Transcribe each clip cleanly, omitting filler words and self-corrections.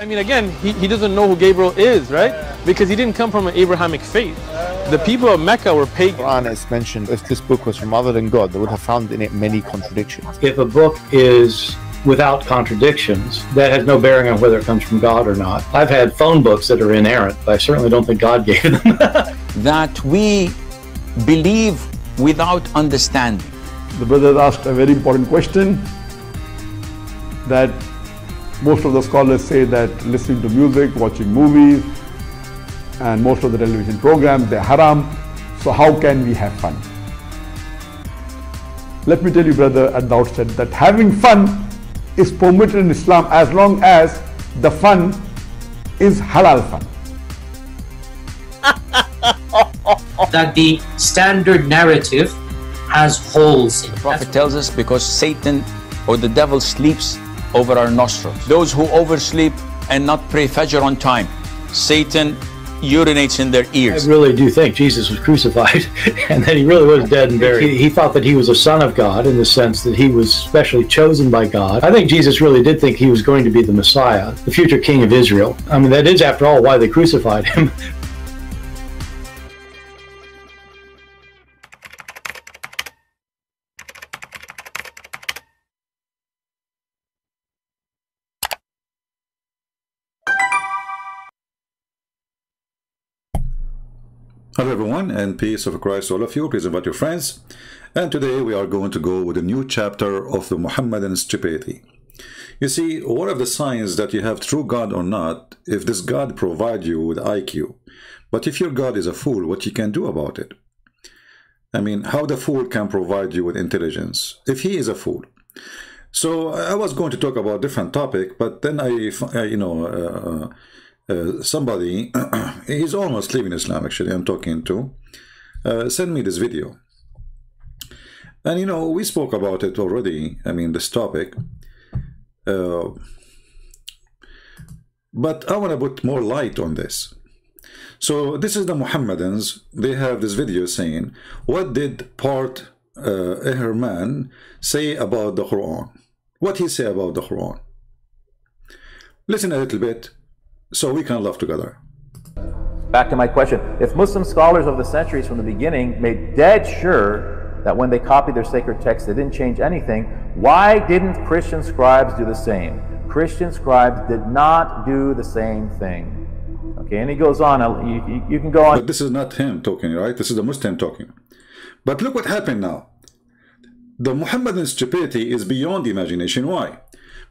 I mean, again, he doesn't know who Gabriel is, right? Because he didn't come from an Abrahamic faith. The people of Mecca were pagan. The Quran is mentioned, if this book was from other than God, they would have found in it many contradictions. If a book is without contradictions, that has no bearing on whether it comes from God or not. I've had phone books that are inerrant, but I certainly don't think God gave them. That we believe without understanding. The brother asked a very important question, that most of the scholars say that listening to music, watching movies, and most of the television programs, they're haram. So how can we have fun? Let me tell you, brother, at the outset, that having fun is permitted in Islam as long as the fun is halal fun. That the standard narrative has holes in it. The Prophet tells us because Satan or the devil sleeps over our nostrils. Those who oversleep and not pray Fajr on time, Satan urinates in their ears. I really do think Jesus was crucified and that he really was dead and buried. He thought that he was a son of God in the sense that he was specially chosen by God. I think Jesus really did think he was going to be the Messiah, the future king of Israel. I mean, that is, after all, why they crucified him. Hello everyone, and peace of Christ to all of you. Please invite your friends. And today we are going to go with a new chapter of the Muhammadan stupidity. You see, one of the signs that you have true God or not, if this God provide you with IQ. But if your God is a fool, what you can do about it? I mean, how the fool can provide you with intelligence if he is a fool? So I was going to talk about different topic, but then somebody, he's almost leaving Islam actually, I'm talking to, send me this video. And you know, we spoke about it already, I mean this topic, but I want to put more light on this. So this is the Muhammadans, they have this video saying, what did Bart Ehrman say about the Quran? What he say about the Quran? Listen a little bit, so we can laugh together. Back to my question, if Muslim scholars of the centuries from the beginning made dead sure that when they copied their sacred text they didn't change anything, why didn't Christian scribes do the same? Christian scribes did not do the same thing. Okay, and he goes on, you can go on. But this is not him talking, right? This is the Muslim talking. But look what happened now. The Muhammadan stupidity is beyond imagination. Why?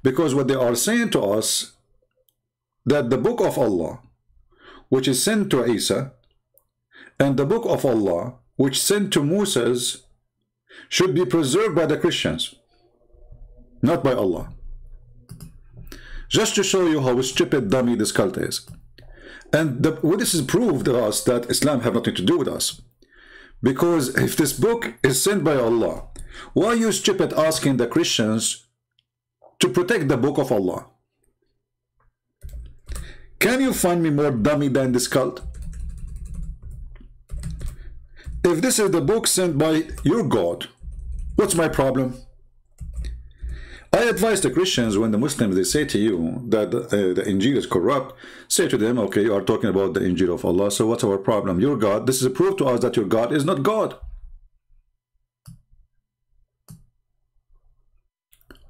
Because what they are saying to us, that the book of Allah, which is sent to Isa, and the book of Allah, which sent to Moses, should be preserved by the Christians, not by Allah. Just to show you how stupid, dummy this cult is. And this is proved to us that Islam have nothing to do with us. Because if this book is sent by Allah, why are you stupid asking the Christians to protect the book of Allah? Can you find me more dummy than this cult? If this is the book sent by your God, what's my problem? I advise the Christians, when the Muslims, they say to you that the Injil is corrupt, say to them, okay, you are talking about the Injil of Allah, so what's our problem? Your God, this is a proof to us that your God is not God.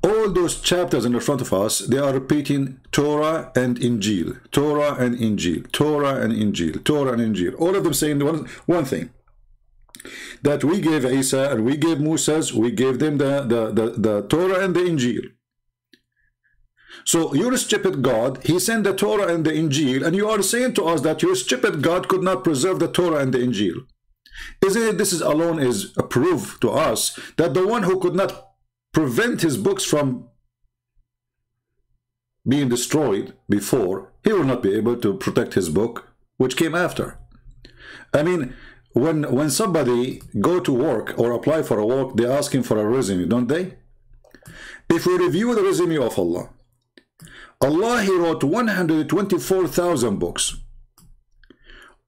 All those chapters in the front of us, they are repeating Torah and Injil, Torah and Injil, Torah and Injil, Torah and Injil. All of them saying one thing, that we gave Isa and we gave Moses, we gave them the Torah and the Injil. So your stupid God, he sent the Torah and the Injil, and you are saying to us that your stupid God could not preserve the Torah and the Injil. Isn't it this is alone is a proof to us that the one who could not prevent his books from being destroyed before, he will not be able to protect his book which came after. I mean, when somebody go to work or apply for a work, they ask him for a resume, don't they? If we review the resume of Allah, Allah, he wrote 124,000 books.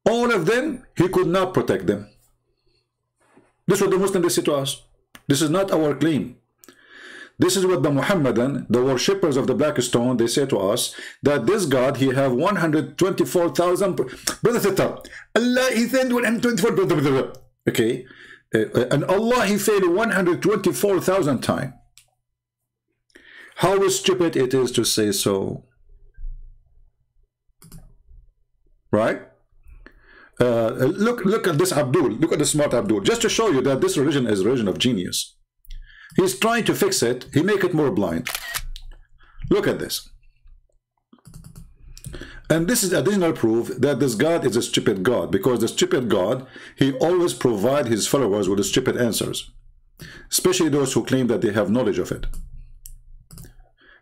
All of them, he could not protect them. This is what the Muslims say to us. This is not our claim. This is what the Muhammadan, the worshippers of the black stone, they say to us, that this God, he have 124,000. Brother Tata, Allah, he said 124. Okay. And Allah, he failed 124,000 times. How stupid it is to say so. Right? Look at this Abdul. Look at the smart Abdul. Just to show you that this religion is a religion of genius. He's trying to fix it. He make it more blind. Look at this. And this is additional proof that this God is a stupid God, because the stupid God, he always provide his followers with the stupid answers, especially those who claim that they have knowledge of it.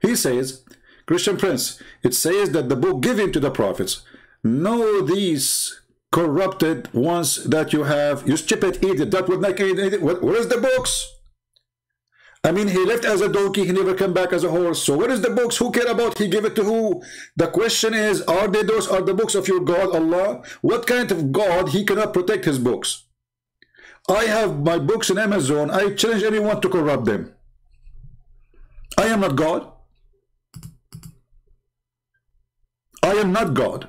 He says, Christian Prince, it says that the book given to the prophets, know these corrupted ones that you have, you stupid idiot, that would not where is the books? I mean, he left as a donkey, he never came back as a horse. So where is the books? Who care about? He gave it to who? The question is, are they those are the books of your God, Allah? What kind of God he cannot protect his books? I have my books in Amazon. I challenge anyone to corrupt them. I am not God. I am not God.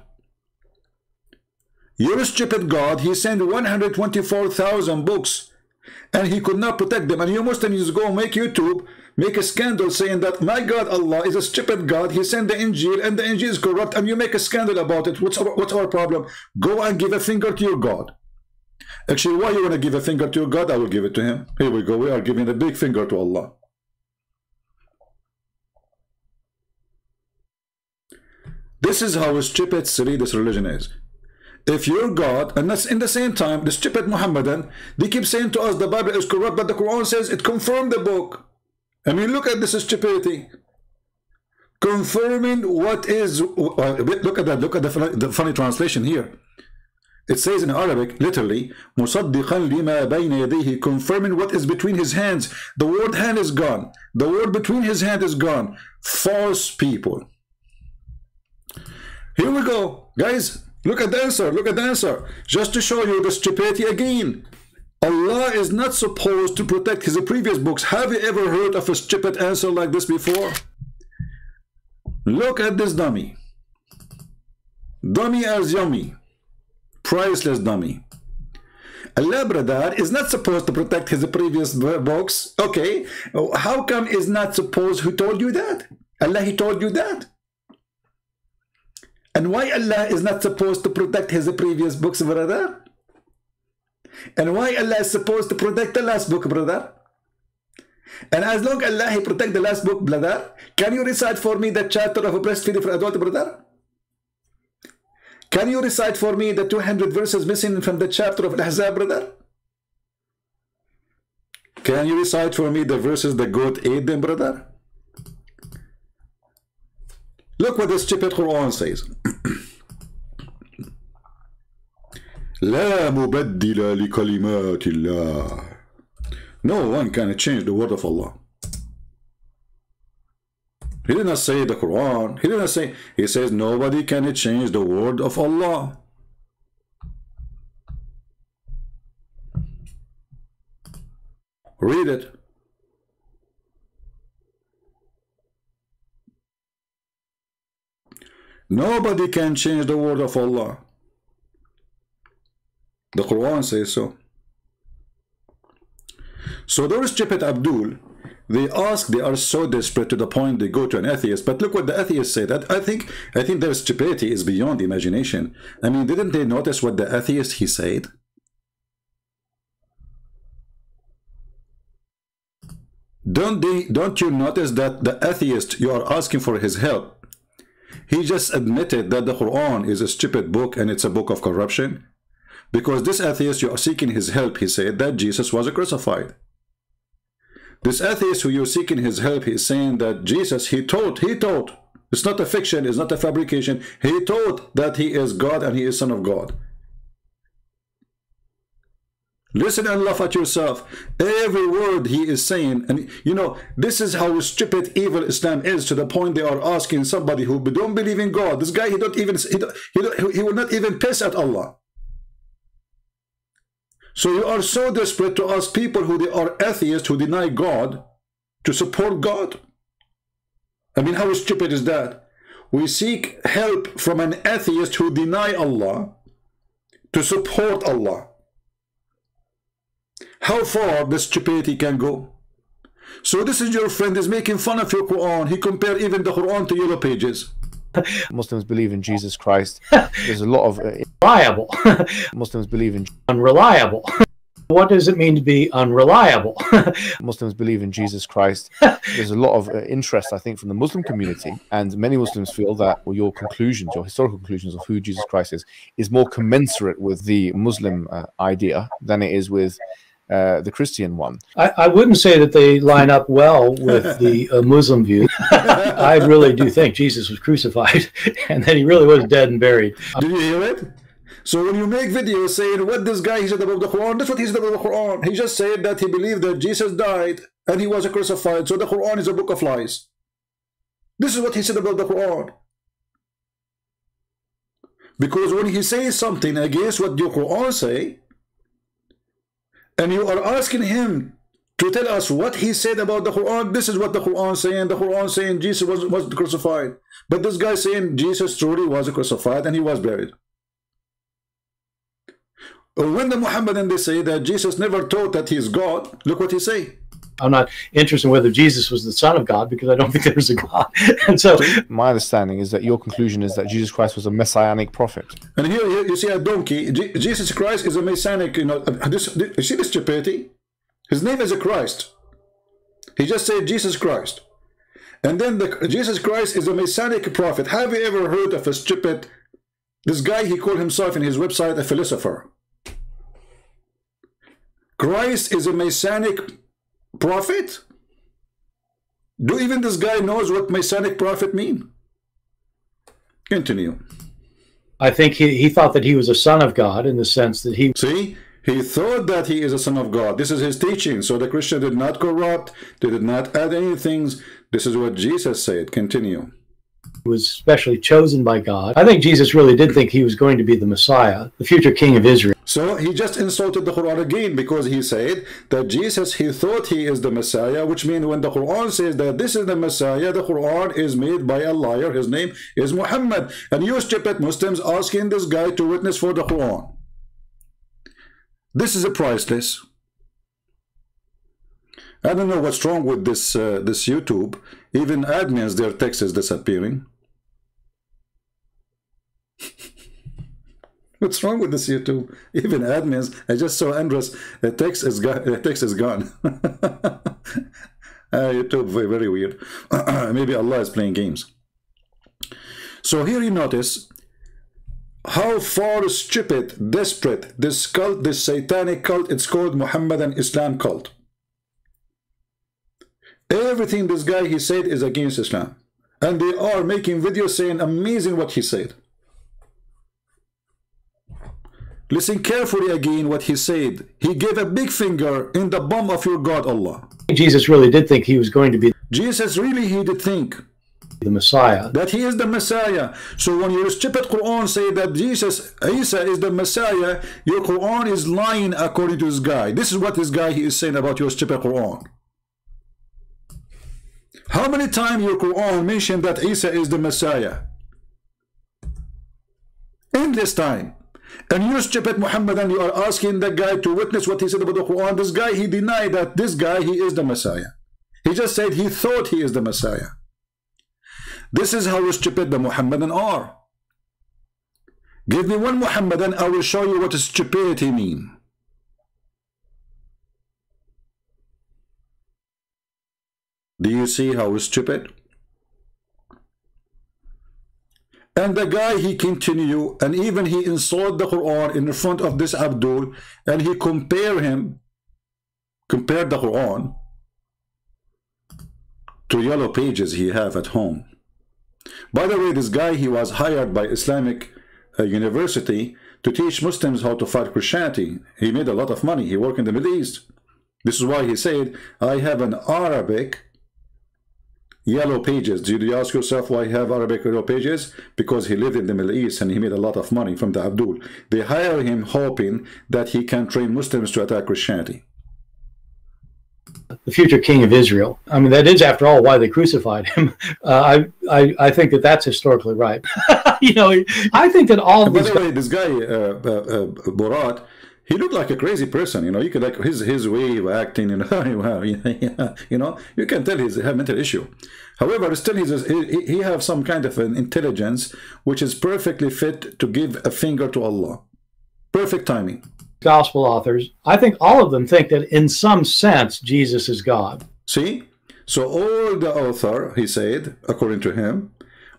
Your stupid God, he sent 124,000 books and he could not protect them. And you Muslims go make YouTube, make a scandal saying that my God Allah is a stupid God. He sent the Injil and the Injil is corrupt, and you make a scandal about it. What's our problem? Go and give a finger to your God. Actually, why you want to give a finger to your God? I will give it to him. Here we go. We are giving a big finger to Allah. This is how stupid, silly this religion is. If your God, and that's in the same time, the stupid Muhammadan, they keep saying to us the Bible is corrupt, but the Quran says it confirmed the book. I mean, look at this stupidity. Confirming what is, look at that, look at the funny translation here. It says in Arabic, literally, مُصَدِّقًا لِمَا بَيْنَ يَدَيْهِ, confirming what is between his hands. The word hand is gone. The word between his hand is gone. False people. Here we go. Guys, look at the answer. Look at the answer. Just to show you the stupidity again. Allah is not supposed to protect his previous books. Have you ever heard of a stupid answer like this before? Look at this dummy. Dummy as yummy. Priceless dummy. Allah, brother, is not supposed to protect his previous books. Okay. How come is not supposed? Who told you that? Allah, he told you that. And why Allah is not supposed to protect his previous books, brother? And why Allah is supposed to protect the last book, brother? And as long as Allah he protect the last book, brother, can you recite for me the chapter of breastfeeding for adult, brother? Can you recite for me the 200 verses missing from the chapter of Al-Ahzab, brother? Can you recite for me the verses the goat ate them, brother? Look what the stupid Quran says. لا مبدل لكلمات الله. No one can change the word of Allah. He did not say the Quran. He did not say. He says nobody can change the word of Allah. Read it. Nobody can change the word of Allah. The Quran says so. So those stupid Abdul, they are so desperate to the point they go to an atheist. But look what the atheist said. I think their stupidity is beyond imagination. I mean, didn't they notice what the atheist he said? Don't you notice that the atheist you are asking for his help, he just admitted that the Quran is a stupid book and it's a book of corruption? Because this atheist you are seeking his help, he said that Jesus was crucified. This atheist who you're seeking his help, he's saying that Jesus, he taught. It's not a fiction, it's not a fabrication. He taught that he is God and he is Son of God. Listen and laugh at yourself. Every word he is saying, and you know, this is how stupid, evil Islam is, to the point they are asking somebody who don't believe in God. This guy, he will not even piss at Allah. So you are so desperate to ask people who they are atheists, who deny God, to support God? I mean, how stupid is that? We seek help from an atheist who deny Allah to support Allah. How far this stupidity can go? So this is your friend is making fun of your Quran. He compared even the Quran to yellow pages. Muslims believe in Jesus Christ. There's a lot of Reliable. Muslims believe in Unreliable. What does it mean to be unreliable? Muslims believe in Jesus Christ. There's a lot of interest, I think, from the Muslim community, and many Muslims feel that your conclusions, your historical conclusions of who Jesus Christ is more commensurate with the Muslim idea than it is with the Christian one. I wouldn't say that they line up well with the Muslim view. I really do think Jesus was crucified and that he really was dead and buried. Did you hear it? So when you make videos saying what this guy said about the Quran, that's what he said about the Quran. He just said that he believed that Jesus died and he was crucified, so the Quran is a book of lies. This is what he said about the Quran. Because when he says something against what your Quran say, and you are asking him to tell us what he said about the Quran, this is what the Quran saying. The Quran saying Jesus was crucified. But this guy saying Jesus truly was crucified and he was buried. When the Muhammadan they say that Jesus never taught that he is God, look what he say. I'm not interested in whether Jesus was the Son of God because I don't think there was a God. And so my understanding is that your conclusion is that Jesus Christ was a messianic prophet. And here you see a donkey. Jesus Christ is a messianic, you see this stupidity? His name is a Christ. He just said Jesus Christ. And then Jesus Christ is a messianic prophet. Have you ever heard of a stupid, this guy, he called himself in his website a philosopher. Christ is a messianic prophet? Do even this guy knows what messianic prophet mean? Continue. I think he thought that he was a son of God in the sense that he... See? He thought that he is a son of God. This is his teaching. So the Christian did not corrupt. They did not add any things. This is what Jesus said. Continue. Was specially chosen by God. I think Jesus really did think he was going to be the Messiah, the future king of Israel. So he just insulted the Quran again because he said that Jesus, he thought he is the Messiah, which means when the Quran says that this is the Messiah, the Quran is made by a liar. His name is Muhammad. And you stupid Muslims asking this guy to witness for the Quran. This is a priceless. I don't know what's wrong with this this YouTube. Even admins, their text is disappearing. What's wrong with this YouTube? Even admins, I just saw Andres, the text is gone. YouTube, very weird. Maybe Allah is playing games. So here you notice how far stupid, desperate this cult, this satanic cult, it's called Muhammadan Islam cult. Everything this guy he said is against Islam, and they are making videos saying amazing what he said. Listen carefully again what he said. He gave a big finger in the bum of your God Allah. Jesus really did think he was going to be Jesus really he did think the Messiah, that he is the Messiah. So when your stupid Quran say that Jesus Isa is the Messiah, your Quran is lying according to this guy. This is what this guy he is saying about your stupid Quran. How many times your Quran mentioned that Isa is the Messiah? Endless time. And you stupid Muhammadan, you are asking that guy to witness what he said about the Quran. This guy, he denied that this guy, he is the Messiah. He just said he thought he is the Messiah. This is how stupid the Muhammadan are. Give me one Muhammadan, I will show you what stupidity means. Do you see how stupid? And the guy, he continue, and even he insulted the Quran in front of this Abdul, and he compared the Quran to yellow pages he have at home. By the way, this guy, he was hired by Islamic University to teach Muslims how to fight Christianity. He made a lot of money. He worked in the Middle East. This is why he said, I have an Arabic yellow pages. Did you ask yourself why he have Arabic yellow pages? Because he lived in the Middle East and he made a lot of money from the Abdul. They hire him hoping that he can train Muslims to attack Christianity. the future king of Israel. I mean, that is, after all, why they crucified him. I think that that's historically right. You know, I think that all. By the way, this guy Borat, he looked like a crazy person. You know, you could like his way of acting. You know, you know, you can tell he's a mental issue. However, still he have some kind of an intelligence which is perfectly fit to give a finger to Allah. Perfect timing. Gospel authors, I think all of them think that in some sense Jesus is God. See? So all the author, he said, according to him,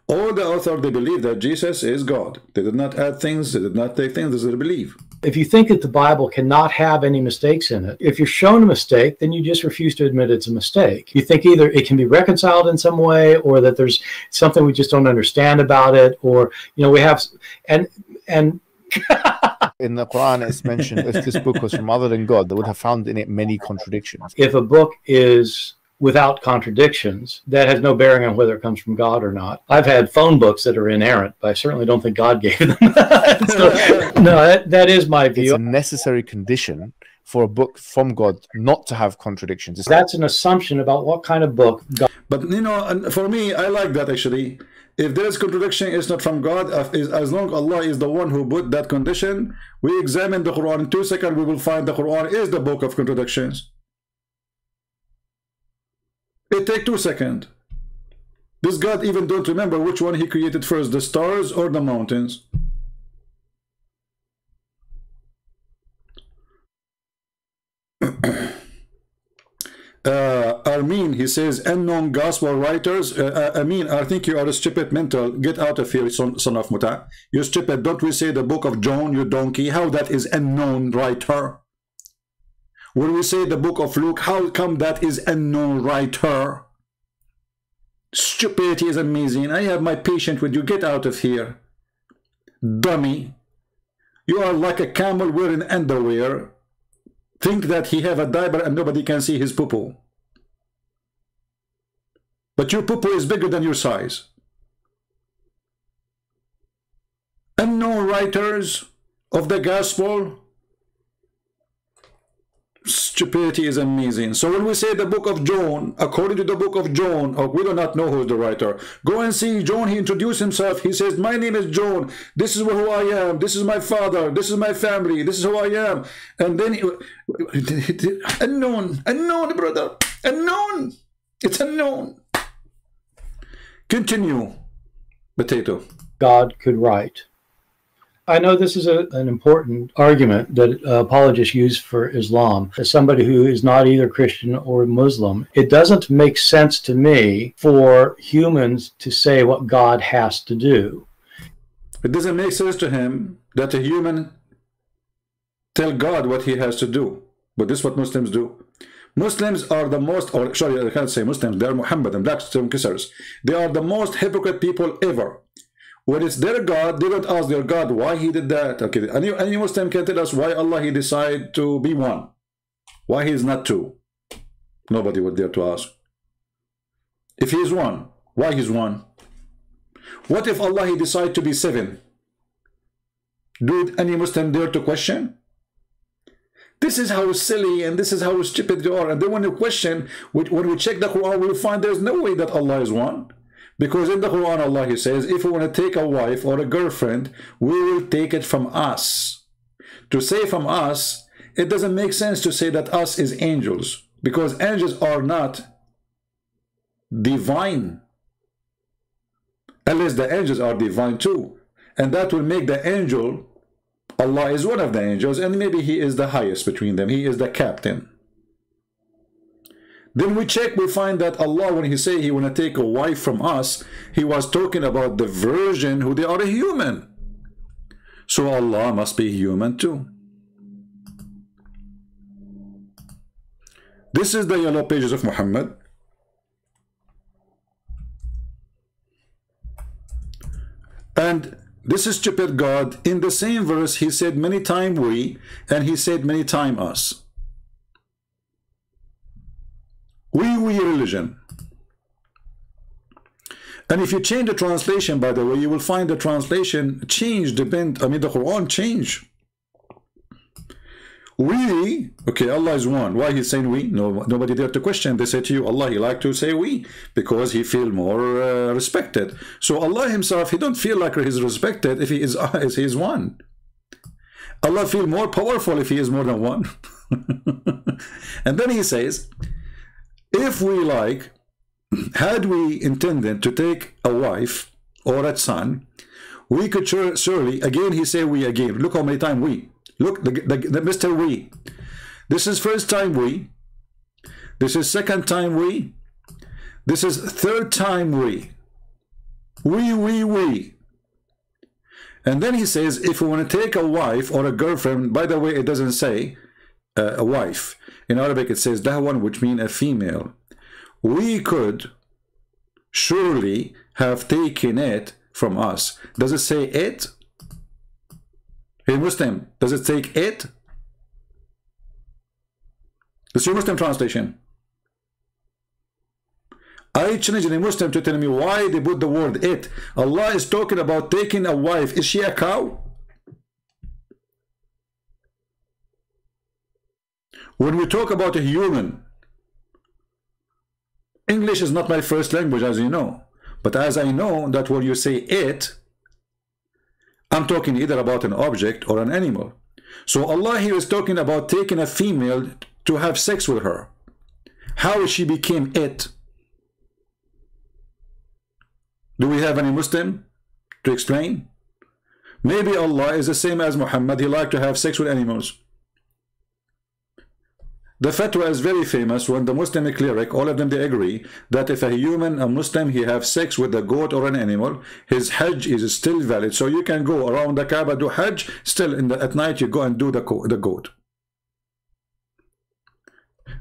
all the author, they believe that Jesus is God. They did not add things, they did not take things, they believe. If you think that the Bible cannot have any mistakes in it, if you're shown a mistake, then you just refuse to admit it's a mistake. You think either it can be reconciled in some way, or that there's something we just don't understand about it, or, you know, we have, and in the Quran, it's mentioned if this book was from other than God, they would have found in it many contradictions. If a book is without contradictions, that has no bearing on whether it comes from God or not. I've had phone books that are inerrant, but I certainly don't think God gave them. So, no, that is my view. It's a necessary condition for a book from God not to have contradictions. That's an assumption about what kind of book God. But, you know, for me, I like that actually. If there is contradiction, it's not from God. As long as Allah is the one who put that condition, we examine the Quran in 2 seconds, we will find the Quran is the book of contradictions. It takes 2 seconds. This God even don't remember which one he created first, the stars or the mountains. Armin, he says, unknown gospel writers. Amin, I think you are a stupid mental. Get out of here, son of Muta. You stupid. Don't we say the book of John, you donkey? How that is unknown writer? When we say the book of Luke, how come that is unknown writer? Stupidity is amazing. I have my patience with you. Get out of here. Dummy. You are like a camel wearing underwear. Think that he have a diaper and nobody can see his poo-poo. But your poo-poo is bigger than your size. Unknown writers of the gospel. Stupidity is amazing. So when we say the book of John, according to the book of John, we do not know who is the writer. Go and see John. He introduced himself. He says, my name is John. This is who I am. This is my father. This is my family. This is who I am. And then unknown, brother. Unknown. It's unknown. Continue. Potato. God could write. I know this is an important argument that apologists use for Islam. As somebody who is not either Christian or Muslim, it doesn't make sense to me for humans to say what God has to do. It doesn't make sense to him that a human tell God what he has to do. But this is what Muslims do. Muslims are the most, or sorry, I can't say Muslims, they are Muhammadan, black stone kissers. They are the most hypocrite people ever. When it's their God, they don't ask their God why he did that. Okay, any Muslim can tell us why Allah he decided to be one. Why he is not two. Nobody would dare to ask. If he is one, why he's one? What if Allah he decided to be seven? Do any Muslim dare to question? This is how silly and this is how stupid they are. And then when you question, when we check the Quran, we'll find there's no way that Allah is one. Because in the Quran, Allah he says, if we want to take a wife or a girlfriend, we will take it from us. To say from us, it doesn't make sense to say that us is angels. Because angels are not divine. Unless the angels are divine too. And that will make the angel, Allah is one of the angels, and maybe he is the highest between them. He is the captain. Then we check, we find that Allah, when he say he want to take a wife from us, he was talking about the virgin who they are a human. So Allah must be human too. This is the yellow pages of Muhammad. And this is stupid God. In the same verse, he said many times we, and he said many times us. We religion. And if you change the translation, by the way, you will find the translation change, the Quran change. We, okay, Allah is one. Why he's saying we? No, nobody there to question. They say to you, Allah, he like to say we because he feel more respected. So Allah himself, he don't feel like he's respected if he is one. Allah feel more powerful if he is more than one. And then he says, if we like, had we intended to take a wife or a son, we could surely, again he say we again. Look how many times we. Look, the Mr. We. This is first time we. This is second time we. This is third time we. We. And then he says, if we want to take a wife or a girlfriend, by the way, it doesn't say a wife. In Arabic, it says dahwan, which means a female. We could surely have taken it from us. Does it say it? Hey Muslim, does it take it? This is your Muslim translation. I challenge a Muslim to tell me why they put the word it. Allah is talking about taking a wife. Is she a cow? When we talk about a human, English is not my first language, as you know. But as I know that when you say it, I'm talking either about an object or an animal. So Allah here is talking about taking a female to have sex with her. How she became it? Do we have any Muslim to explain? Maybe Allah is the same as Muhammad. He liked to have sex with animals. The fatwa is very famous. When the Muslim cleric, all of them, they agree that if a human, a Muslim, he have sex with a goat or an animal, his Hajj is still valid. So you can go around the Kaaba, do Hajj, still at night you go and do the goat.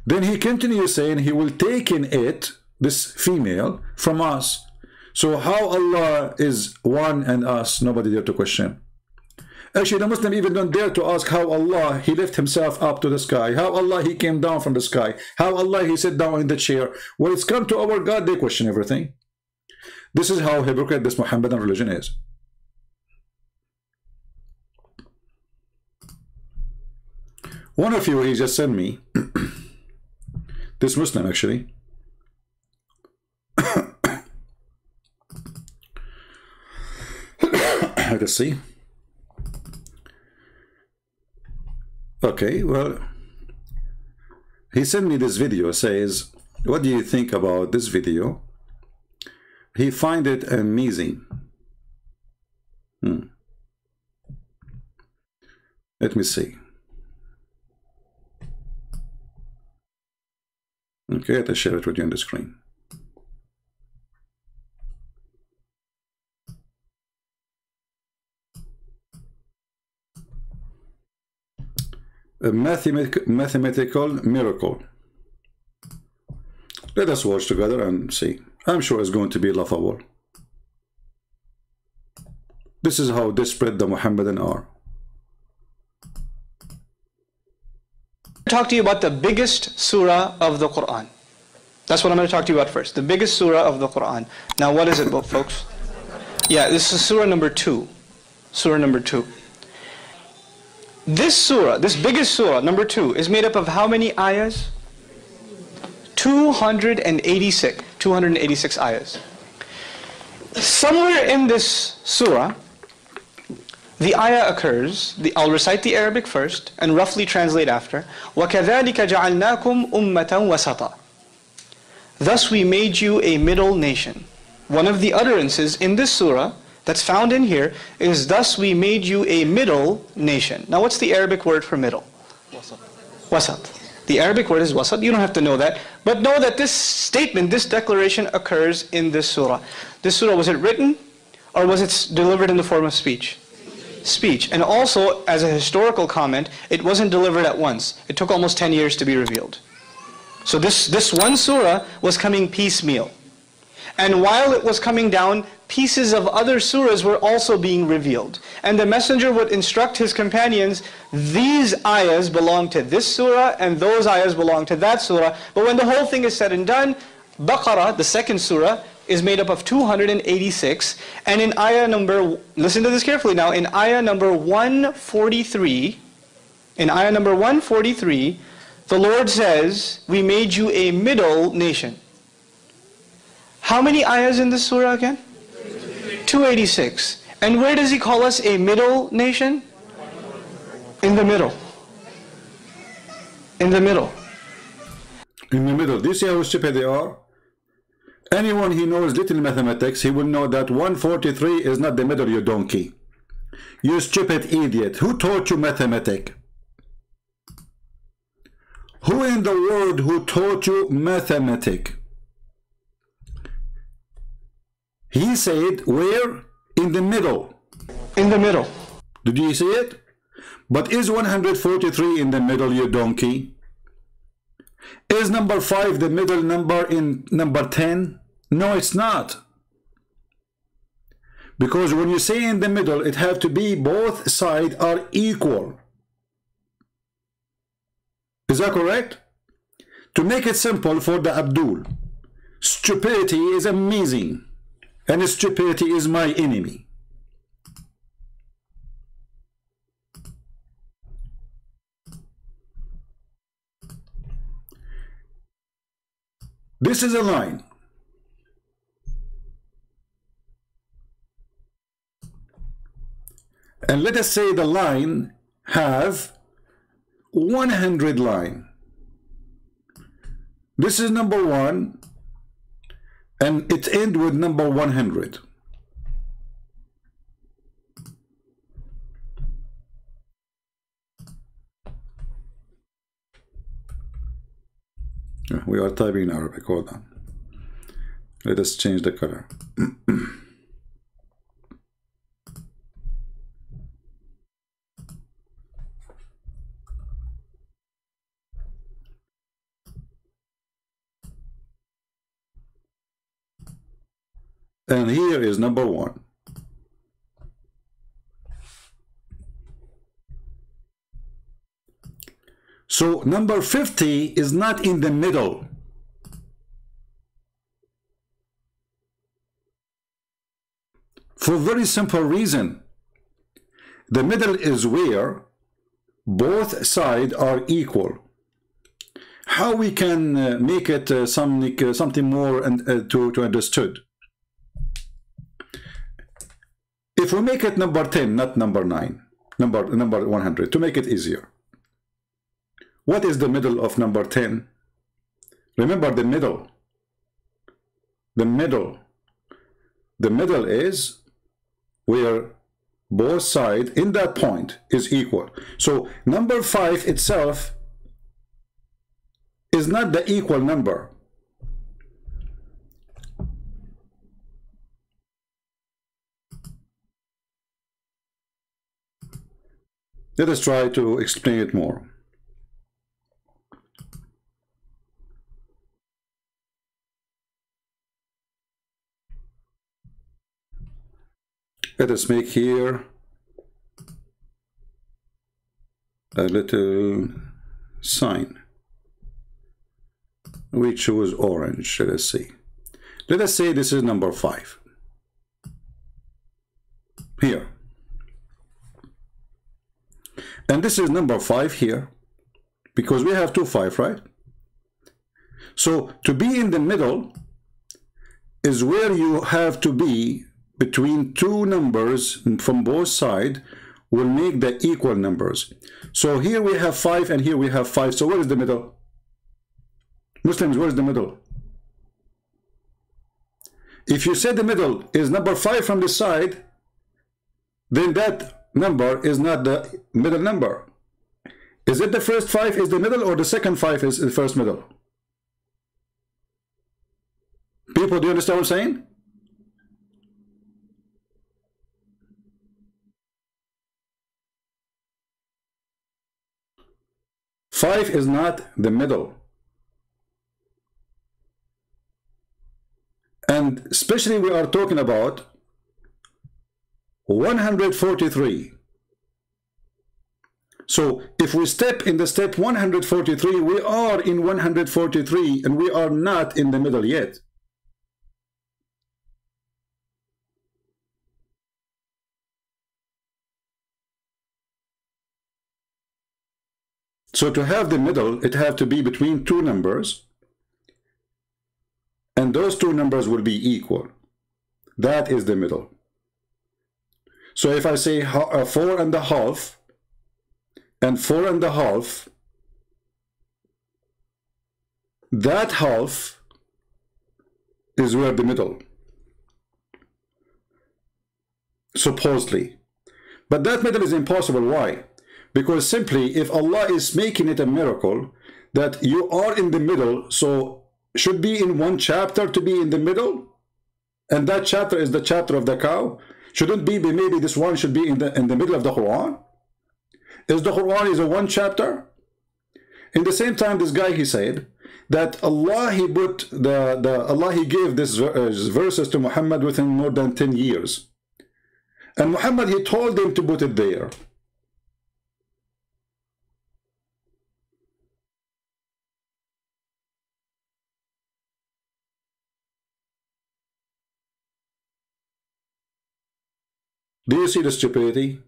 Then he continues saying he will take in it, this female, from us. So how Allah is one and us? Nobody dare to question. Actually, the Muslim even don't dare to ask how Allah, he lifted himself up to the sky. How Allah, he came down from the sky. How Allah, he sat down in the chair. When it's come to our God, they question everything. This is how hypocrite this Muhammadan religion is. One of you, he just sent me, this Muslim actually, let's see. Okay, well, he sent me this video, says, what do you think about this video? He find it amazing. Let me see. Okay, I'll share it with you on the screen. A mathematical miracle. Let us watch together and see. I'm sure it's going to be laughable. This is how desperate the Muhammadan are. Talk to you about the biggest surah of the Quran. That's what I'm going to talk to you about first. The biggest surah of the Quran. Now, what is it, folks? Yeah, this is surah number 2. Surah number 2. This surah, this biggest surah, number 2, is made up of how many ayahs? 286. 286 ayahs. Somewhere in this surah, the ayah occurs, I'll recite the Arabic first and roughly translate after. وَكَذَلِكَ جَعَلْنَاكُمْ أُمَّةً وَسَطًا. Thus we made you a middle nation. One of the utterances in this surah that's found in here is, thus we made you a middle nation. Now what's the Arabic word for middle? Wasat. Wasat. The Arabic word is wasat. You don't have to know that. But know that this statement, this declaration occurs in this surah. This surah, was it written or was it delivered in the form of speech? Speech. And also, as a historical comment, it wasn't delivered at once. It took almost 10 years to be revealed. So this one surah was coming piecemeal. And while it was coming down, pieces of other surahs were also being revealed. And the messenger would instruct his companions, these ayahs belong to this surah and those ayahs belong to that surah. But when the whole thing is said and done, Baqarah, the second surah, is made up of 286. And in ayah number, listen to this carefully now, in ayah number 143, In ayah number 143, the Lord says, we made you a middle nation. How many ayahs in this surah again? 286. And where does He call us a middle nation? In the middle. In the middle. In the middle. Do you see how stupid they are? Anyone who knows little mathematics, he will know that 143 is not the middle, you donkey. You stupid idiot. Who taught you mathematics? Who in the world who taught you mathematics? He said, where? In the middle. In the middle. Did you see it? But is 143 in the middle, you donkey? Is number 5 the middle number in number 10? No, it's not. Because when you say in the middle, it have to be both sides are equal. Is that correct? To make it simple for the Abdul, stupidity is amazing, and stupidity is my enemy. This is a line. And let us say the line have 100 line. This is number 1, and it ends with number 100. We are typing in Arabic. Hold on. Let us change the color. And here is number 1. So number 50 is not in the middle. For a very simple reason. The middle is where both sides are equal. How we can make it something more to understood? If we make it number 10, not number 9, number 100, to make it easier. What is the middle of number 10? Remember the middle. The middle. The middle is where both sides in that point is equal. So number 5 itself is not the equal number. Let us try to explain it more. Let us make here a little sign. We choose orange. Let us see. Let us say this is number 5. Here. And this is number 5 here. Because we have 2 5, right? So to be in the middle is where you have to be between 2 numbers from both sides will make the equal numbers. So here we have 5 and here we have 5. So where is the middle? Muslims, where is the middle? If you say the middle is number 5 from this side, then that number is not the middle number. Is it the first 5 is the middle, or the second 5 is the first middle? People, do you understand what I'm saying? Five is not the middle. And especially we are talking about 143. So if we step in the step 143, we are in 143 and we are not in the middle yet. So to have the middle, it has to be between two numbers, and those two numbers will be equal. That is the middle. So if I say 4.5 and 4.5, that half is where the middle, supposedly. But that middle is impossible. Why? Because simply, if Allah is making it a miracle that you are in the middle, so should be in one chapter to be in the middle, and that chapter is the chapter of the cow. Shouldn't be maybe this one should be in the middle of the Quran? Is the Quran is a one chapter? In the same time, this guy, he said that Allah, he put Allah, he gave this verses to Muhammad within more than 10 years, and Muhammad, he told them to put it there. Do you see the stupidity?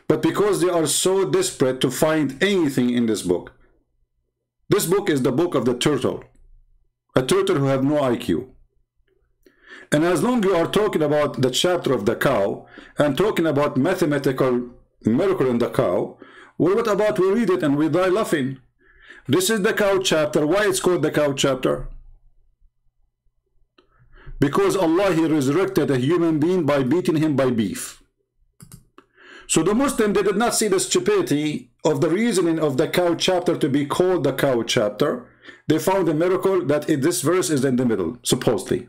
But because they are so desperate to find anything in this book is the book of the turtle, a turtle who have no IQ. And as long as you are talking about the chapter of the cow and talking about mathematical miracle in the cow, well, what about we read it and we die laughing? This is the cow chapter. Why it's called the cow chapter? Because Allah, he resurrected a human being by beating him by beef. So the Muslim, they did not see the stupidity of the reasoning of the cow chapter to be called the cow chapter. They found a miracle that this verse is in the middle, supposedly.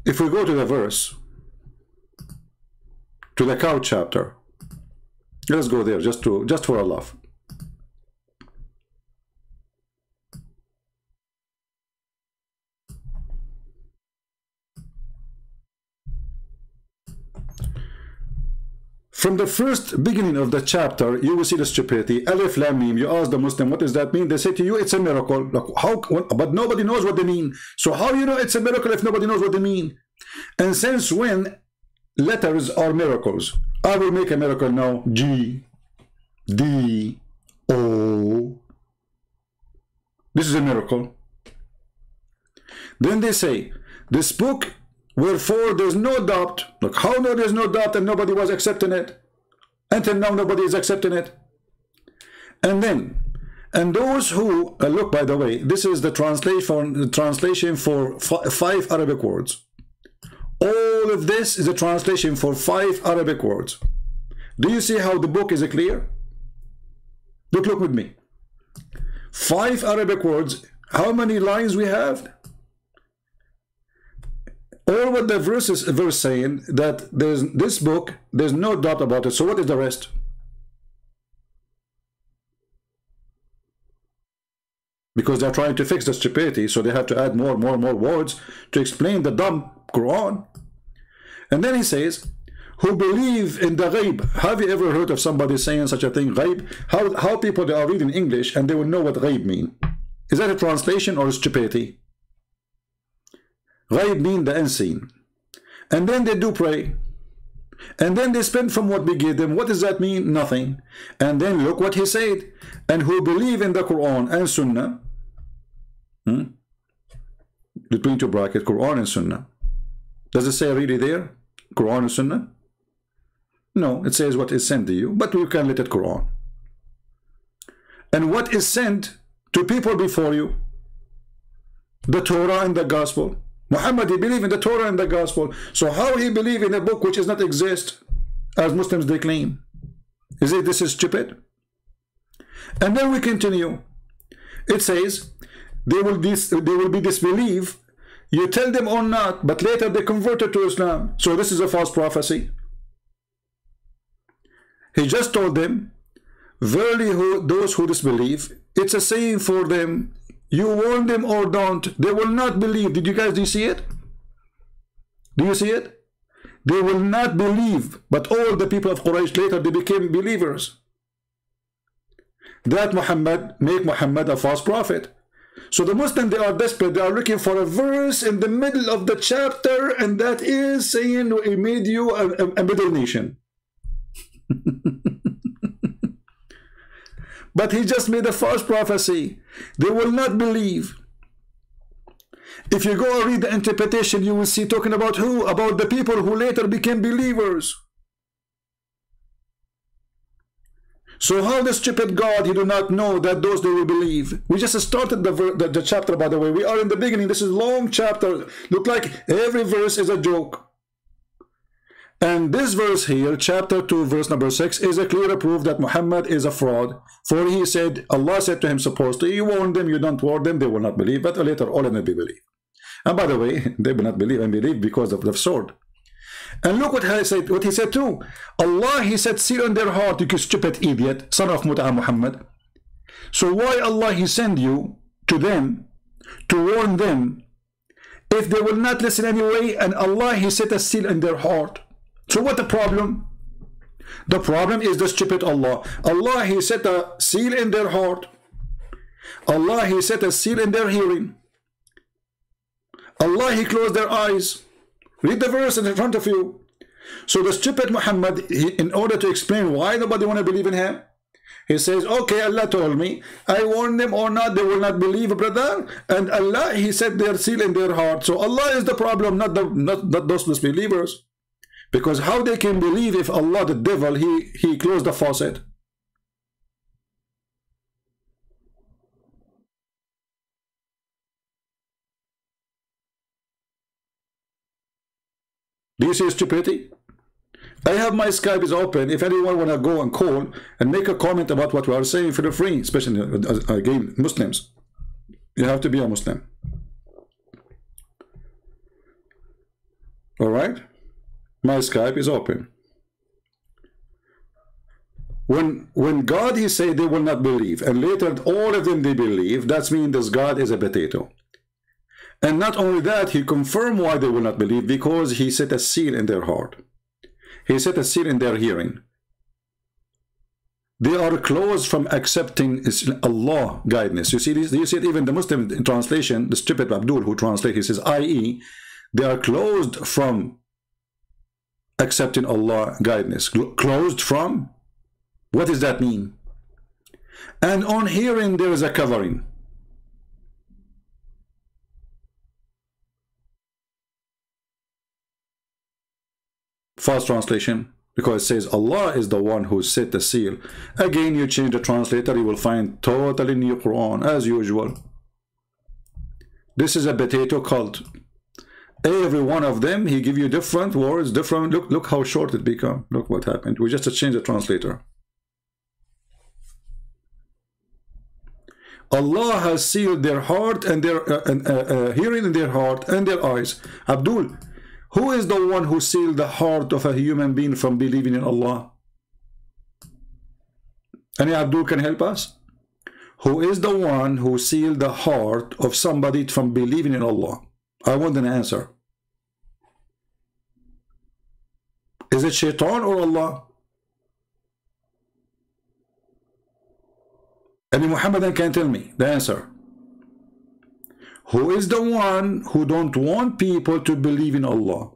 If we go to the verse, to the cow chapter, let's go there just for a laugh. From the first beginning of the chapter, you will see the stupidity. Alif Lam Mim. You ask the Muslim, what does that mean? They say to you, it's a miracle. Like, how? But nobody knows what they mean. So how you know it's a miracle if nobody knows what they mean? And since when letters are miracles? I will make a miracle now. G, D, O. This is a miracle. Then they say, this book, wherefore there's no doubt. Look, how no there's no doubt and nobody was accepting it? Until now nobody is accepting it. And then, and those who, look, by the way, this is the translation for 5 Arabic words. All of this is a translation for 5 Arabic words. Do you see how the book is clear? Look with me. 5 Arabic words. How many lines we have? All what the verse saying that there's this book, there's no doubt about it. So what is the rest? Because they're trying to fix the stupidity, so they have to add more words to explain the dumb Quran. And then he says, who believe in the ghaib. Have you ever heard of somebody saying such a thing, ghaib? How people, they are reading English and they will know what ghaib mean. Is that a translation or stupidity? Ghaib mean the unseen. And then they do pray. And then they spend from what we give them. What does that mean? Nothing. And then look what he said. And who believe in the Quran and Sunnah. Between two brackets, Quran and Sunnah. Does it say really there? Quran and Sunnah? No, it says what is sent to you. But we can let it Quran. And what is sent to people before you? The Torah and the Gospel. Muhammad, he believed in the Torah and the Gospel. So how he believe in a book which does not exist, as Muslims they claim? Is it this is stupid? And then we continue. It says they will be disbelieve. You tell them or not, but later they converted to Islam. So this is a false prophecy. He just told them, verily those who disbelieve, it's a saying for them. You warn them or don't, they will not believe. Do you see it? Do you see it? They will not believe. But all the people of Quraysh later, they became believers. that make Muhammad a false prophet. So the Muslims, they are desperate. They are looking for a verse in the middle of the chapter, and that is saying he made you a middle nation. But he just made a false prophecy. They will not believe. If you go and read the interpretation, you will see talking about who? About the people who later became believers. So how the stupid God, he do not know that those they will believe? We just started the chapter, by the way. We are in the beginning. This is a long chapter. Look like every verse is a joke. And this verse here, chapter 2, verse number 6, is a clear proof that Muhammad is a fraud. For he said, Allah said to him supposedly, you warn them, you don't warn them, they will not believe. But later all of them will believe. And by the way, they will not believe and believe because of the sword. And look what he said too. Allah, he said, seal in their heart, you stupid idiot, son of Mut'a Muhammad. So why Allah, he send you to them to warn them if they will not listen anyway? And Allah, he set a seal in their heart. So what the problem? The problem is the stupid Allah. Allah, he set a seal in their heart. Allah, he set a seal in their hearing. Allah, he closed their eyes. Read the verse in front of you. So the stupid Muhammad, in order to explain why nobody want to believe in him, he says, okay, Allah told me, I warn them or not, they will not believe, brother. And Allah, he set their seal in their heart. So Allah is the problem, not those disbelievers. Because how they can believe if Allah, the devil, he closed the faucet? Do you see stupidity? I have my Skype is open. If anyone want to go and call and make a comment about what we are saying, feel free, especially again, Muslims. You have to be a Muslim. All right? My Skype is open. When God, he said they will not believe, and later all of them they believe, that means this God is a potato. And not only that, he confirmed why they will not believe, because he set a seal in their heart. He set a seal in their hearing. They are closed from accepting Allah guidance. You see this? You see it even the Muslim translation, the stupid Abdul who translates, he says, i.e., they are closed from accepting Allah guidance. Closed from? What does that mean? And on hearing there is a covering. Fast translation, because it says Allah is the one who set the seal. Again, you change the translator, you will find totally new Quran as usual. This is a potato cult. Every one of them, he give you different words, different. Look how short it become. Look what happened. We just changed the translator. Allah has sealed their heart and their hearing in their heart and their eyes. Abdul, who is the one who sealed the heart of a human being from believing in Allah? Any Abdul can help us? Who is the one who sealed the heart of somebody from believing in Allah? I want an answer. Is it Shaitan or Allah? Any Muhammadan can tell me the answer. Who is the one who don't want people to believe in Allah?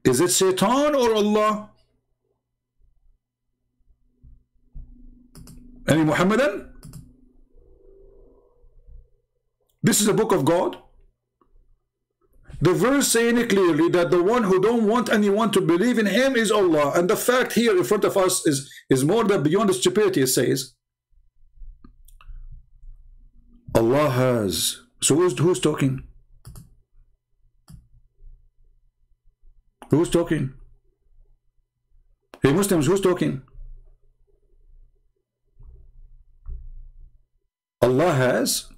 Is it Satan or Allah? Any Muhammadan? This is the book of God. The verse saying it clearly that the one who don't want anyone to believe in him is Allah. And the fact here in front of us is more than beyond the stupidity. It says Allah has. So who's talking? Who's talking? Hey Muslims, who's talking? Allah has.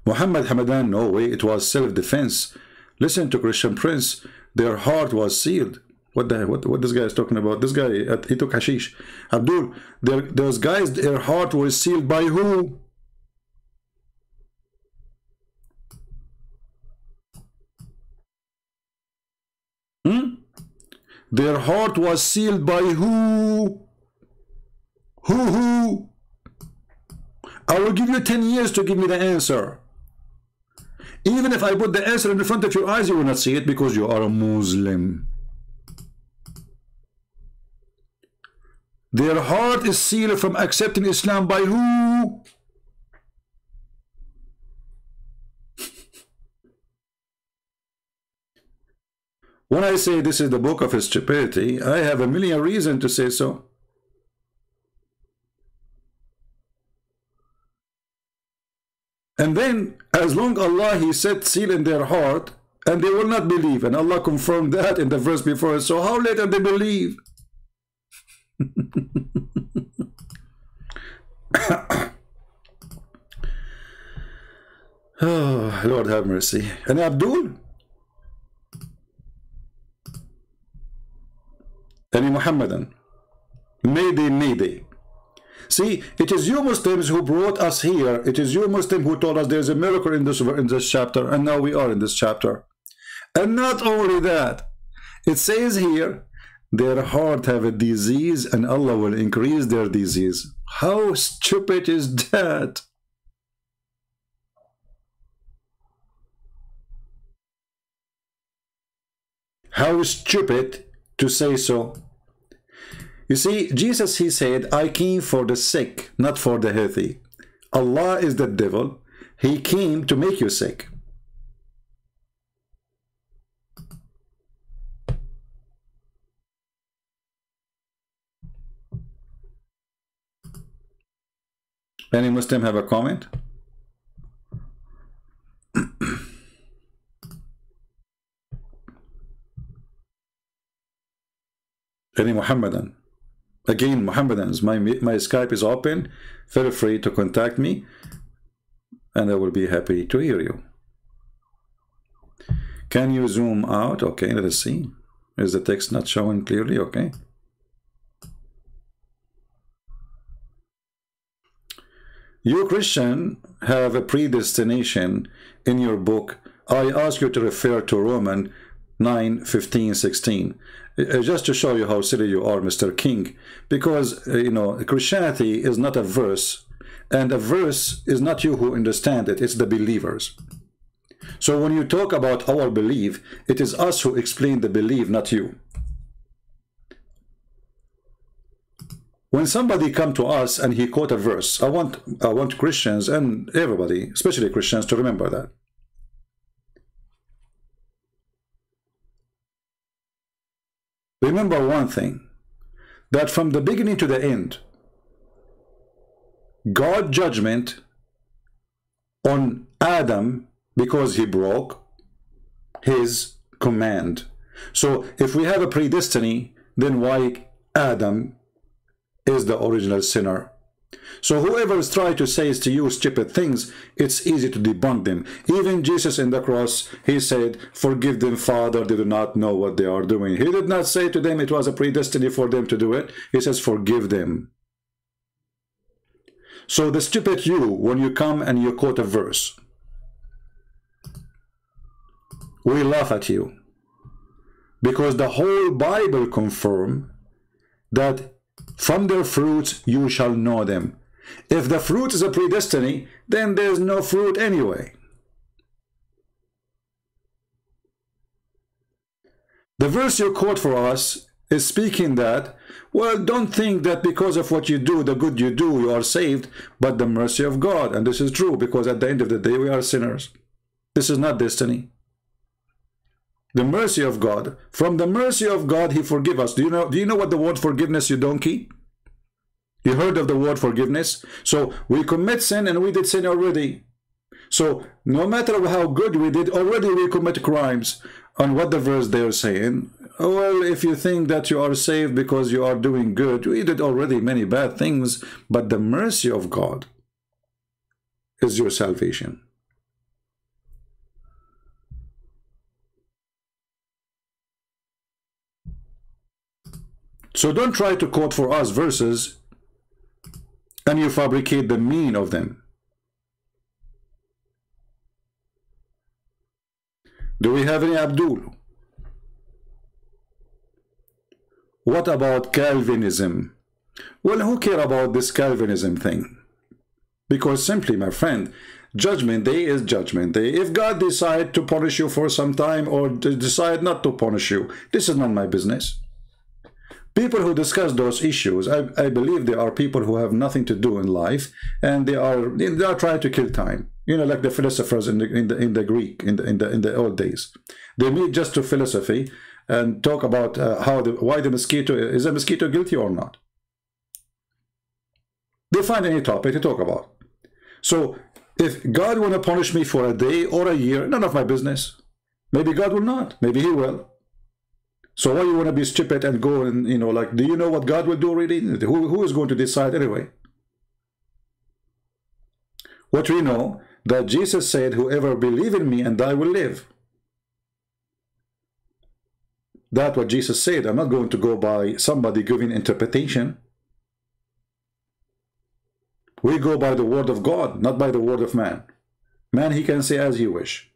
Muhammad Hamadan, no way, it was self-defense. Listen to Christian Prince, their heart was sealed. What this guy is talking about? This guy, he took hashish. Abdul, those guys, their heart was sealed by who? Their heart was sealed by who? Who? I will give you 10 years to give me the answer. Even if I put the answer in front of your eyes, you will not see it because you are a Muslim. Their heart is sealed from accepting Islam by who? When I say this is the book of stupidity, I have a million reasons to say so. And then, as long Allah, He set seal in their heart, and they will not believe. And Allah confirmed that in the verse before. So how later they believe? Oh, Lord have mercy. And Abdul? Any Muhammadan? Mayday, mayday. See, it is you Muslims who brought us here. It is you Muslim who told us there's a miracle in this chapter, and now we are in this chapter. And not only that, it says here, their heart have a disease, and Allah will increase their disease. How stupid is that? How stupid to say so. You see, Jesus, He said, I came for the sick, not for the healthy. Allah is the devil. He came to make you sick. Any Muslim have a comment? Any Muhammadan? Again, Muhammadans, my Skype is open. Feel free to contact me, and I will be happy to hear you. Can you zoom out? Okay, let us see. Is the text not showing clearly? Okay. You Christian have a predestination in your book. I ask you to refer to Romans 9:15-16, just to show you how silly you are, Mr. King, because you know, Christianity is not a verse, and a verse is not you who understand it, it's the believers. So when you talk about our belief, it is us who explain the belief, not you. When somebody come to us and he quote a verse, I want Christians and everybody, especially Christians, to remember that. Remember one thing, that from the beginning to the end, God's judgment on Adam because he broke his command. So if we have a predestiny, then why Adam is the original sinner? So whoever is trying to say to you stupid things, it's easy to debunk them. Even Jesus in the cross, he said, forgive them, Father, they do not know what they are doing. He did not say to them it was a predestiny for them to do it. He says, forgive them. So the stupid you, when you come and you quote a verse, we laugh at you. Because the whole Bible confirms that from their fruits you shall know them. If the fruit is a predestiny, then there's no fruit anyway. The verse you quote for us is speaking that, well, don't think that because of what you do, the good you do, you are saved, but the mercy of God. And this is true, because at the end of the day, we are sinners. This is not destiny. The mercy of God. From the mercy of God, he forgives us. Do you know what the word forgiveness, you donkey? You heard of the word forgiveness? So we commit sin, and we did sin already. So no matter how good we did, already we commit crimes. On what the verse they are saying, well, if you think that you are saved because you are doing good, we did already many bad things, but the mercy of God is your salvation. So don't try to quote for us verses and you fabricate the meaning of them. Do we have any Abdul? What about Calvinism? Well, who care about this Calvinism thing? Because simply, my friend, Judgment Day is Judgment Day. If God decides to punish you for some time or decide not to punish you, this is not my business. People who discuss those issues, I believe there are people who have nothing to do in life, and they are trying to kill time. You know, like the philosophers in the Greek in the old days. They meet just to philosophy and talk about why the mosquito is a mosquito guilty or not. They find any topic to talk about. So if God want to punish me for a day or a year, none of my business. Maybe God will not. Maybe he will. So why you want to be stupid and go and, you know, like, do you know what God will do really? Who is going to decide anyway? What we know, that Jesus said, whoever believe in me and I will live. That's what Jesus said. I'm not going to go by somebody giving interpretation. We go by the word of God, not by the word of man. Man, he can say as he wish.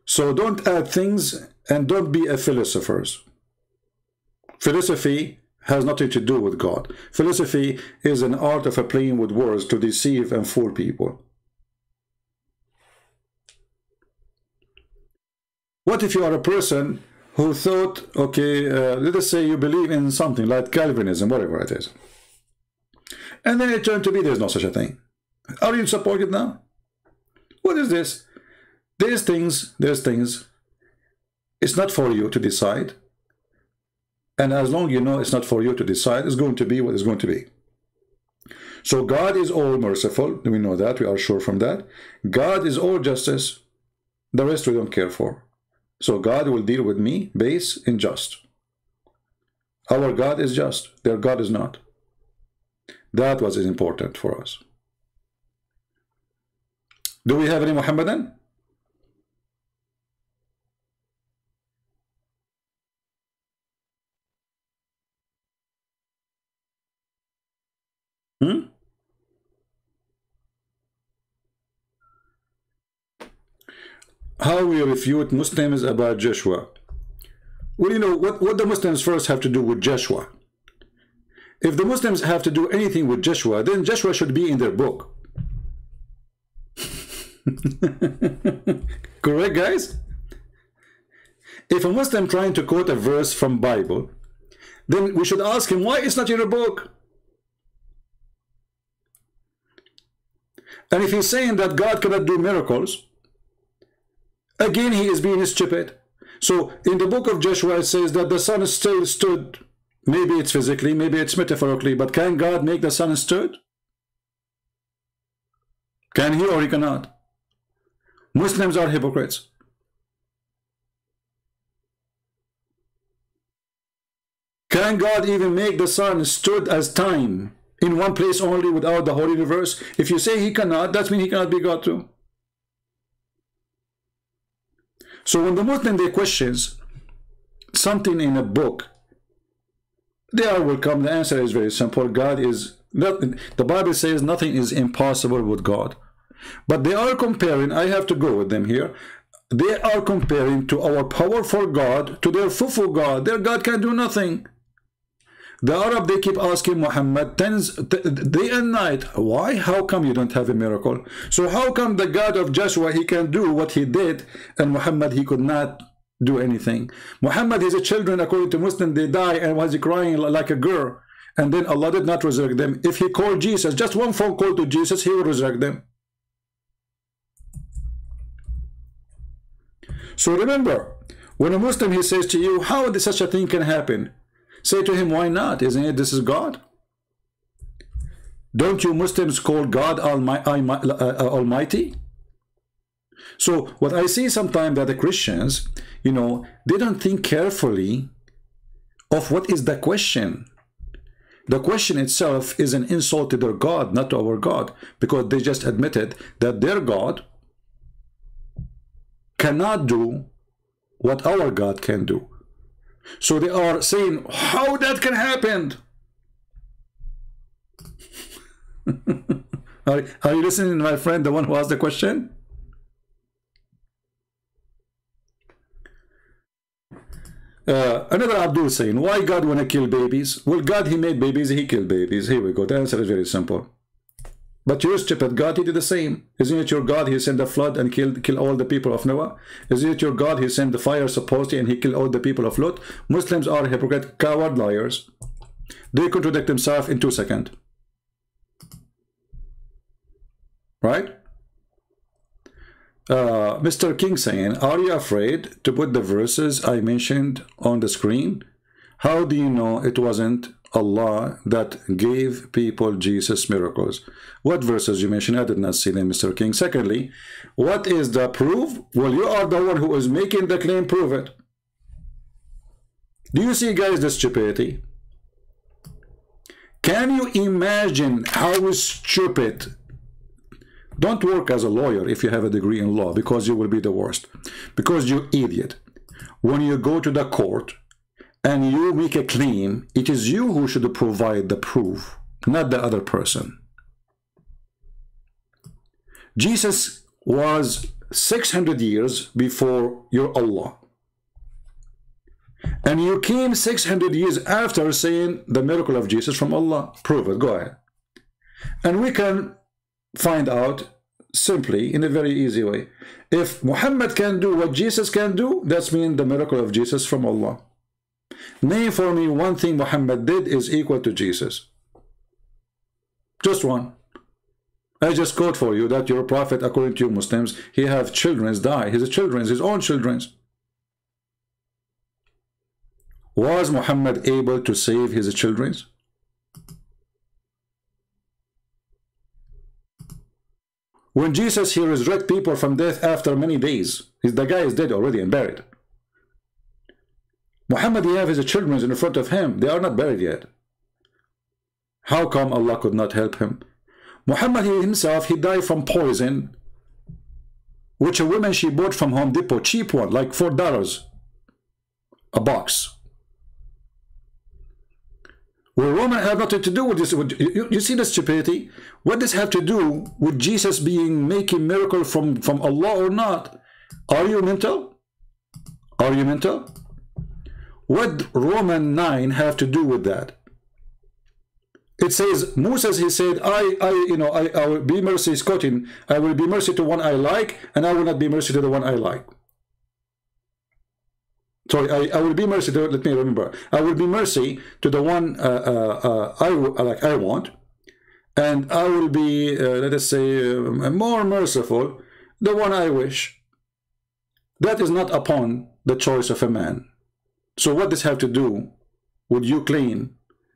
So don't add things and don't be a philosopher. Philosophy has nothing to do with God. Philosophy is an art of playing with words to deceive and fool people. What if you are a person who thought, okay, let us say you believe in something like Calvinism, whatever it is. And then it turned to be there's no such a thing. Are you supported now? What is this? There's things, it's not for you to decide. And as long as you know it's not for you to decide, it's going to be what it's going to be. So God is all merciful. We know that. We are sure from that. God is all justice. The rest we don't care for. So God will deal with me based in just. Our God is just. Their God is not. That was important for us. Do we have any Muhammadan? How we refute Muslims about Joshua? Well, you know, what the Muslims first have to do with Joshua? If the Muslims have to do anything with Joshua, then Joshua should be in their book. Correct, guys? If a Muslim trying to quote a verse from Bible, then we should ask him, why it's not in your book? And if he's saying that God cannot do miracles, again he is being stupid. So in the book of Joshua it says that the sun still stood. Maybe it's physically, maybe it's metaphorically, but can God make the sun stood? Can he or he cannot? Muslims are hypocrites. Can God even make the sun stood as time in one place only without the whole universe? If you say he cannot, that means he cannot be God too. So when the Muslim they questions something in a book, they are welcome. The answer is very simple. God is not, the Bible says nothing is impossible with God. But they are comparing, I have to go with them here. They are comparing to our powerful God to their fufu God. Their God can do nothing. The Arab, they keep asking Muhammad day and night, why? How come you don't have a miracle? So how come the God of Joshua, he can do what he did, and Muhammad, he could not do anything? Muhammad, his children, according to Muslim, they die and was crying like a girl, and then Allah did not resurrect them. If he called Jesus, just one phone call to Jesus, he will resurrect them. So remember, when a Muslim, he says to you, how did such a thing can happen? Say to him, why not? Isn't it this is God? Don't you Muslims call God Almighty? So what I see sometimes that the Christians, you know, they don't think carefully of what is the question. The question itself is an insult to their God, not to our God, because they just admitted that their God cannot do what our God can do. So they are saying, how that can happen? Are you listening, my friend, the one who asked the question? Another Abdul saying, why God want to kill babies? Well, God, he made babies, he killed babies. Here we go. The answer is very simple. But your stupid God, he did the same. Isn't it your God, he sent a flood and killed all the people of Noah? Isn't it your God, he sent the fire supposedly and he killed all the people of Lot? Muslims are hypocrite, coward, liars. They contradict themselves in 2 seconds. Right? Mr. King saying, are you afraid to put the verses I mentioned on the screen? How do you know it wasn't Allah that gave people Jesus miracles? What verses you mentioned? I did not see them, Mr. King. Secondly, what is the proof? Well, you are the one who is making the claim. Prove it. Do you see, guys, the stupidity? Can you imagine how stupid? Don't work as a lawyer if you have a degree in law, because you will be the worst. Because you idiot. When you go to the court and you make a claim, it is you who should provide the proof, not the other person. Jesus was 600 years before your Allah. And you came 600 years after saying the miracle of Jesus from Allah. Prove it. Go ahead. And we can find out simply in a very easy way. If Muhammad can do what Jesus can do, that's mean the miracle of Jesus from Allah. Name for me one thing Muhammad did is equal to Jesus. Just one. I just quote for you that your prophet, according to you Muslims, he have children die. His children, his own children. Was Muhammad able to save his children? When Jesus here resurrected people from death after many days, the guy is dead already and buried. Muhammad, he have his children in front of him. They are not buried yet. How come Allah could not help him? Muhammad himself, he died from poison, which a woman she bought from Home Depot, cheap one, like $4 a box. Well, Roman have nothing to do with this. You see the stupidity? What does have to do with Jesus making miracle from Allah or not? Are you mental? Are you mental? What Roman 9 have to do with that? It says, Moses, he said, I will be mercy, is quoting, I will be mercy to one I like, and I will not be mercy to the one I like. Sorry, I will be mercy to, let me remember, I will be mercy to the one I want, and I will be, let us say, more merciful, the one I wish. That is not upon the choice of a man. So what does have to do with you claim?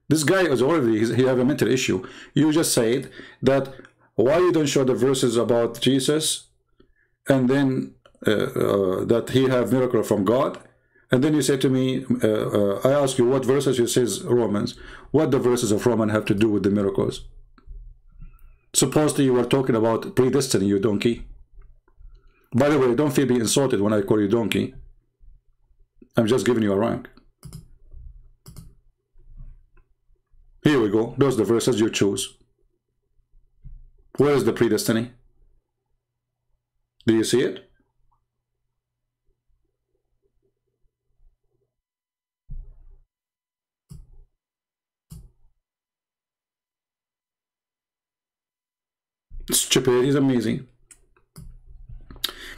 This guy is already, he have a mental issue. You just said that why you don't show the verses about Jesus, and then that he have miracle from God, and then you say to me, I ask you what verses, you says Romans. What the verses of Romans have to do with the miracles? Supposedly you were talking about predestiny, you donkey. By the way, don't feel be insulted when I call you donkey. I'm just giving you a rank. Here we go. Those are the verses you choose. Where is the predestiny? Do you see it? Stupid is amazing.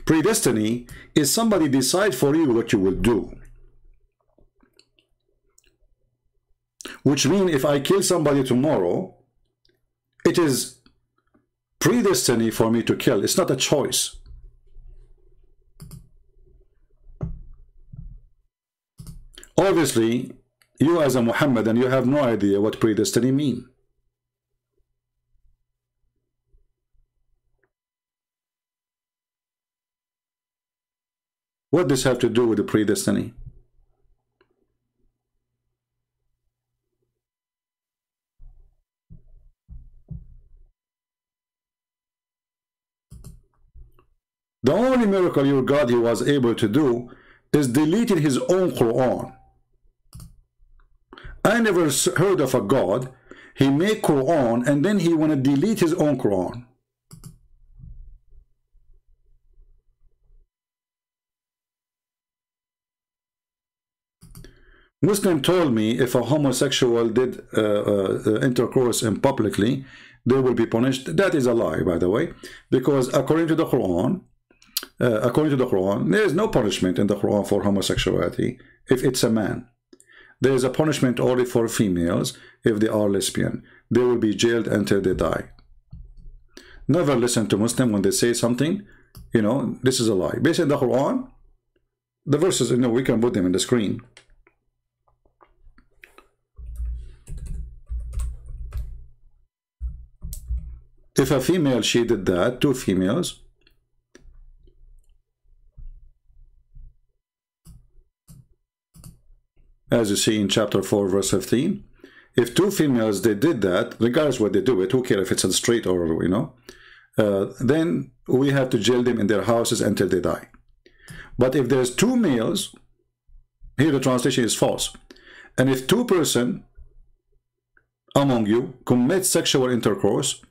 Predestiny is somebody decide for you what you will do. Which means if I kill somebody tomorrow, it is predestiny for me to kill. It's not a choice. Obviously, you as a Muhammadan, you have no idea what predestiny means. What does this have to do with the predestiny? The only miracle your God he was able to do is deleting his own Quran. I never heard of a God, he made Quran and then he want to delete his own Quran. Muslim told me if a homosexual did intercourse in publicly, they will be punished. That is a lie, by the way, because according to the Quran, there is no punishment in the Quran for homosexuality if it's a man. There is a punishment only for females if they are lesbian. They will be jailed until they die. Never listen to Muslim when they say something, you know, this is a lie. Based on the Quran, the verses, you know, we can put them in the screen. If a female, she did that, two females, as you see in chapter 4, verse 15, if two females, they did that, regardless what they do it, who cares if it's a straight or, you know, then we have to jail them in their houses until they die. But if there's two males, here the translation is false, and if two person among you commit sexual intercourse,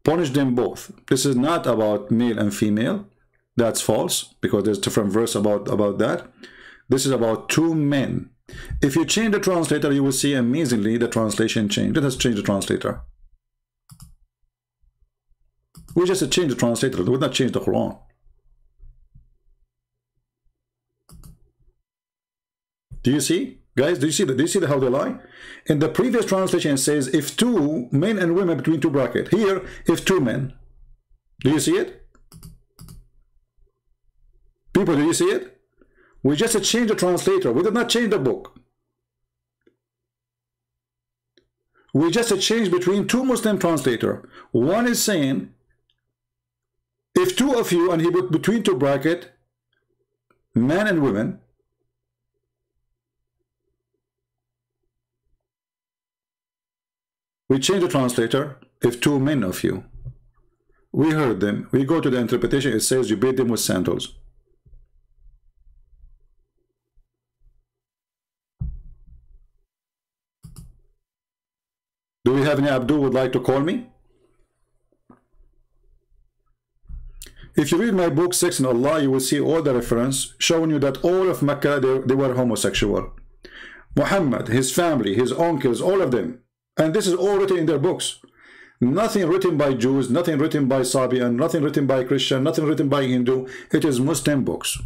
punish them both. This is not about male and female. That's false, because there's different verse about that. This is about two men. If you change the translator, you will see amazingly the translation changed. Let us change the translator. We just change the translator. We will not change the Quran. Do you see? Guys, do you see how they lie? In the previous translation, it says, if two men and women between two brackets. Here, if two men. Do you see it? People, do you see it? We just changed the translator. We did not change the book. We just changed between two Muslim translators. One is saying, if two of you, and he put between two brackets, men and women. We change the translator, if two men of you. We heard them. We go to the interpretation, it says you beat them with sandals. Do we have any Abdul would like to call me? If you read my book, Sex in Allah, you will see all the reference showing you that all of Mecca, they were homosexual. Muhammad, his family, his uncles, all of them. And this is all written in their books. Nothing written by Jews, nothing written by Sabian, nothing written by Christian, nothing written by Hindu. It is Muslim books.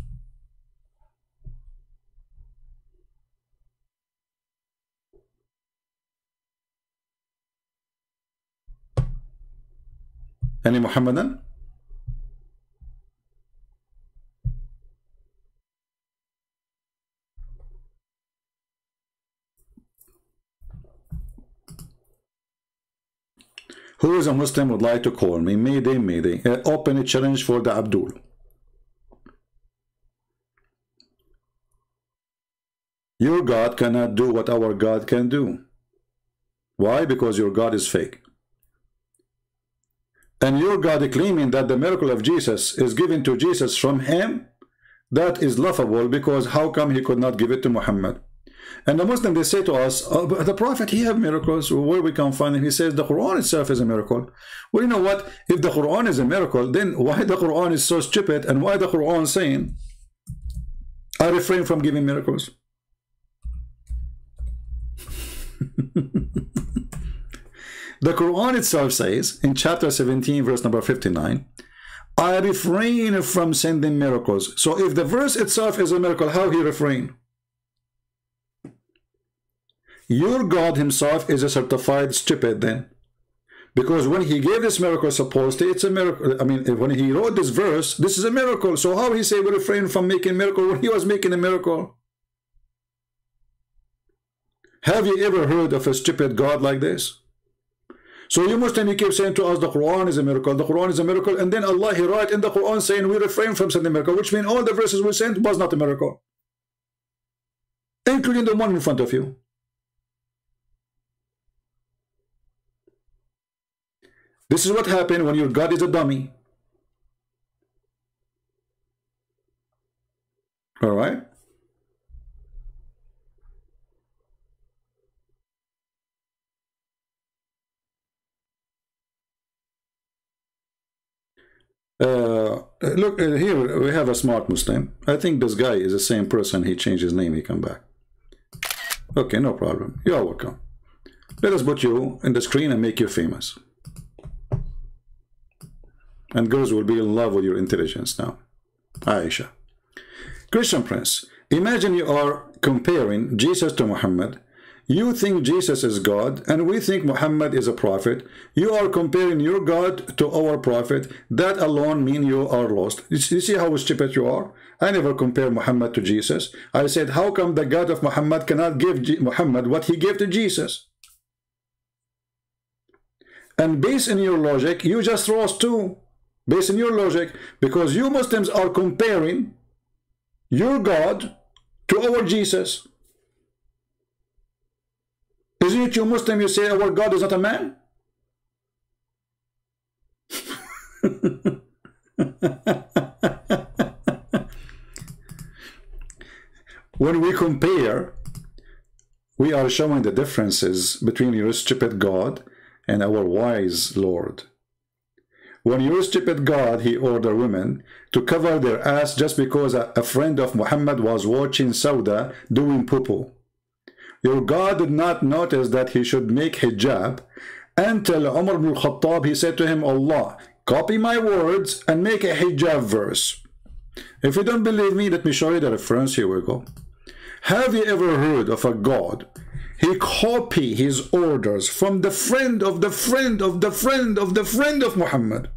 Any Muhammadan? Who is a Muslim would like to call me? Mayday, mayday. Open a challenge for the Abdul. Your God cannot do what our God can do. Why? Because your God is fake. And your God claiming that the miracle of Jesus is given to Jesus from him, that is laughable, because how come he could not give it to Muhammad? And the Muslim, they say to us, oh, but the Prophet, he have miracles, where we can find him? He says the Quran itself is a miracle. Well, you know what? If the Quran is a miracle, then why the Quran is so stupid, and why the Quran saying, I refrain from giving miracles? The Quran itself says, in chapter 17, verse number 59, I refrain from sending miracles. So if the verse itself is a miracle, how he refrain? Your God himself is a certified stupid then. Because when he gave this miracle, supposedly it's a miracle. I mean, when he wrote this verse, this is a miracle. So how he say we refrain from making miracle when he was making a miracle? Have you ever heard of a stupid God like this? So you Muslim, you keep saying to us the Quran is a miracle, the Quran is a miracle, and then Allah, he write in the Quran saying we refrain from sending a miracle, which means all the verses we sent was not a miracle, including the one in front of you. This is what happened when your God is a dummy. All right? Look, here we have a smart Muslim. I think this guy is the same person. He changed his name, he come back. Okay, no problem. You are welcome. Let us put you in the screen and make you famous. And girls will be in love with your intelligence now. Aisha. Christian Prince, imagine you are comparing Jesus to Muhammad. You think Jesus is God, and we think Muhammad is a prophet. You are comparing your God to our prophet. That alone means you are lost. You see how stupid you are? I never compare Muhammad to Jesus. I said, how come the God of Muhammad cannot give Muhammad what he gave to Jesus? And based on your logic, you just lost too. Based on your logic, because you Muslims are comparing your God to our Jesus. Isn't it you Muslim, you say our God is not a man? When we compare, we are showing the differences between your stupid God and our wise Lord. When your stupid God, he ordered women to cover their ass just because a friend of Muhammad was watching Sauda doing poo-poo. Your God did not notice that he should make hijab until Umar ibn al-Khattab, he said to him, Allah, copy my words and make a hijab verse. If you don't believe me, let me show you the reference. Here we go. Have you ever heard of a God? He copied his orders from the friend of the friend of the friend of the friend of Muhammad.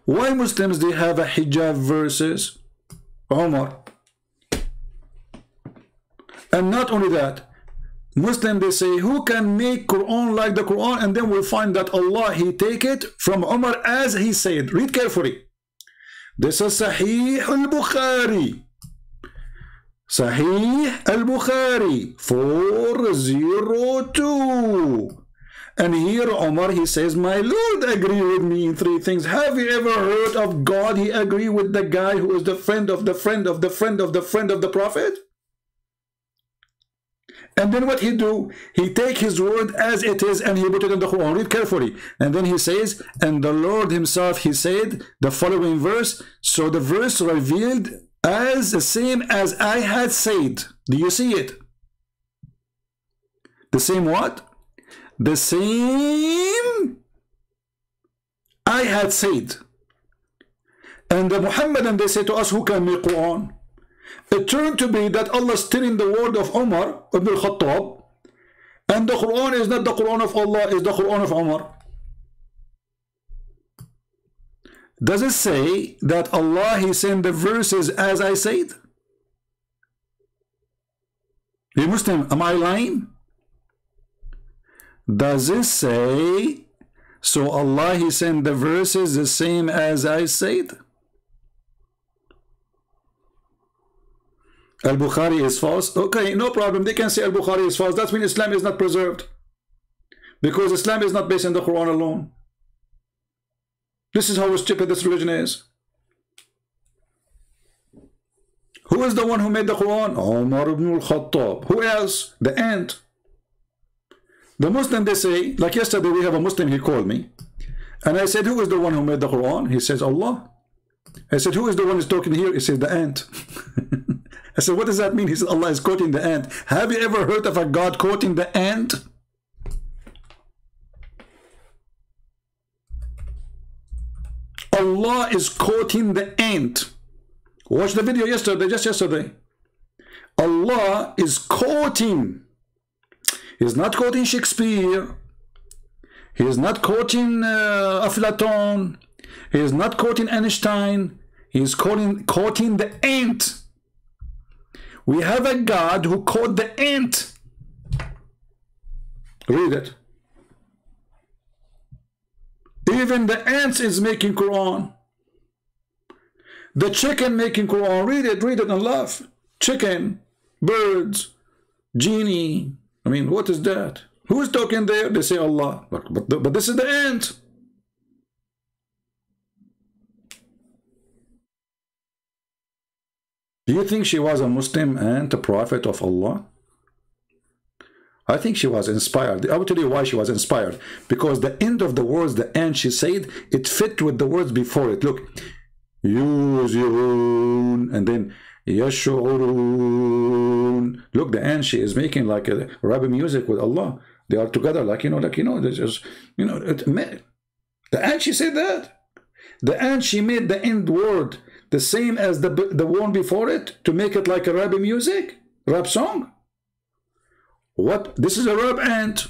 Why Muslims, they have a hijab verses? Omar. And not only that, Muslim, they say, who can make Quran like the Quran? And then we'll find that Allah, he take it from Umar as he said. Read carefully. This is Sahih al-Bukhari. Sahih al-Bukhari 402. And here Omar, he says, my Lord agree with me in three things. Have you ever heard of God? He agree with the guy who is the friend of the friend of the friend of the friend of the Prophet? And then what he do? He take his word as it is and he put it in the Quran. Read carefully. And then he says, and the Lord himself, he said, the following verse, so the verse revealed as the same as I had said. Do you see it? The same what? The same I had said. And the Muhammadan, they say to us, who can make Quran? It turned to be that Allah is telling the word of Umar ibn al-Khattab, and the Quran is not the Quran of Allah, is the Quran of Umar. Does it say that Allah, he sent the verses as I said? You Muslim, am I lying? Does it say, so Allah, he sent the verses the same as I said? Al-Bukhari is false. Okay, no problem. They can say Al-Bukhari is false. That means Islam is not preserved. Because Islam is not based on the Quran alone. This is how stupid this religion is. Who is the one who made the Quran? Umar ibn al-Khattab. Who else? The ant. The Muslim, they say, like yesterday we have a Muslim, he called me. And I said, who is the one who made the Quran? He says, Allah. I said, who is the one who's talking here? He said, the ant. I said, what does that mean? He said, Allah is quoting the ant. Have you ever heard of a God quoting the ant? Allah is quoting the ant. Watch the video yesterday, just yesterday. Allah is quoting. He's not quoting Shakespeare. He is not quoting Aflatun. He is not quoting Einstein. He is quoting the ant. We have a God who quote the ant. Read it. Even the ants is making Quran. The chicken making Quran. Read it and laugh. Chicken, birds, genie. I mean, what is that? Who is talking there? They say Allah. But this is the ant. Do you think she was a Muslim and a prophet of Allah? I think she was inspired. I will tell you why she was inspired. Because the end of the words, the end she said, it fit with the words before it. Look, yuzirun, and then yashurun. Look, the ant, she is making like a Arabic music with Allah. They are together, they just, the ant, she said that. The ant, she made the end word the same as the one before it to make it like a Arabic music, rap song. What? This is a rap ant.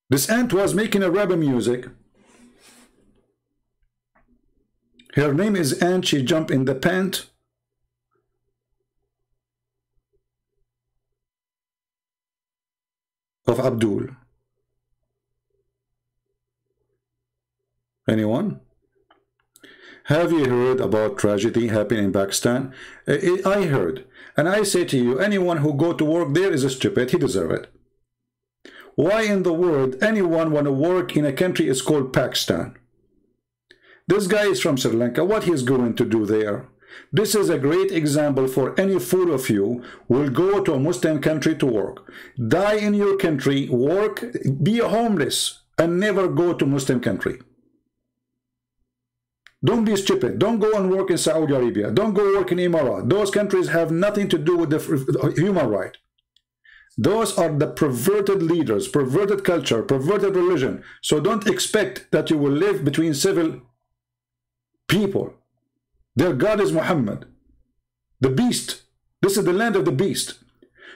This ant was making a Arabic music. Her name is Ant. She jumped in the pant. Of Abdul. Anyone? Have you heard about tragedy happening in Pakistan? I heard. And I say to you, anyone who go to work there is a stupid. He deserves it. Why in the world anyone want to work in a country is called Pakistan? This guy is from Sri Lanka. What he's going to do there? This is a great example for any fool of you who will go to a Muslim country to work. Die in your country, work, be homeless, and never go to Muslim country. Don't be stupid. Don't go and work in Saudi Arabia. Don't go work in Emirat. Those countries have nothing to do with the human right. Those are the perverted leaders, perverted culture, perverted religion. So don't expect that you will live between civil people. Their God is Muhammad, the beast. This is the land of the beast.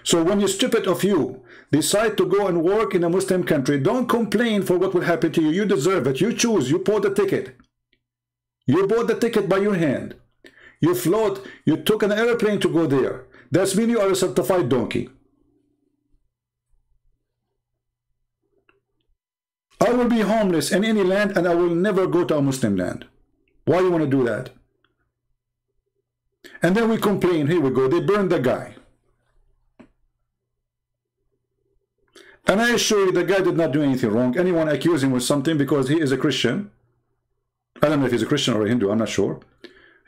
So when you stupid of you decide to go and work in a Muslim country, don't complain for what will happen to you. You deserve it. You choose. You bought the ticket. You bought the ticket by your hand. You float. You took an airplane to go there. That's mean you are a certified donkey. I will be homeless in any land and I will never go to a Muslim land. Why you want to do that? And then we complain, here we go, they burned the guy. And I assure you the guy did not do anything wrong. Anyone accuse him with something because he is a Christian. I don't know if he's a Christian or a Hindu, I'm not sure.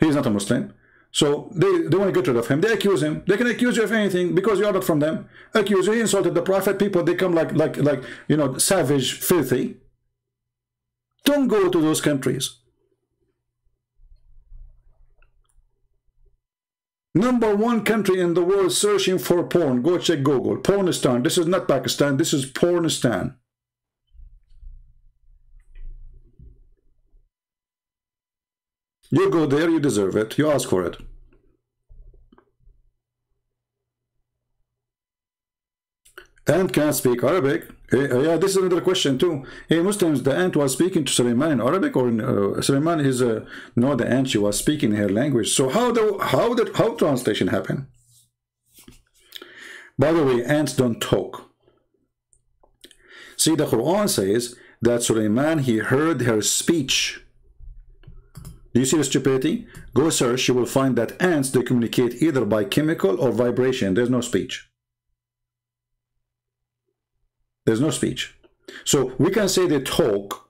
He is not a Muslim. So they want to get rid of him. They accuse him. They can accuse you of anything because you are not from them. Accuse you, he insulted the Prophet. People, they come like savage, filthy. Don't go to those countries. #1 country in the world searching for porn. Go check Google. Pornistan. This is not Pakistan. This is Pornistan. You go there, you deserve it. You ask for it. Ant can't speak Arabic. Yeah, this is another question too. Hey, Muslims, the ant was speaking to Suleiman in Arabic, or in, Suleiman is no, the ant, she was speaking her language. So how translation happen? By the way, ants don't talk. See, the Quran says that Suleiman, he heard her speech. Do you see the stupidity? Go search, you will find that ants, they communicate either by chemical or vibration. There's no speech. There's no speech. So we can say they talk,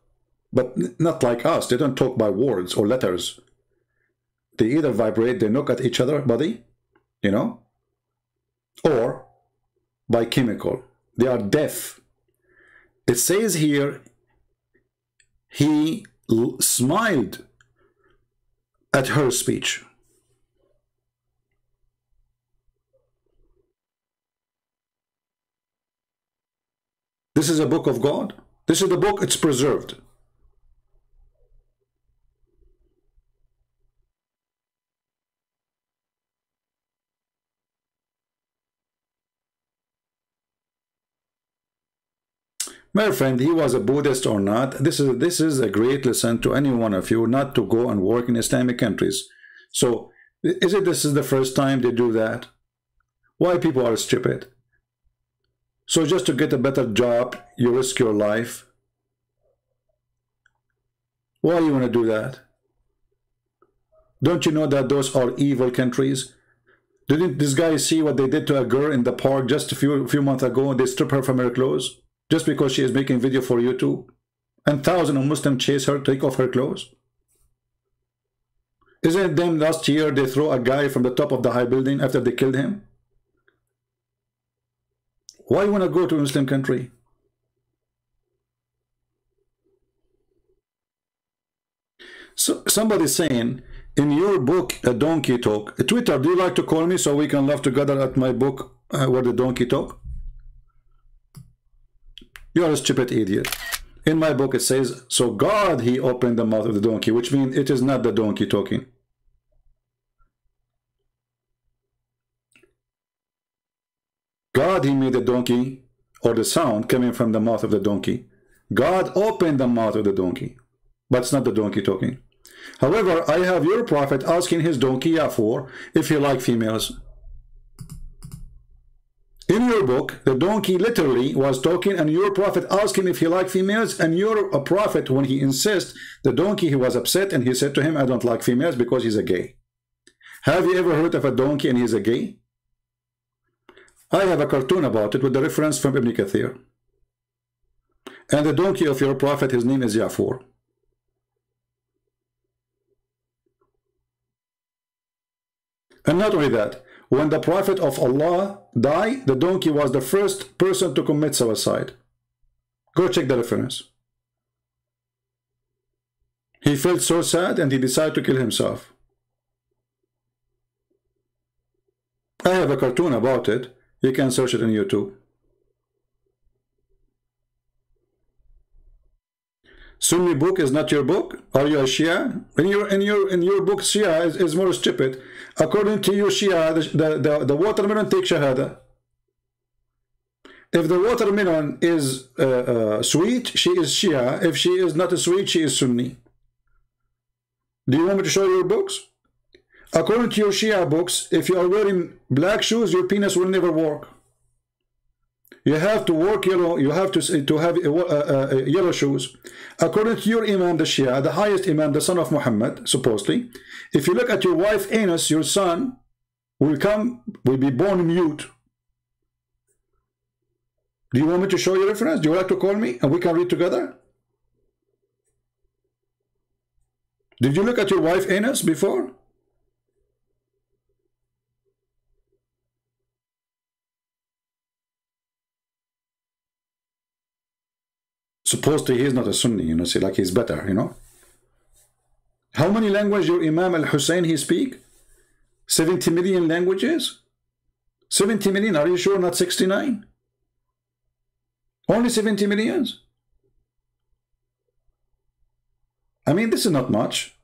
but not like us. They don't talk by words or letters. They either vibrate, they knock at each other body, or by chemical. They are deaf. It says here, he smiled at her speech. This is a book of God. This is the book, it's preserved. My friend, he was a Buddhist or not, this is a great lesson to any one of you not to go and work in Islamic countries. So, this is the first time they do that? Why people are stupid? So just to get a better job, you risk your life? Why you want to do that? Don't you know that those are evil countries? Didn't this guy see what they did to a girl in the park just a few months ago? They stripped her from her clothes just because she is making video for YouTube, and thousands of Muslims chase her, take off her clothes. Isn't it them last year they throw a guy from the top of the high building after they killed him? Why you want to go to a Muslim country? So somebody's saying, in your book, A Donkey Talk, Twitter, do you like to call me so we can laugh together at my book, where the donkey talk? You're a stupid idiot. In my book it says, so God, he opened the mouth of the donkey, which means it is not the donkey talking. God, he made the donkey, or the sound coming from the mouth of the donkey. God opened the mouth of the donkey, but it's not the donkey talking. However, I have your prophet asking his donkey Yafor if he likes females. In your book, the donkey literally was talking, and your prophet asked him if he liked females, and your prophet, when he insists, the donkey, he was upset, and he said to him, I don't like females because he's a gay. Have you ever heard of a donkey and he's a gay? I have a cartoon about it with the reference from Ibn Kathir. And the donkey of your prophet, his name is Yafor. And not only that, when the prophet of Allah died, the donkey was the first person to commit suicide. Go check the reference. He felt so sad and he decided to kill himself. I have a cartoon about it. You can search it on YouTube. Sunni book is not your book? Are you a Shia? In your book, Shia is more stupid. According to you, Shia, the watermelon takes Shahada. If the watermelon is sweet, she is Shia. If she is not sweet, she is Sunni. Do you want me to show you your books? According to your Shia books, if you are wearing black shoes, your penis will never work. You have to work yellow. You have to have yellow shoes. According to your Imam, the Shia, the highest Imam, the son of Muhammad, supposedly, if you look at your wife anus, your son will be born mute. Do you want me to show you reference? Do you like to call me and we can read together? Did you look at your wife anus before? Supposedly he is not a Sunni, you know, see, like he's better, you know. How many languages your Imam al-Hussein he speak? 70 million languages? 70 million, are you sure not 69? Only 70 millions? I mean, this is not much.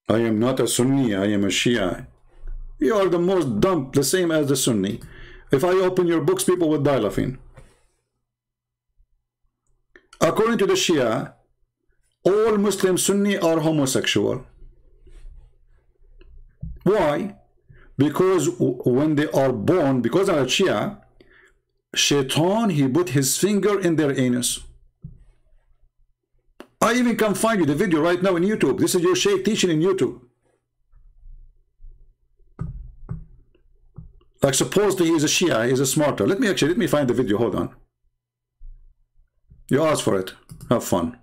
I am not a Sunni, I am a Shia. You are the most dumb, the same as the Sunni. If I open your books, people would die laughing. According to the Shia, all Muslim Sunni are homosexual. Why? Because when they are born, because of a Shia, Shaitan, he put his finger in their anus. I even can find you the video right now in YouTube. This is your Sheikh teaching in YouTube. Like supposedly he is a Shia, he is a smarter. Let me find the video, hold on. You ask for it. Have fun.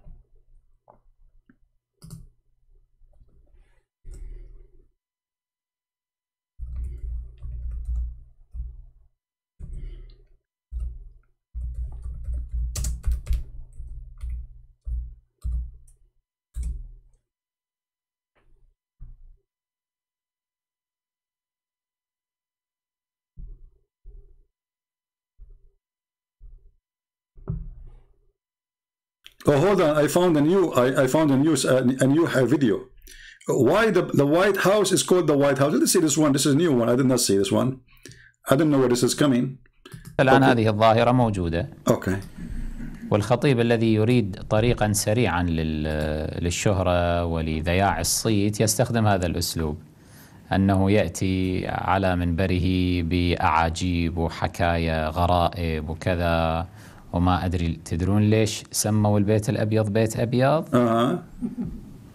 Oh, hold on! I found a new video. Why the White House is called the White House? Let's see this one. This is a new one. I did not see this one. I don't know where this is coming. الآن هذه الظاهرة موجودة. Okay. والخطيب الذي يريد طريقا سريعا للشهرة ولذياع الصيت يستخدم هذا الأسلوب، أنه يأتي على منبره بأعاجيب وحكاية غرائب وكذا. وما أدري، تدرون ليش سموا البيت الأبيض بيت أبيض؟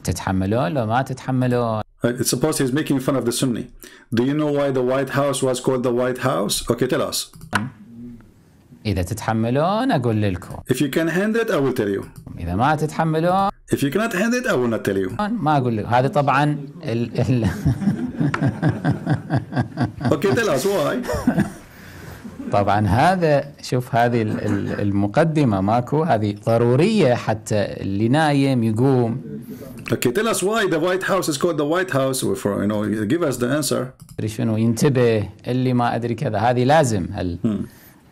تتحملون لو ما تتحملون؟ It's supposed he's making fun of the Sunni. Do you know why the White House was called the White House? Okay, tell us. إذا تتحملون أقول لكم. If you can handle it, I will tell you. إذا ما تتحملون. If you cannot handle it, I will not tell you. ما أقول لك. هذا طبعا Okay, Okay, tell us why. طبعا هذا شوف هذه المقدمة ماكو، هذه ضرورية حتى اللي نايم يقوم. Okay, tell us why the White House is called the White House. For, you know, give us the answer. شنو ينتبه اللي ما أدري كذا، هذه لازم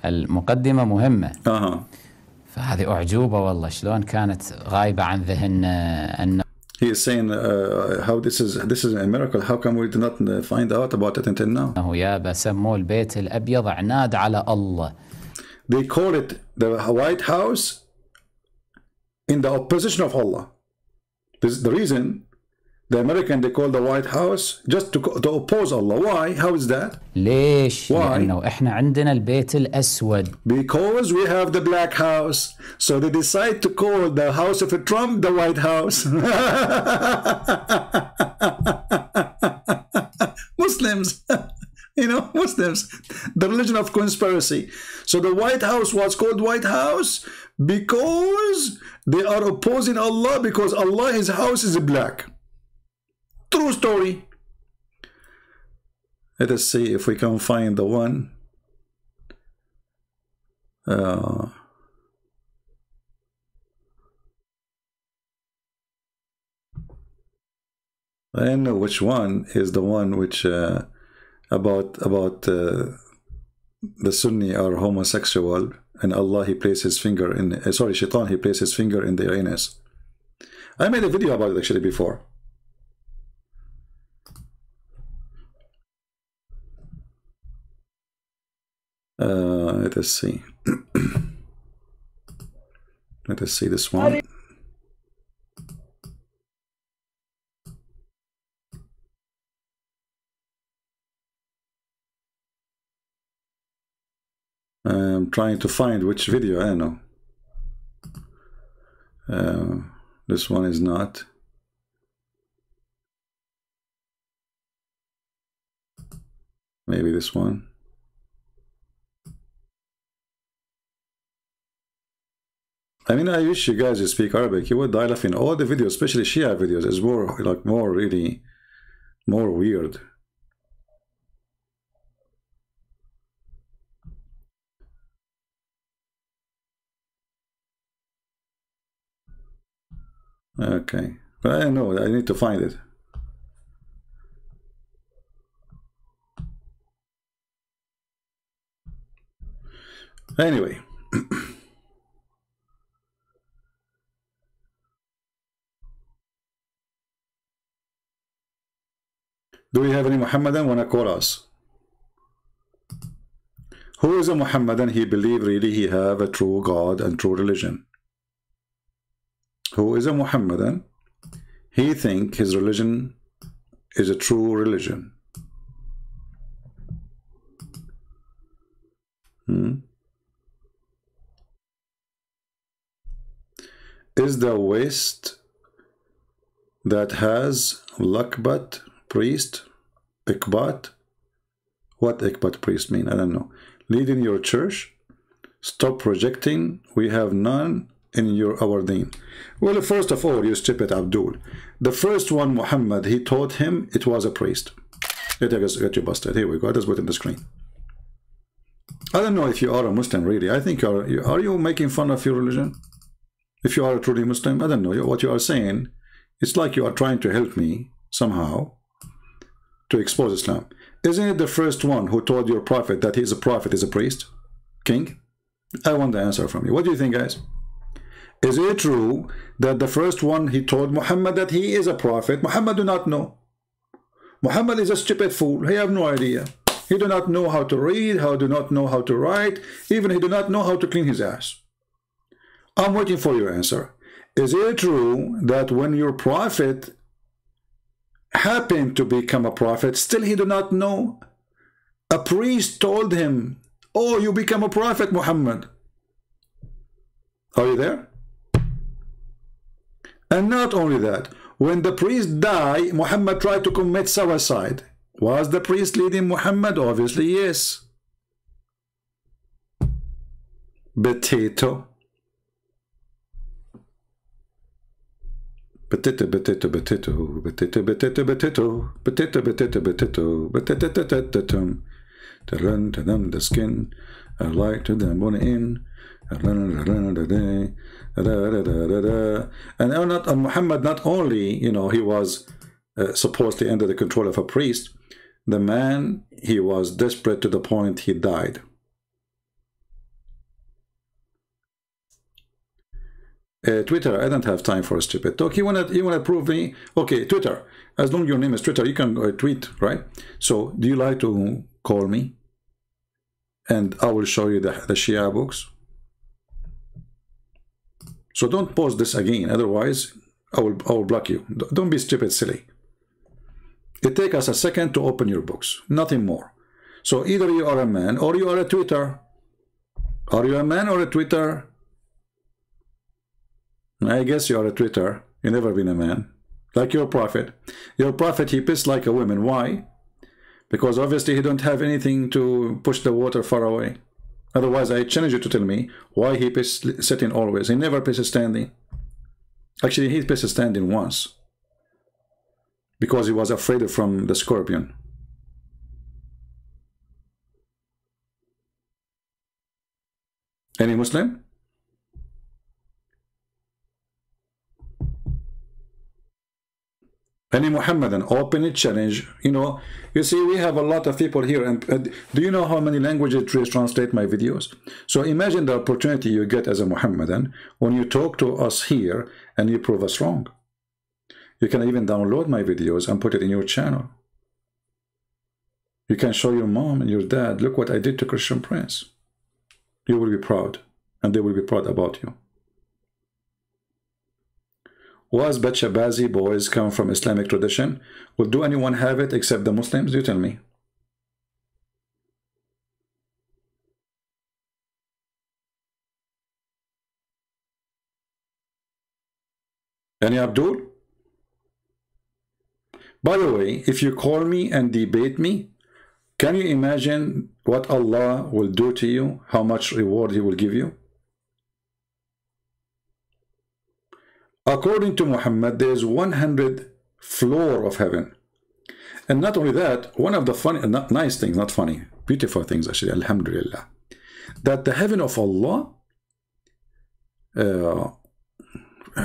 المقدمة مهمة. فهذه أعجوبة والله، شلون كانت غايبة عن ذهننا أن He is saying how this is a miracle. How come we did not find out about it until now? أنه يابا سموه البيت الأبيض عناد على الله. They call it the White House in the opposition of Allah. This is the reason the American they call the White House just to oppose Allah. Why? How is that? ليش؟ Why? لأنه إحنا عندنا البيت الأسود. Because we have the Black House, so they decide to call the House of Trump the White House. Muslims, you know, Muslims, the religion of conspiracy. So the White House was called White House because they are opposing Allah, because Allah, His house is black. True story. Let us see if we can find the one. I don't know which one is the one which about the Sunni are homosexual, and Allah He placed His finger in sorry, Shaitan He placed his finger in their anus. I made a video about it actually before. Let us see. Let us see this one. I'm trying to find which video. I don't know. This one is not. Maybe this one. I mean, I wish you guys would speak Arabic. You would die laughing. All the videos, especially Shia videos, is more like really more weird. Okay, but I don't know. I need to find it. Anyway. Do we have any Muhammadan wanna call us? Who is a Muhammadan? He believe really he have a true God and true religion. Who is a Muhammadan? He think his religion is a true religion. Is the West that has Lakbat priest, Ikbat? What Ikbat priest mean? I don't know. Leading your church? Stop projecting. We have none in our deen. Well, first of all, you stupid Abdul. The first one, Muhammad, he taught him it was a priest. Let us get you busted. Here we go. Let's put it in the screen. I don't know if you are a Muslim, really. I think are you making fun of your religion? If you are a truly Muslim, I don't know. What you are saying, it's like you are trying to help me somehow to expose Islam. Isn't it the first one who told your prophet that he is a prophet, is a priest? King? I want the answer from you. What do you think, guys? Is it true that the first one he told Muhammad that he is a prophet? Muhammad do not know. Muhammad is a stupid fool. He have no idea. He do not know how to read, do not know how to write, even he do not know how to clean his ass. I'm waiting for your answer. Is it true that when your prophet happened to become a prophet, still he do not know? A priest told him, oh, you become a prophet, Muhammad. Are you there? And not only that, when the priest died, Muhammad tried to commit suicide. Was the priest leading Muhammad? Obviously, yes. Potato. Potato, potato, potato, potato, potato, potato, potato, potato, potato, potato, potato. to run to them the skin, I like to them bone in. And Muhammad, not only, you know, he was supposedly under the control of a priest, the man, he was desperate to the point he died. Twitter, I don't have time for a stupid talk. You wanna prove me? Okay, Twitter. As long as your name is Twitter, you can tweet, right? So, do you like to call me? And I will show you the Shia books. So don't post this again. Otherwise, I will block you. Don't be stupid, silly. It takes us a second to open your books, nothing more. So either you are a man or you are a Twitter. Are you a man or a Twitter? I guess you are a Twitter. You've never been a man. Like your prophet. Your prophet, he pissed like a woman. Why? Because obviously he don't have anything to push the water far away. Otherwise, I challenge you to tell me why he pissed sitting always. He never pisses standing. Actually, he pissed standing once. Because he was afraid from the scorpion. Any Muslim? Any Muhammadan, openly challenge. You know, you see, we have a lot of people here, and do you know how many languages translate my videos? So imagine the opportunity you get as a Muhammadan when you talk to us here and you prove us wrong. You can even download my videos and put it in your channel. You can show your mom and your dad, look what I did to Christian Prince. You will be proud, and they will be proud about you. Was Bachabazi boys come from Islamic tradition? Well, do anyone have it except the Muslims? You tell me. Any Abdul? By the way, if you call me and debate me, can you imagine what Allah will do to you? How much reward He will give you? According to Muhammad, there is 100 floor of heaven. And not only that, one of the funny, nice things, not funny, beautiful things actually, alhamdulillah, that the heaven of Allah,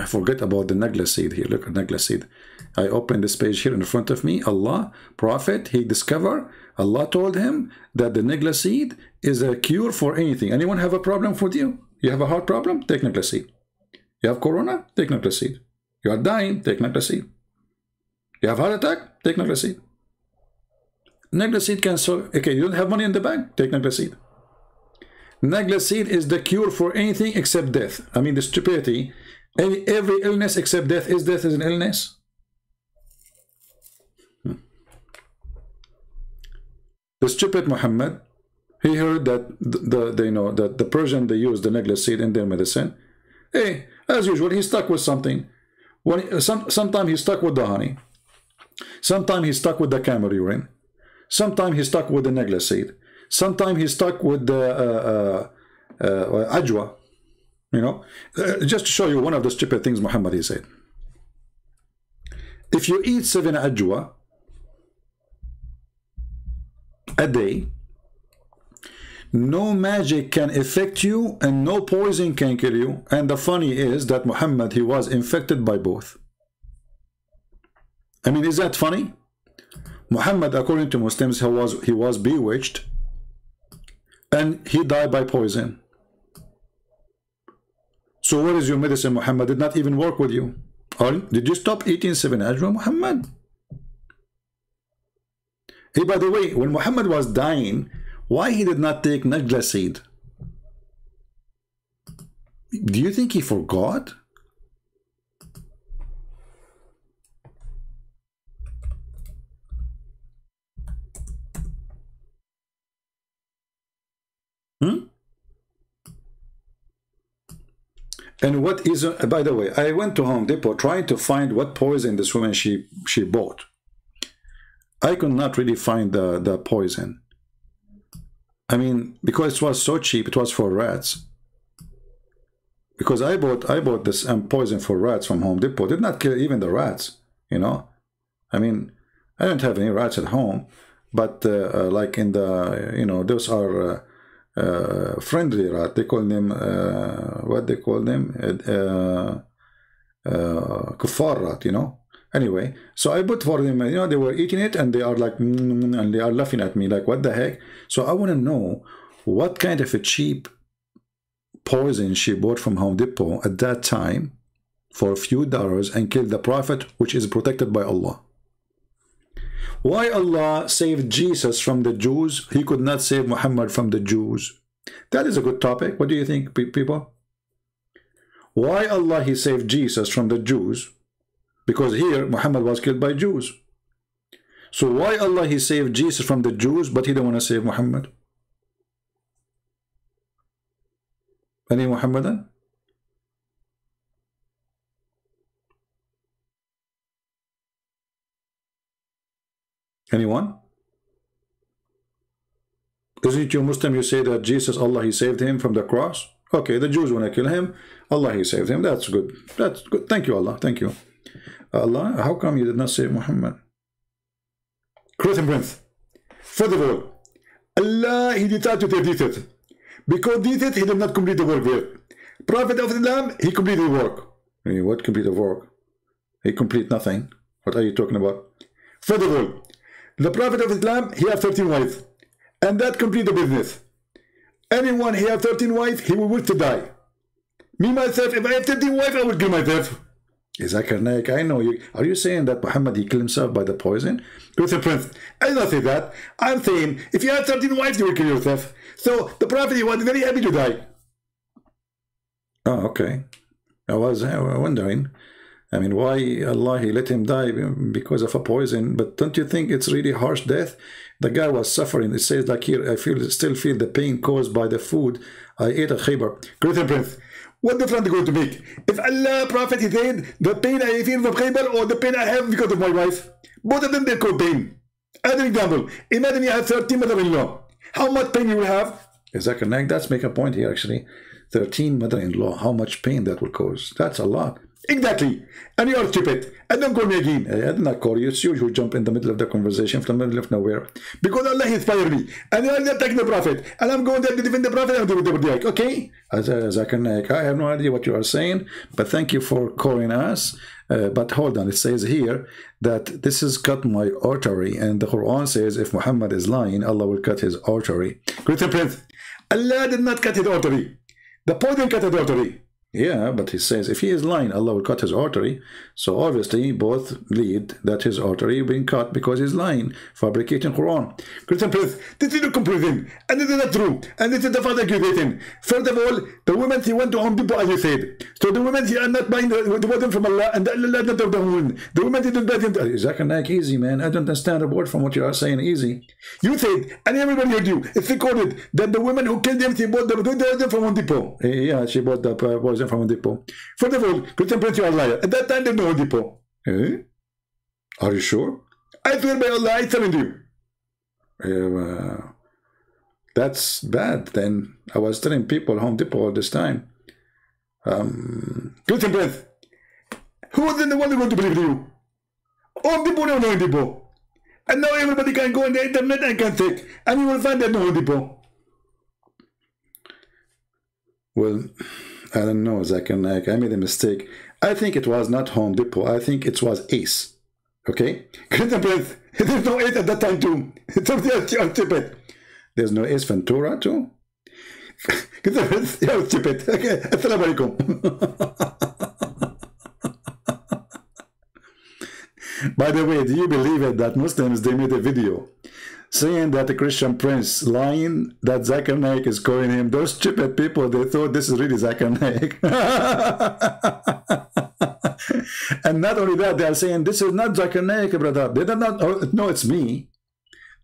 forget about the Nagla seed here, look at Nagla seed. I open this page here in front of me. Allah, Prophet, he discovered, Allah told him that the Nagla seed is a cure for anything. Anyone have a problem with you? You have a heart problem? Take Nagla seed. You have corona? Take Nagla seed. You are dying? Take Nagla seed. You have heart attack? Take Nagla seed. Nagla seed can solve. Okay, you don't have money in the bank? Take Nagla seed. Nagla seed is the cure for anything except death. I mean, the stupidity. Every illness except death. Is death an illness? The stupid Muhammad, he heard that the Persian, they use the Nagla seed in their medicine. Hey, as usual, he's stuck with something. Sometimes he's stuck with the honey. Sometimes he's stuck with the camel urine. Sometimes he's stuck with the Nagla seed. Sometimes he's stuck with the ajwa. You know, just to show you one of the stupid things Muhammad he said. If you eat 7 ajwa a day, no magic can affect you and no poison can kill you. And the funny is that Muhammad, he was infected by both. I mean, is that funny? Muhammad, according to Muslims, he was bewitched and he died by poison. So where is your medicine, Muhammad? Did not even work with you. Or did you stop eating 7 ajwa, Muhammad? Hey, by the way, when Muhammad was dying, why he did not take Nagla seed? Do you think he forgot? And what is, by the way, I went to Home Depot trying to find what poison this woman she bought. I could not really find the poison. I mean, because it was so cheap, it was for rats. Because I bought this poison for rats from Home Depot. Did not kill even the rats, you know. I mean, I don't have any rats at home. but like in the, you know, those are friendly rat. They call them what they call them, kuffar rat, you know. Anyway, so I put for them, you know, they were eating it and they are like, and they are laughing at me like, what the heck? So I want to know what kind of a cheap poison she bought from Home Depot at that time for a few dollars and killed the prophet, which is protected by Allah. Why Allah saved Jesus from the Jews? He could not save Muhammad from the Jews. That is a good topic. What do you think, people? Why Allah He saved Jesus from the Jews? Because here Muhammad was killed by Jews. So why Allah He saved Jesus from the Jews, but He didn't want to save Muhammad? Any Muhammadan? Anyone? Isn't you Muslim? You say that Jesus, Allah He saved him from the cross. Okay, the Jews want to kill him. Allah He saved him. That's good. That's good. Thank you, Allah. Thank you. Allah, how come you did not save Muhammad? Christian Prince. First of all, Allah He decided to take it. Because this He did not complete the work there. Prophet of Islam, he completed the work. What completed work? He complete nothing. What are you talking about? First of all, the Prophet of Islam, he had 13 wives. And that complete the business. Anyone he have 13 wives, he will wish to die. Me, myself, if I have 13 wives, I will kill myself. Zakir Naik, I know you. Are you saying that Muhammad, he killed himself by the poison? Christian Prince, I did not say that. I'm saying, if you have 13 wives, you will kill yourself. So, the Prophet, he was very happy to die. Oh, okay. I was wondering, I mean, why Allah, He let him die because of a poison. But don't you think it's really harsh death? The guy was suffering. It says like here, I still feel the pain caused by the food I ate at Khaybar. Christian Prince, what difference are going to make? If Allah, Prophet, He said, the pain I feel from Khaybar or the pain I have because of my wife, both of them, they call pain. As an example, imagine you have 13 mother-in-law. How much pain you will have? Zakir Naik, that's make a point here actually. 13 mother-in-law, how much pain that will cause? That's a lot. Exactly. And you are stupid. And don't call me again. I did not call you. It's you who jump in the middle of the conversation from the middle of nowhere. Because Allah inspired me. And you are attacking the Prophet. And I'm going there to defend the Prophet. I'm doing the okay? Zakir Naik, I have no idea what you are saying. But thank you for calling us. But hold on. It says here that this is cut my artery. And the Quran says if Muhammad is lying, Allah will cut his artery. Christian Prince, Allah did not cut his artery. The poison cut his artery. Yeah, but he says if he is lying, Allah will cut his artery. So obviously both lead that his artery being cut because he's lying, fabricating Quran. Christian Prince, this is not completing, and this is not true, and this is the father accusation. First of all, the women he went to Home Depot as you said. So the women he are not buying the poison from Allah, and Allah not of the women. The women didn't buy it. Zakir Naik, easy man. I don't understand a word from what you are saying. Easy. You said, and everybody heard you. It's recorded that the woman who killed him, she bought the poison from Home Depot. Yeah, she bought the poison from Home Depot. First of all, Christian Prince, you are a liar. At that time, there was no Home Depot. Eh? Are you sure? I swear by Allah, I tell you. That's bad. Then I was telling people Home Depot all this time. Christian Prince, who was in the one who going to believe you? Home Depot, no Home Depot. And now everybody can go on the internet and can check, and you will find that no Home Depot. Well, I don't know, Zakir Naik. I made a mistake. I think it was not Home Depot. I think it was Ace. Okay? Christian Prince, there's no Ace at that time too. It's something else, you're stupid. There's no Ace Ventura too? Christian Prince, you're stupid. Okay, assalamu alaikum. By the way, do you believe it that Muslims, they made a video saying that the Christian Prince lying, that Zakir Naik is calling him? Those stupid people, they thought this is really Zakir Naik. And not only that, they are saying this is not Zakir Naik, brother. They did not, oh, no, it's me.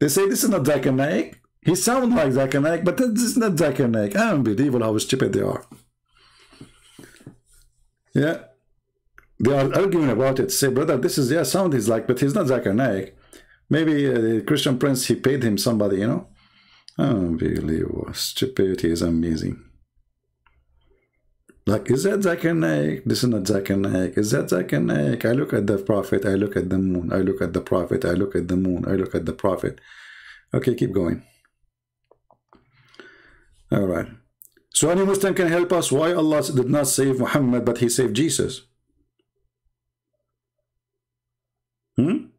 They say this is not Zakir Naik. He sounds like Zakir Naik, but this is not Zakir Naik. I don't believe how stupid they are. Yeah. They are arguing about it. Say, brother, this is, yeah, sound is like, but he's not Zakir Naik. Maybe the Christian Prince, he paid him somebody, you know. Unbelievable. Stupidity is amazing. Like, is that Zakir Naik? This is not Zakir Naik. Is that Zakir Naik? I look at the Prophet, I look at the moon. I look at the Prophet, I look at the moon. I look at the Prophet. Okay, keep going. All right. So any Muslim can help us why Allah did not save Muhammad, but he saved Jesus? Any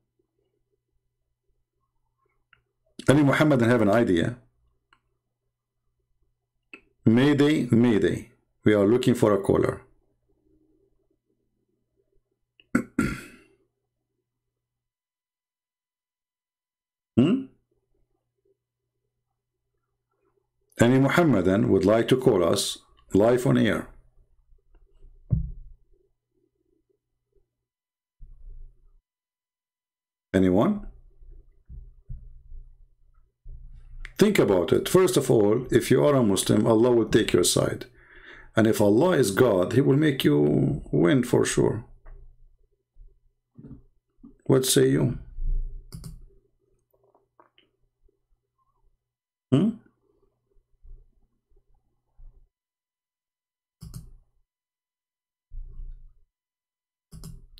Muhammad have an idea? Mayday, Mayday. We are looking for a caller. Any Muhammadan would like to call us live on air? Anyone? Think about it. First of all, if you are a Muslim, Allah will take your side. And if Allah is God, He will make you win for sure. What say you?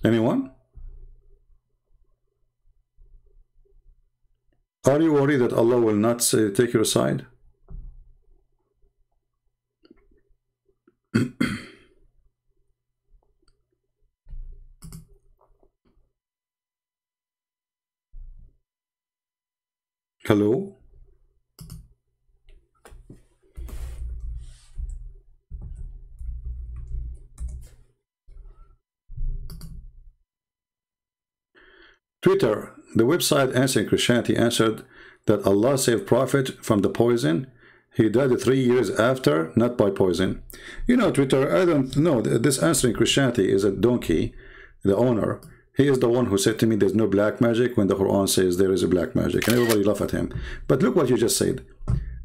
Anyone? Are you worried that Allah will not take your side? Hello? Twitter, the website Answering Christianity answered that Allah saved Prophet from the poison. He died 3 years after, not by poison. You know, Twitter, I don't know. This Answering Christianity is a donkey, the owner. He is the one who said to me there's no black magic when the Quran says there is a black magic. And everybody laughed at him. But look what you just said.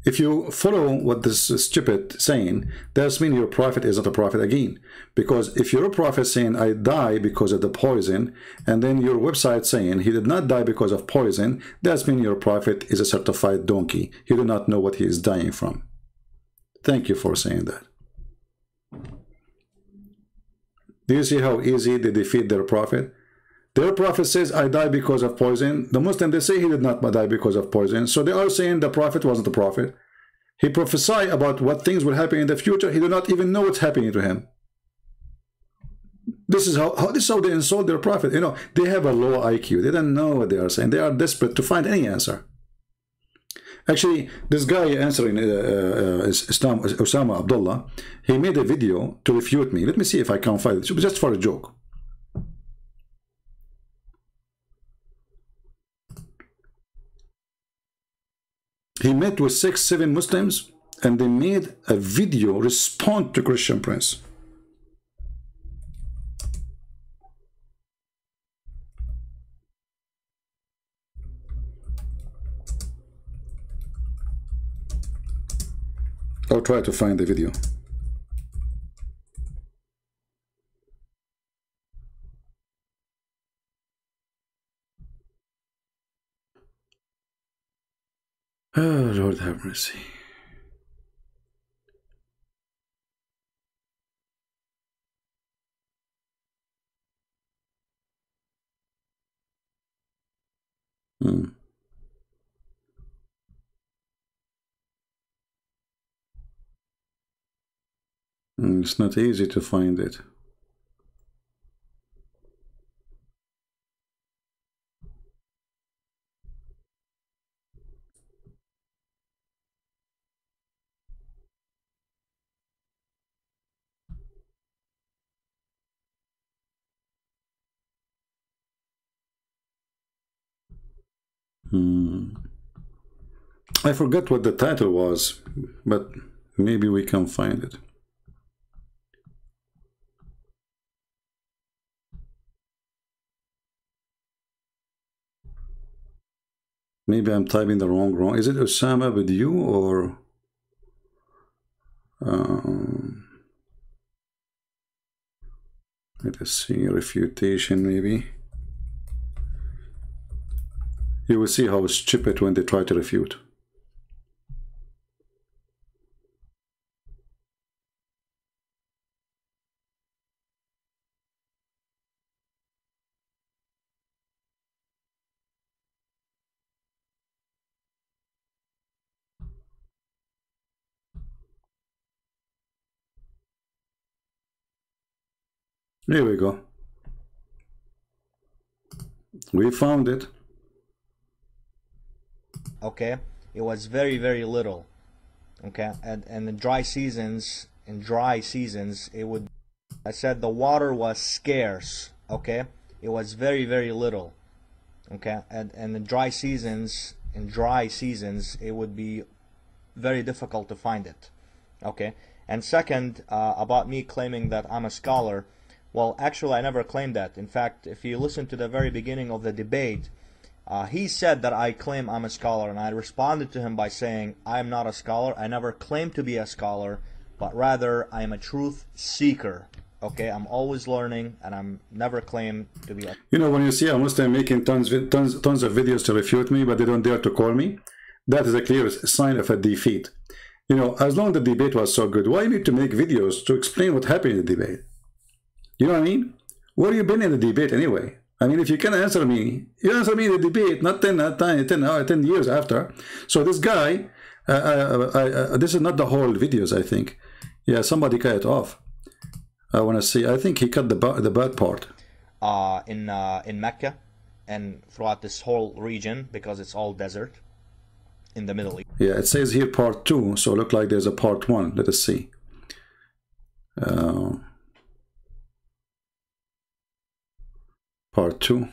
If you follow what this stupid saying, that means your prophet is not a prophet again. Because if you're a prophet saying, I die because of the poison, and then your website saying he did not die because of poison, that means your prophet is a certified donkey. He do not know what he is dying from. Thank you for saying that. Do you see how easy they defeat their prophet? Their prophet says, I die because of poison. The Muslim, they say he did not die because of poison. So they are saying the prophet wasn't the prophet. He prophesied about what things will happen in the future. He did not even know what's happening to him. This is how they insult their prophet. You know, they have a low IQ. They don't know what they are saying. They are desperate to find any answer. Actually, this guy answering Osama Abdullah, he made a video to refute me. Let me see if I can find it. Just for a joke. He met with 6-7 Muslims and they made a video respond to Christian Prince. I'll try to find the video. Oh, Lord have mercy. It's not easy to find it. I forgot what the title was, but maybe we can find it. Maybe I'm typing the wrong. Is it Osama with you or let us see, refutation maybe. You will see how stupid when they try to refute. Here we go. We found it. Okay, it was very, very little. Okay, and in dry seasons, it would, I said the water was scarce. Okay, it was very, very little. Okay, and in dry seasons, it would be very difficult to find it. Okay, and second, about me claiming that I'm a scholar, well, actually I never claimed that. In fact, if you listen to the very beginning of the debate, he said that I claim I'm a scholar, and I responded to him by saying I am not a scholar. I never claimed to be a scholar, but rather I am a truth seeker. Okay, I'm always learning, and I'm never claimed to be a... You know, when you see a Muslim making tons of videos to refute me, but they don't dare to call me, that is a clear sign of a defeat. You know, as long as the debate was so good, why you need to make videos to explain what happened in the debate? You know what I mean? Where have you been in the debate anyway? I mean, if you can answer me, you answer me in the debate, not 10 years after. So this guy, this is not the whole videos, I think. Yeah, somebody cut it off. I want to see. I think he cut the bad part. In Mecca and throughout this whole region, because it's all desert in the Middle East. Yeah, it says here part 2, so it look like there's a part 1. Let us see. Part 2.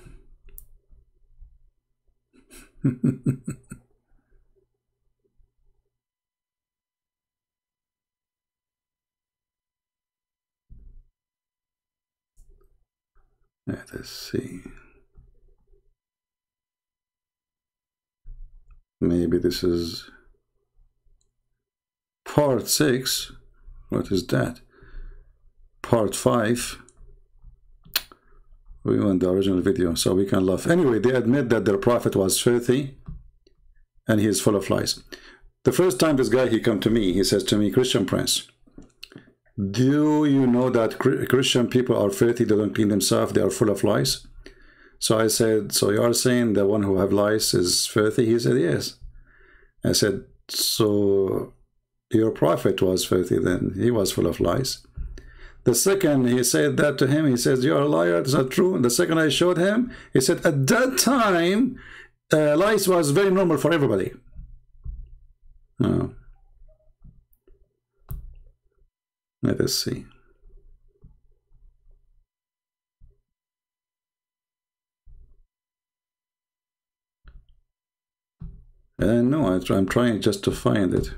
Let us see. Maybe this is part 6. What is that? Part 5. We want the original video so we can laugh. Anyway, they admit that their prophet was filthy and he is full of lies. The first time this guy, he come to me, he says to me, Christian Prince, do you know that Christian people are filthy, they don't clean themselves, they are full of lies? So I said, so you are saying the one who have lies is filthy? He said, yes. I said, so your prophet was filthy then, he was full of lies. The second he said that to him, he says, you're a liar, it's not true. And the second I showed him, he said, at that time, lies was very normal for everybody. Let us see. No, I'm trying just to find it.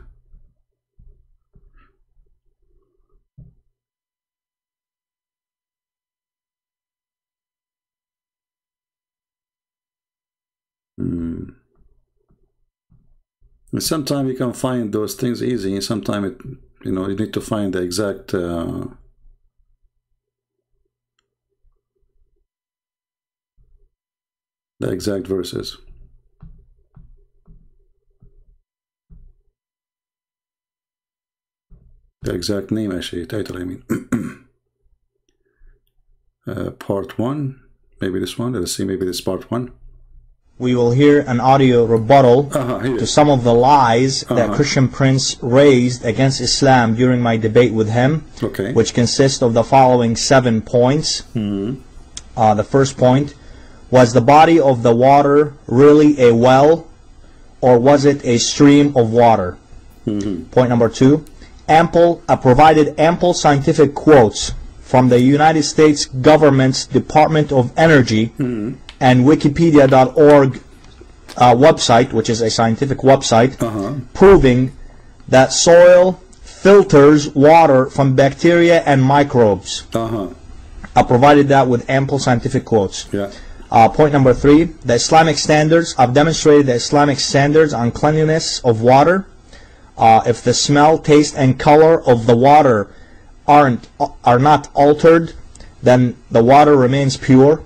Sometimes you can find those things easy. Sometimes you know, you need to find the exact verses. The exact name, actually, title, I mean. Part 1, maybe this one. Let's see, maybe this part 1. We will hear an audio rebuttal to some of the lies that Christian Prince raised against Islam during my debate with him, which consist of the following 7 points. The first point, was the body of the water really a well, or was it a stream of water? Point number 2, provided ample scientific quotes from the United States government's Department of Energy and Wikipedia.org website, which is a scientific website, proving that soil filters water from bacteria and microbes. I provided that with ample scientific quotes. Point number 3, the Islamic standards. I've demonstrated the Islamic standards on cleanliness of water. If the smell, taste, and color of the water are not altered, then the water remains pure.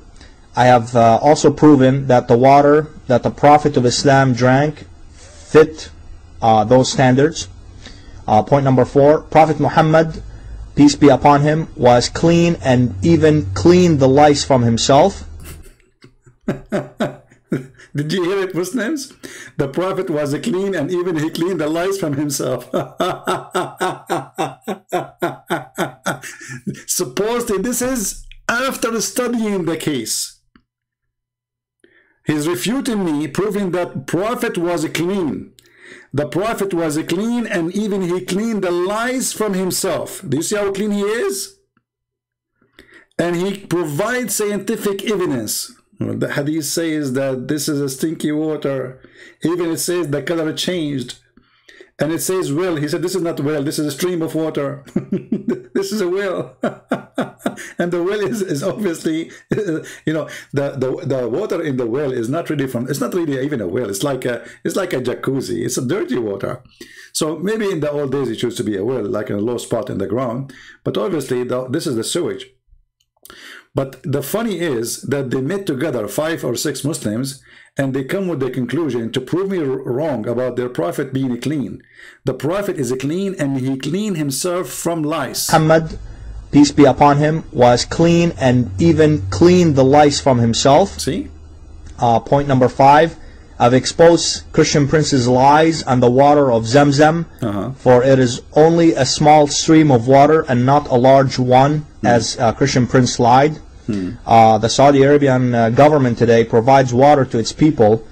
I have also proven that the water that the Prophet of Islam drank fit those standards. Point number 4, Prophet Muhammad, peace be upon him, was clean and even cleaned the lice from himself. Did you hear it, Muslims? The Prophet was clean and even he cleaned the lice from himself. Supposedly this is after studying the case. He's refuting me, proving that Prophet was clean. The Prophet was clean, and even he cleaned the lies from himself. Do you see how clean he is? And he provides scientific evidence. The hadith says that this is a stinky water. Even it says the color changed. And it says well. He said this is not well, this is a stream of water. This is a well. And the well is obviously, you know, the water in the well is not really from, it's not really even a well. It's like a jacuzzi. It's a dirty water. So maybe in the old days it used to be a well, like in a low spot in the ground. But obviously this is the sewage. But the funny is that they met together 5 or 6 Muslims, and they come with the conclusion to prove me wrong about their Prophet being clean. The Prophet is clean, and he cleaned himself from lice. Muhammad, peace be upon him, was clean and even cleaned the lice from himself. See? Point number 5. I've exposed Christian Prince's lies on the water of Zamzam, for it is only a small stream of water and not a large one, as Christian Prince lied. The Saudi Arabian government today provides water to its people,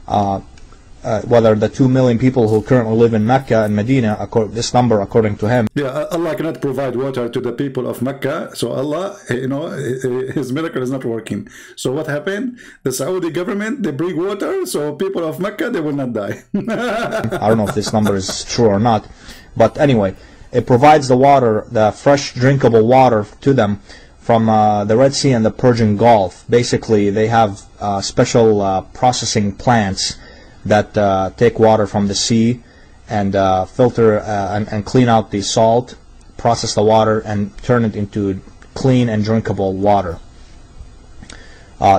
whether the 2 million people who currently live in Mecca and Medina, this number according to him. Yeah, Allah cannot provide water to the people of Mecca, so Allah, you know, his miracle is not working. So what happened? The Saudi government, they bring water, so people of Mecca, they will not die. I don't know if this number is true or not, but anyway, it provides the water, the fresh drinkable water to them from the Red Sea and the Persian Gulf. Basically, they have special processing plants that take water from the sea and filter and clean out the salt, process the water, and turn it into clean and drinkable water.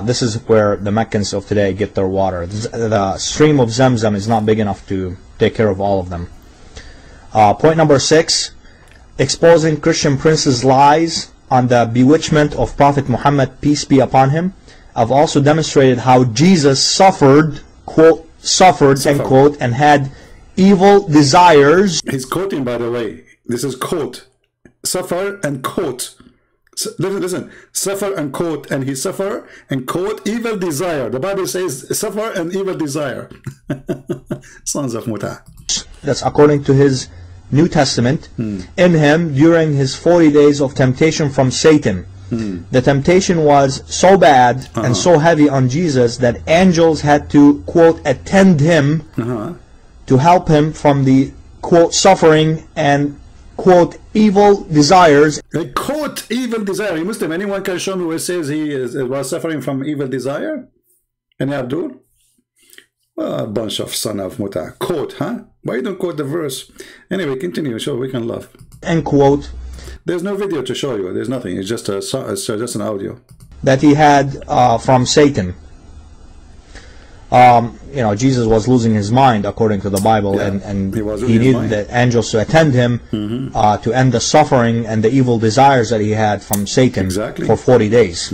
This is where the Meccans of today get their water. The stream of Zamzam is not big enough to take care of all of them. Point number 6, exposing Christian Prince's lies on the bewitchment of Prophet Muhammad, peace be upon him. I've also demonstrated how Jesus suffered, quote, end quote, and had evil desires. He's quoting, by the way. This is quote. Suffer and quote. Listen. Suffer and quote. And he suffer and quote evil desire. The Bible says suffer and evil desire. Sons of Muta. That's according to his New Testament. In him during his 40 days of temptation from Satan. The temptation was so bad and so heavy on Jesus that angels had to, quote, attend him to help him from the, quote, suffering and, quote, evil desires. A quote, evil desire. You Muslim, anyone can show me where it says he was suffering from evil desire? Any Abdul? Well, a bunch of son of Muta. Quote, huh? Why you don't quote the verse? Anyway, continue, so we can laugh. End quote. There's no video to show you. There's nothing. It's just an audio that he had from Satan. You know, Jesus was losing his mind according to the Bible, and he needed the angels to attend him to end the suffering and the evil desires that he had from Satan for 40 days.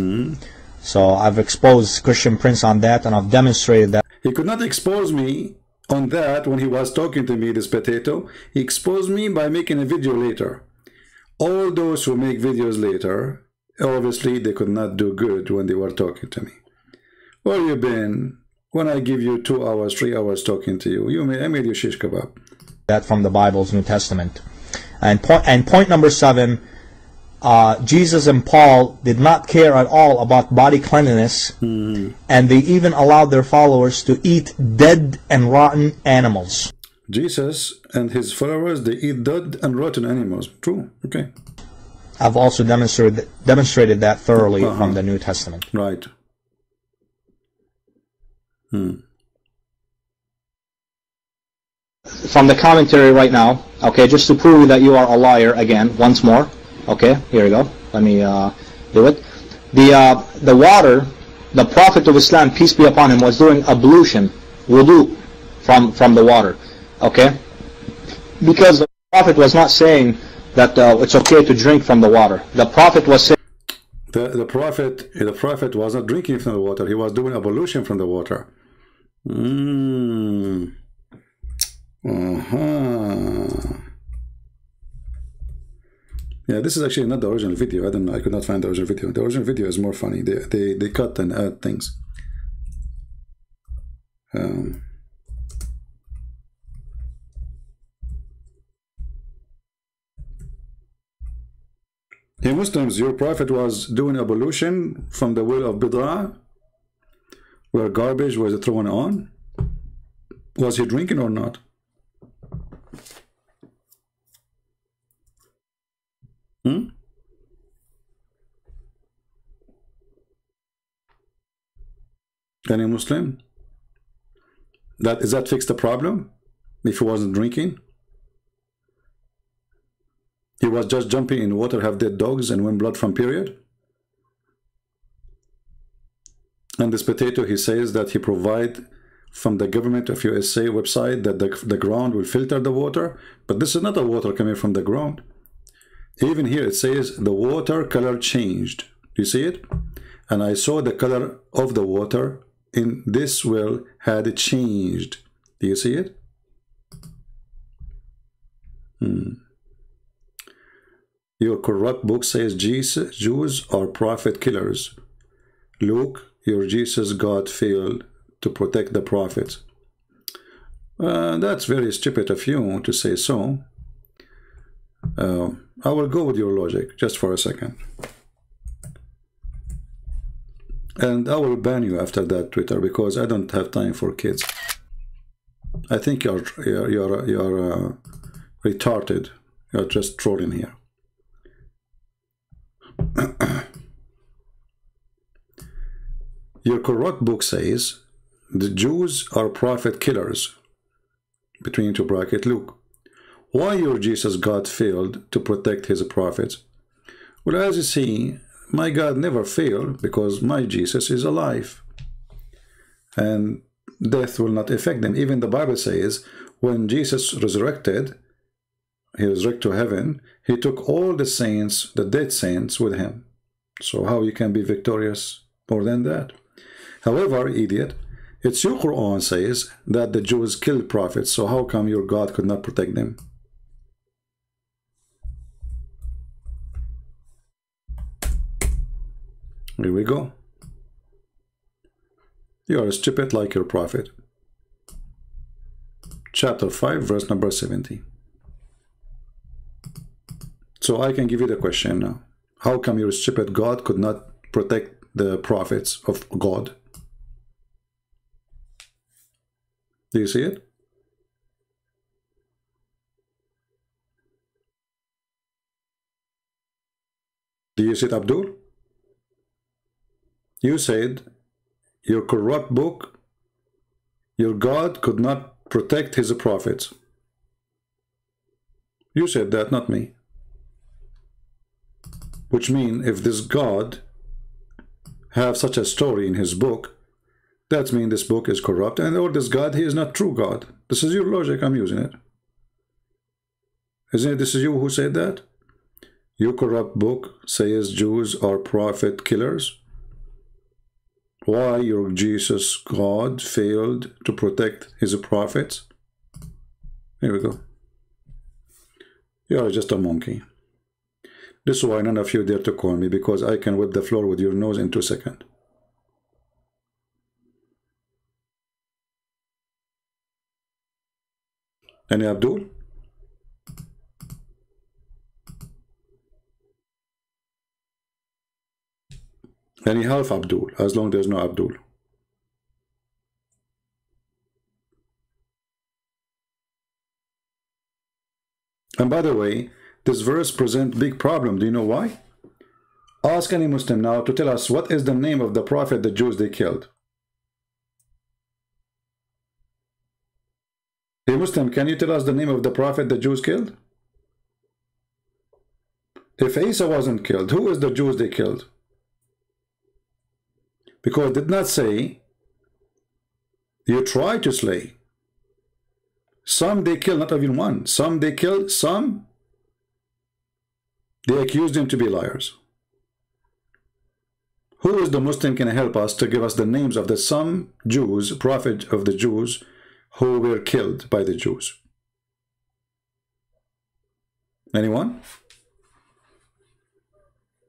So I've exposed Christian Prince on that, and I've demonstrated that. He could not expose me on that when he was talking to me, this potato. He exposed me by making a video later. All those who make videos later, obviously they could not do good when they were talking to me. Where you been when I give you 2 hours, 3 hours talking to you? I made you shish kebab. That from the Bible's New Testament. And point number 7, Jesus and Paul did not care at all about body cleanliness, and they even allowed their followers to eat dead and rotten animals. Jesus and his followers, they eat dead and rotten animals. True. Okay. I've also demonstrated that thoroughly from the New Testament. Right. From the commentary right now, okay, just to prove that you are a liar again, once more. Okay, here we go. Let me do it. The water, the Prophet of Islam, peace be upon him, was doing ablution, wudu, from the water. Okay, because the Prophet was not saying that it's okay to drink from the water. The Prophet was saying the Prophet was not drinking from the water. He was doing ablution from the water. Yeah, this is actually not the original video. I don't know. I could not find the original video. The original video is more funny. They cut and add things. Hey Muslims, your prophet was doing ablution from the well of Bid'ah, where garbage was thrown on. Was he drinking or not? Any Muslim? Does that fix the problem? If he wasn't drinking? He was just jumping in water, have dead dogs, and win blood from period? And this potato, he says that he provide from the government of USA website that the ground will filter the water, but this is not the water coming from the ground. Even here it says the water color changed. Do you see it? And I saw the color of the water in this well had changed. Do you see it? Your corrupt book says Jews are prophet killers. Luke, your Jesus God failed to protect the prophets. That's very stupid of you to say so. I will go with your logic just for a second. And I will ban you after that, Twitter, because I don't have time for kids. I think you're retarded. You're just trolling here. Your corrupt book says the Jews are prophet killers. Between two brackets, Luke. Why your Jesus God failed to protect his prophets? Well, as you see, my God never failed because my Jesus is alive. And death will not affect them. Even the Bible says when Jesus resurrected, he resurrected to heaven, he took all the saints, the dead saints, with him. So how you can be victorious more than that? However, idiot, it's your Quran says that the Jews killed prophets, so how come your God could not protect them? Here we go. You are stupid like your prophet. Chapter 5, verse number 70. So I can give you the question now. How come your stupid God could not protect the prophets of God? Do you see it? Do you see it, Abdul? You said your corrupt book, your God could not protect his prophets. You said that, not me. Which means if this God have such a story in his book, that means this book is corrupt, and or this God, he is not true God. This is your logic, I'm using it. Isn't it? This is you who said that? Your corrupt book says Jews are prophet killers. Why your Jesus God failed to protect his prophets? Here we go. You are just a monkey. This is why none of you dare to call me, because I can whip the floor with your nose in 2 seconds. Any Abdul? Any half Abdul, as long as there's no Abdul. And by the way, this verse presents big problem. Do you know why? Ask any Muslim now to tell us what is the name of the prophet the Jews they killed. Hey Muslim, can you tell us the name of the prophet the Jews killed? If Isa wasn't killed, who is the Jews they killed? Because it did not say you try to slay. Some they killed, not even one. Some they killed, some they accused them to be liars. Who is the Muslim can help us to give us the names of the some Jews, prophet of the Jews, who were killed by the Jews? Anyone?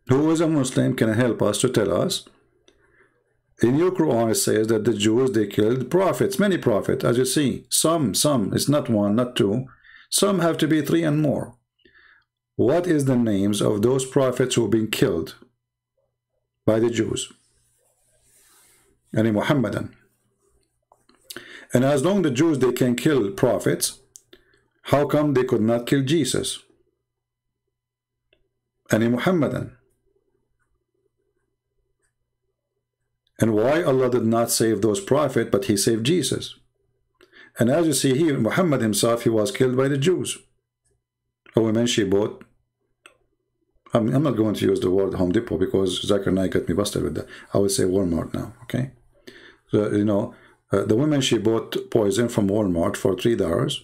who is a Muslim can help us to tell us. In your Quran it says that the Jews, they killed prophets, many prophets, as you see. Some, it's not one, not two. Some have to be 3 and more. What is the names of those prophets who have been killed by the Jews? Any Muhammadan. And as long as the Jews, they can kill prophets, how come they could not kill Jesus? Any Muhammadan. And why Allah did not save those prophets, but he saved Jesus? And as you see here, Muhammad himself, he was killed by the Jews. A woman she bought. I'm not going to use the word Home Depot because Zakir Naik got me busted with that. I would say Walmart now, okay? So, you know, the woman, she bought poison from Walmart for $3,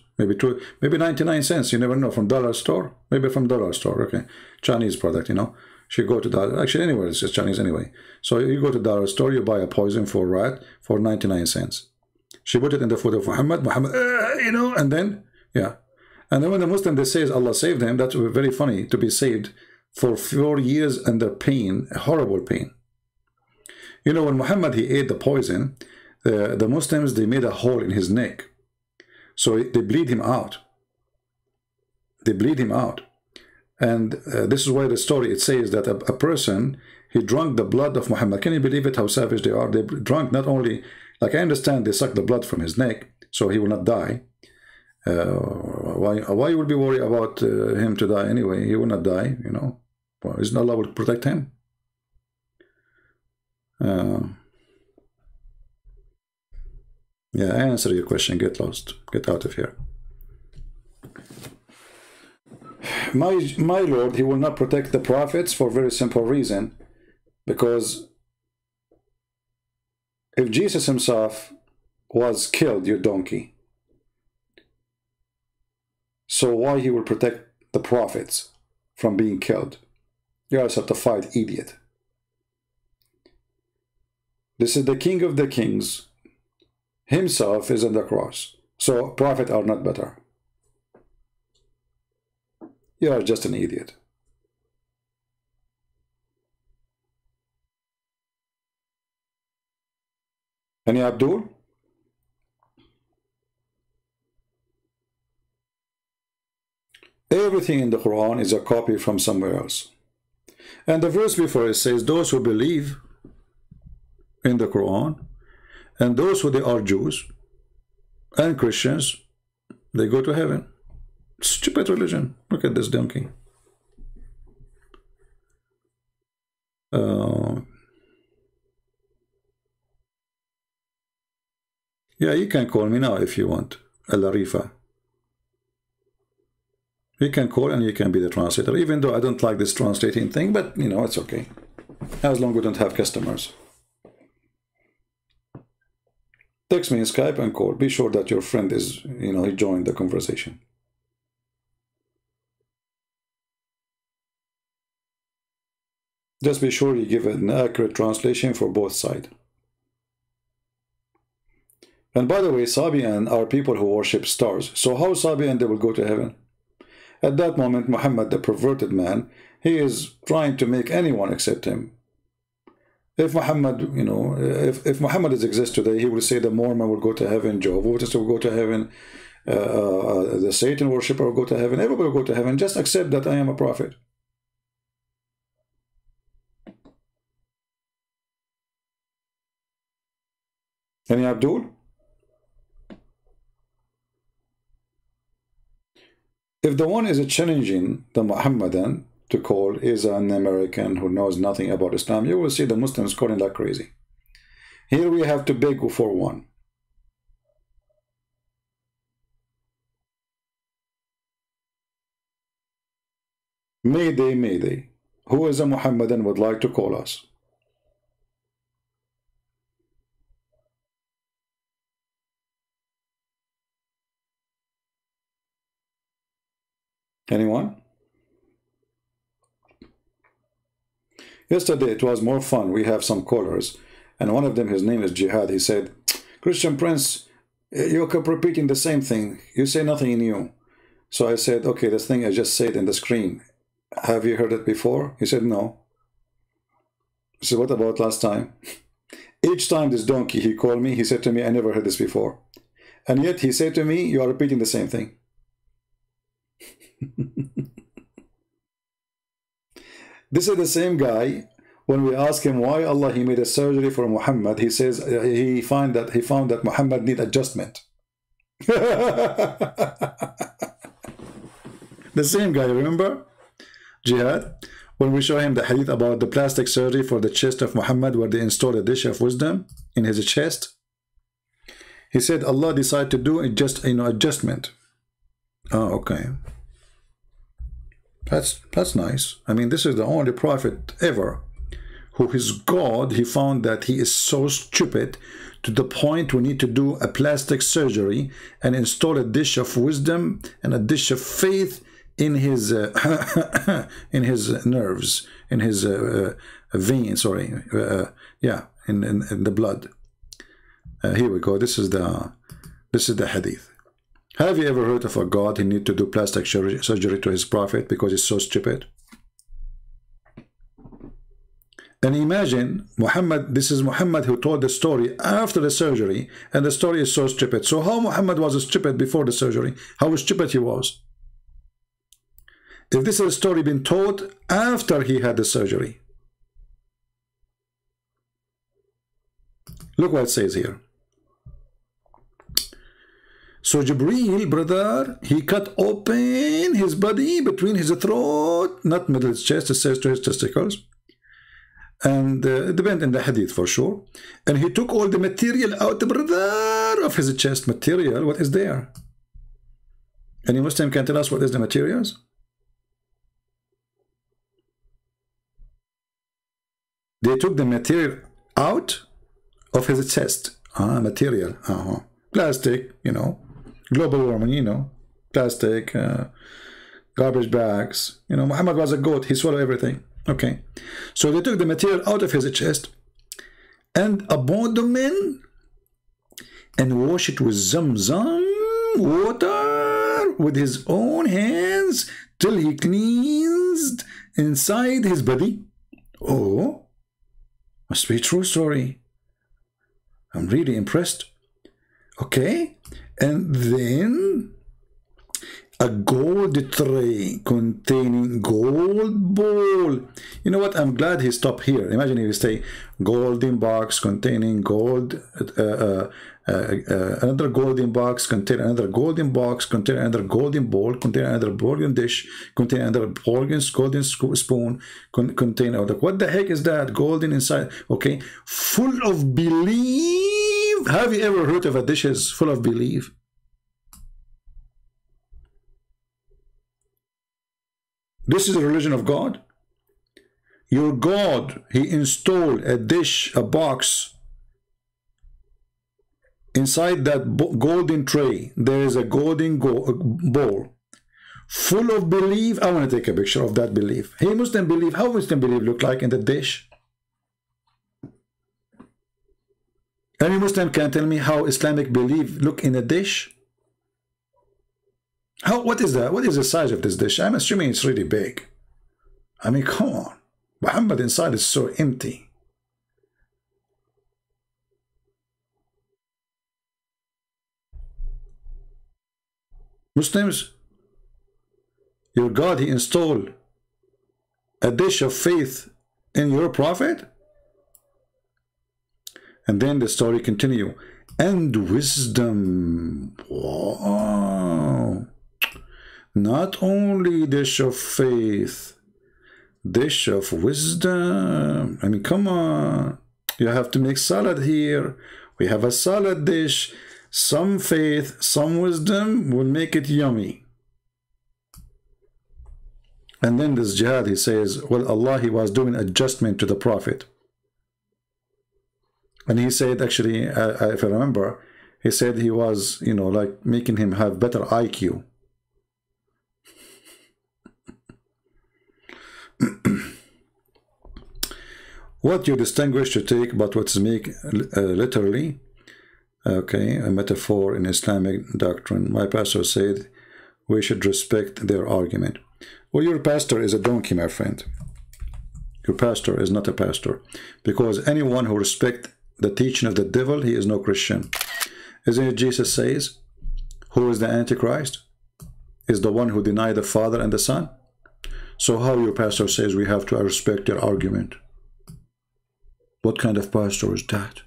maybe 99 cents. You never know, from dollar store, maybe from dollar store, okay? Chinese product, you know. She go to dollar, actually anywhere, it's just Chinese anyway. So you go to dollar store, you buy a poison for rat for 99 cents. She put it in the food of Muhammad, you know, and then, yeah. And then when the Muslim, they say Allah saved him, that's very funny, to be saved for 4 years under pain, horrible pain. You know, when Muhammad, he ate the poison, the Muslims, they made a hole in his neck. So they bleed him out. They bleed him out. And this is why the story, it says that a person, he drank the blood of Muhammad. Can you believe it, how savage they are? They drank not only, like I understand, they sucked the blood from his neck, so he will not die. Why you would be worried about him to die anyway? He will not die, you know. Well, isn't Allah will protect him? Yeah, I answer your question. Get lost. Get out of here. My Lord, he will not protect the prophets for a very simple reason. Because if Jesus himself was killed, you donkey, so why he will protect the prophets from being killed? You are a certified idiot. This is the King of the Kings. Himself is on the cross. So prophets are not better. You are just an idiot. Any Abdul? Everything in the Quran is a copy from somewhere else. And the verse before it says, those who believe in the Quran, and those who they are Jews and Christians, they go to heaven. Stupid religion. Look at this donkey. Yeah, you can call me now if you want, Al-Arifa. You can call and you can be the translator, even though I don't like this translating thing, but you know, it's okay. As long as we don't have customers. Text me in Skype and call. Be sure that your friend is, you know, he joined the conversation. Just be sure you give an accurate translation for both sides. And by the way, Sabian are people who worship stars. So how Sabian they will go to heaven? At that moment, Muhammad, the perverted man, he is trying to make anyone accept him. If Muhammad, you know, if Muhammad exists today, he will say the Mormon will go to heaven, Jehovah's Witnesses will go to heaven, the Satan worshipper will go to heaven, everybody will go to heaven. Just accept that I am a prophet. Any Abdul? If the one is challenging the Muhammadan to call is an American who knows nothing about Islam, you will see the Muslims calling like crazy. Here we have to beg for one. Mayday, Mayday. Who is a Muhammadan would like to call us? Anyone? Yesterday it was more fun. We have some callers, and one of them, his name is Jihad. He said, Christian Prince, you keep repeating the same thing. You say nothing new. So I said, okay, this thing I just said in the screen, have you heard it before? He said, no. So what about last time? Each time this donkey, he called me, he said to me, I never heard this before. And yet he said to me, you are repeating the same thing. This is the same guy. When we ask him why Allah he made a surgery for Muhammad, he says he found that Muhammad need adjustment. The same guy, remember? Jihad? When we show him the hadith about the plastic surgery for the chest of Muhammad, where they installed a dish of wisdom in his chest, he said Allah decided to do adjustment. Oh, okay. That's nice. I mean, this is the only prophet ever who his God, he found that he is so stupid to the point we need to do a plastic surgery and install a dish of wisdom and a dish of faith in his in his nerves, in his veins, sorry, yeah, in the blood. Here we go. This is the hadith. Have you ever heard of a God who need to do plastic surgery to his prophet because he's so stupid? And imagine Muhammad, this is Muhammad who told the story after the surgery, and the story is so stupid. So how Muhammad was stupid before the surgery? How stupid he was? If this is a story been told after he had the surgery. Look what it says here. So Jibreel, brother, he cut open his body between his throat, not middle of his chest, it says to his testicles. And it depends on the hadith for sure. And he took all the material out, brother, of his chest. Material, what is there? Any Muslim can tell us what is the materials? They took the material out of his chest. Material. Plastic, you know. Global warming, you know. Plastic, garbage bags. You know, Muhammad was a goat. He swallowed everything. Okay. So they took the material out of his chest and abandoned and washed it with Zamzam water with his own hands till he cleansed inside his body. Oh, must be a true story. I'm really impressed. Okay. And then a gold tray containing gold bowl. You know what? I'm glad he stopped here. Imagine if you say golden box containing gold, another golden box containing another golden box, containing another golden bowl, containing another golden dish, containing another golden spoon, containing other. What the heck is that? Golden inside. Okay, full of belief. Have you ever heard of a dishes full of belief? This is the religion of God. Your God, he installed a dish, a box. Inside that golden tray, there is a golden bowl full of belief. I want to take a picture of that belief. Hey, Muslim belief, how Muslim belief look like in the dish? Any Muslim can tell me how Islamic belief look in a dish? What is that? What is the size of this dish? I'm assuming it's really big. I mean, come on. Muhammad inside is so empty. Muslims, your God, he installed a dish of faith in your prophet? And then the story continue. And wisdom. Wow. Not only dish of faith, dish of wisdom. I mean, come on. You have to make salad here. We have a salad dish. Some faith, some wisdom will make it yummy. And then this jihad, he says, well, Allah, he was doing adjustment to the prophet. And he said, actually, if I remember, he said he was, you know, like making him have better IQ. What you distinguish to take but what's make literally, okay, a metaphor in Islamic doctrine. My pastor said we should respect their argument. Well, your pastor is a donkey, my friend. Your pastor is not a pastor. Because anyone who respects the teaching of the devil, he is no Christian. Isn't it Jesus says, who is the Antichrist? Is the one who denied the Father and the Son? So how your pastor says we have to respect their argument? What kind of pastor is that?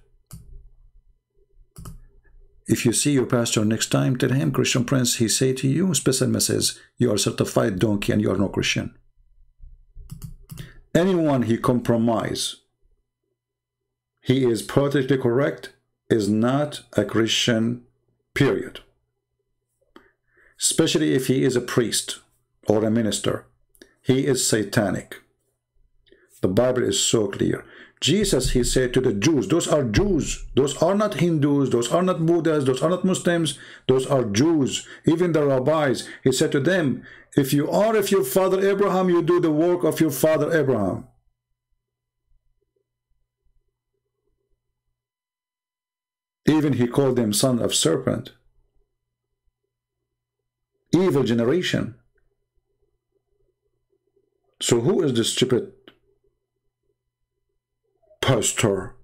If you see your pastor next time, tell him, Christian Prince, he say to you, special message, you are certified donkey and you are no Christian. Anyone he compromise, he is politically correct, is not a Christian, period. Especially if he is a priest or a minister. He is satanic. The Bible is so clear. Jesus, he said to the Jews, those are Jews. Those are not Hindus. Those are not Buddhas. Those are not Muslims. Those are Jews. Even the rabbis, he said to them, if you are of your father Abraham, you do the work of your father Abraham. Even he called them son of serpent. Evil generation. So who is the stupid pastor?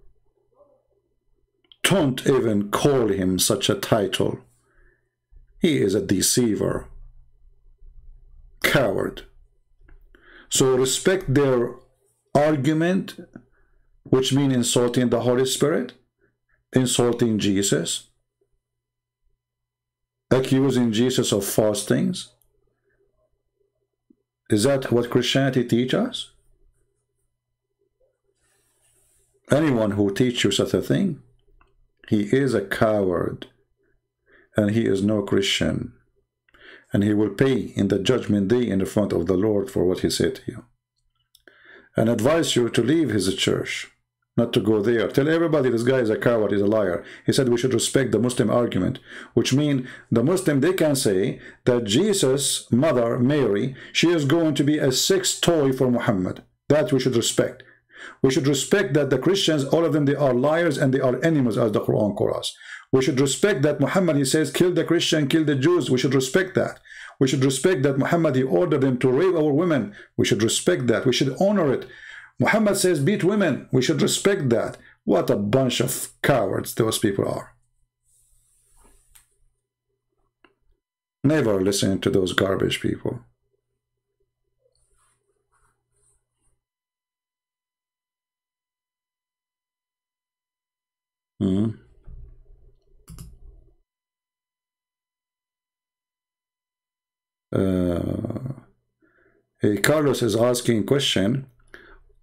Don't even call him such a title. He is a deceiver. Coward. So respect their argument, which means insulting the Holy Spirit, insulting Jesus, accusing Jesus of false things. Is that what Christianity teaches us? Anyone who teaches you such a thing, he is a coward, and he is no Christian, and he will pay in the judgment day in the front of the Lord for what he said to you. And advise you to leave his church, not to go there. Tell everybody this guy is a coward, he's a liar. He said we should respect the Muslim argument, which means the Muslim, they can say that Jesus' mother, Mary, she is going to be a sex toy for Muhammad. That we should respect. We should respect that the Christians, all of them, they are liars and they are enemies, as the Quran calls us. We should respect that Muhammad, he says, kill the Christian, kill the Jews. We should respect that. We should respect that Muhammad, he ordered them to rape our women. We should respect that. We should honor it. Muhammad says beat women. We should respect that. What a bunch of cowards those people are. Never listen to those garbage people. Carlos is asking a question.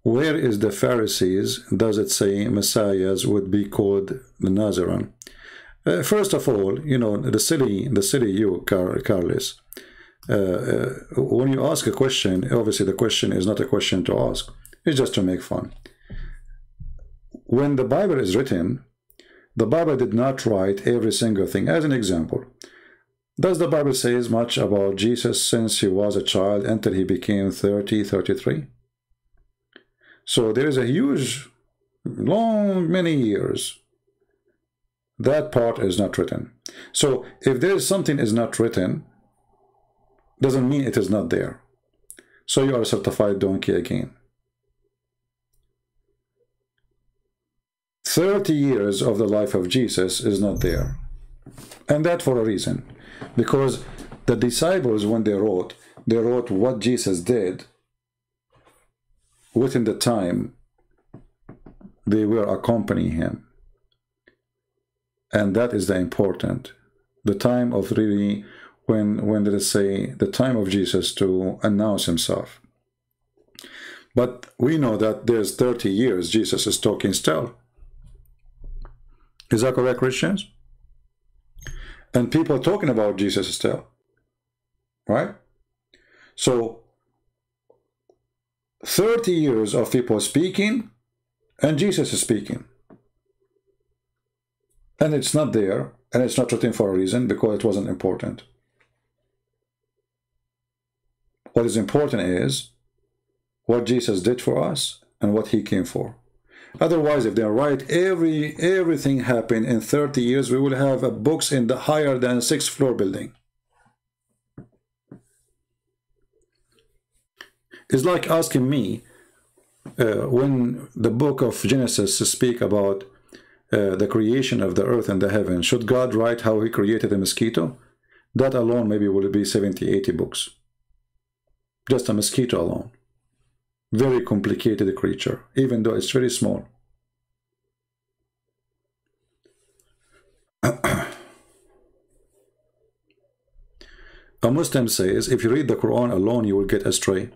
Where is the Pharisees? Does it say Messiahs would be called the Nazarene? First of all, you know, the silly you, Carlos. When you ask a question, obviously the question is not a question to ask. It's just to make fun. When the Bible is written, the Bible did not write every single thing. As an example, does the Bible say much about Jesus since he was a child until he became 30, 33? So there is a huge, long, many years. That part is not written. So if there is something is not written, doesn't mean it is not there. So you are a certified donkey again. 30 years of the life of Jesus is not there. And that for a reason. Because the disciples, when they wrote what Jesus did within the time they were accompanying him. And that is the important. The time of really, when did it say, the time of Jesus to announce himself. But we know that there's 30 years Jesus is talking still. Is that correct, Christians? And people talking about Jesus still. Right? So 30 years of people speaking, and Jesus is speaking. And it's not there, and it's not written for a reason, because it wasn't important. What is important is what Jesus did for us and what he came for. Otherwise, if they write everything happened in 30 years, we will have books in the higher than 6th floor building. It's like asking me, when the book of Genesis speak about the creation of the earth and the heaven, should God write how he created a mosquito? That alone maybe will be 70, 80 books. Just a mosquito alone. Very complicated creature, even though it's very small. A Muslim says, if you read the Quran alone, you will get astray.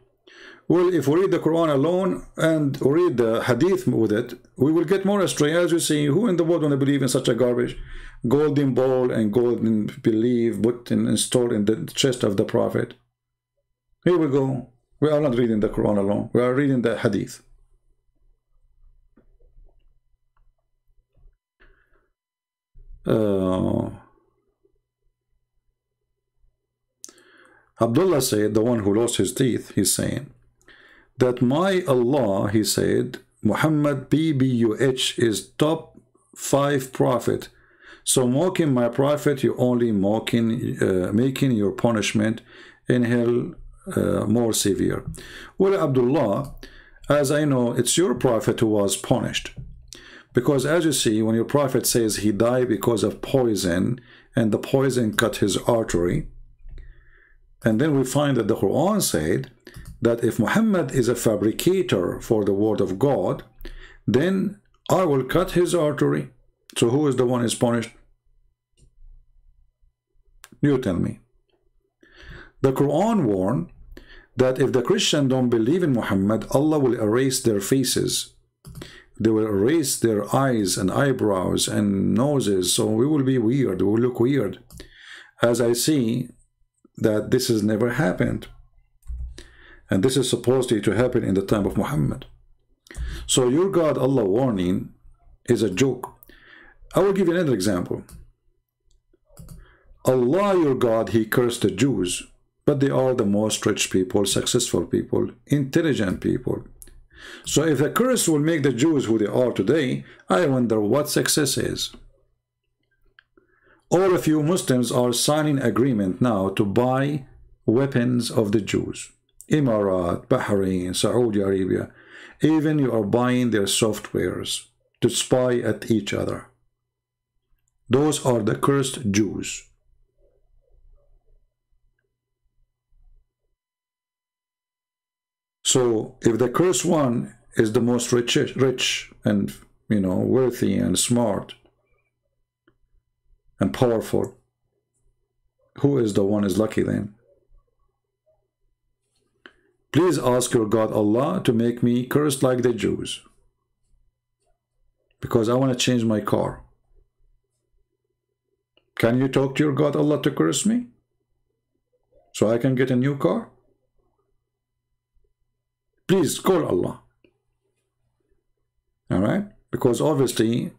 Well, if we read the Quran alone and read the Hadith with it, we will get more astray. As you see, who in the world want to believe in such a garbage? Golden ball and golden belief put and installed in the chest of the Prophet. Here we go. We are not reading the Quran alone. We are reading the Hadith. Abdullah said, the one who lost his teeth, he's saying that my Allah, he said, Muhammad BBUH is top 5 prophet. So mocking my prophet, you only mocking, making your punishment in hell more severe. Well, Abdullah, as I know, it's your prophet who was punished. Because as you see, when your prophet says he died because of poison, and the poison cut his artery, and then we find that the Quran said that if Muhammad is a fabricator for the word of God, then I will cut his artery. So who is the one who is punished? You tell me. The Quran warned that if the Christians don't believe in Muhammad, Allah will erase their faces. They will erase their eyes and eyebrows and noses. So we will be weird. We will look weird. As I see that this has never happened. And this is supposedly to happen in the time of Muhammad. So your God, Allah warning, is a joke. I will give you another example. Allah, your God, he cursed the Jews, but they are the most rich people, successful people, intelligent people. So if the curse will make the Jews who they are today, I wonder what success is. All of you Muslims are signing agreement now to buy weapons of the Jews. Emirat, Bahrain, Saudi Arabia, even you are buying their softwares to spy at each other. Those are the cursed Jews. So if the cursed one is the most rich and, you know, worthy and smart and powerful, who is the one is lucky then? Please ask your God Allah to make me cursed like the Jews, because I want to change my car. Can you talk to your God Allah to curse me so I can get a new car? Please call Allah. All right? Because obviously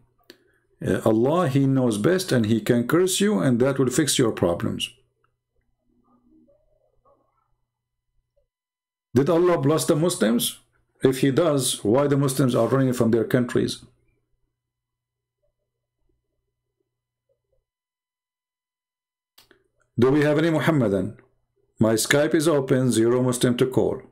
Allah, he knows best and he can curse you, and that will fix your problems. Did Allah bless the Muslims? If he does, why the Muslims are running from their countries? Do we have any Muhammadan? My Skype is open, 0 Muslim to call.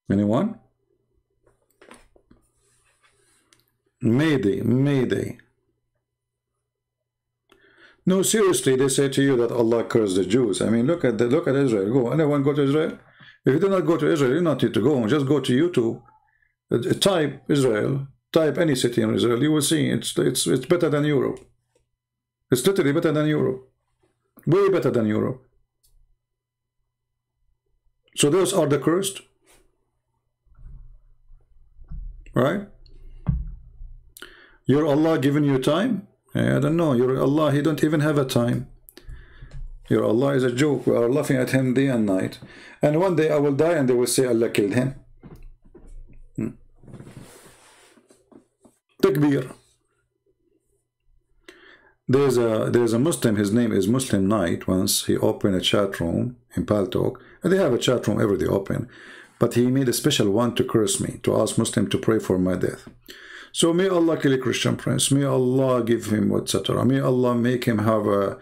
Anyone? Mayday, Mayday. No, seriously, they say to you that Allah cursed the Jews. I mean, look at Israel. Go. Anyone go to Israel? If you do not go to Israel, you don't need to go. Just go to YouTube. Type Israel. Type any city in Israel. You will see it's better than Europe. It's literally better than Europe. Way better than Europe. So those are the cursed. Right? Your Allah giving you time? I don't know. Your Allah, he don't even have a time. Your Allah is a joke. We are laughing at him day and night. And one day I will die and they will say Allah killed him. Takbir. There's a Muslim, his name is Muslim Knight. Once he opened a chat room in Paltalk, and they have a chat room every day open, but he made a special one to curse me, to ask Muslim to pray for my death. So may Allah kill a Christian prince. May Allah give him etc. May Allah make him have a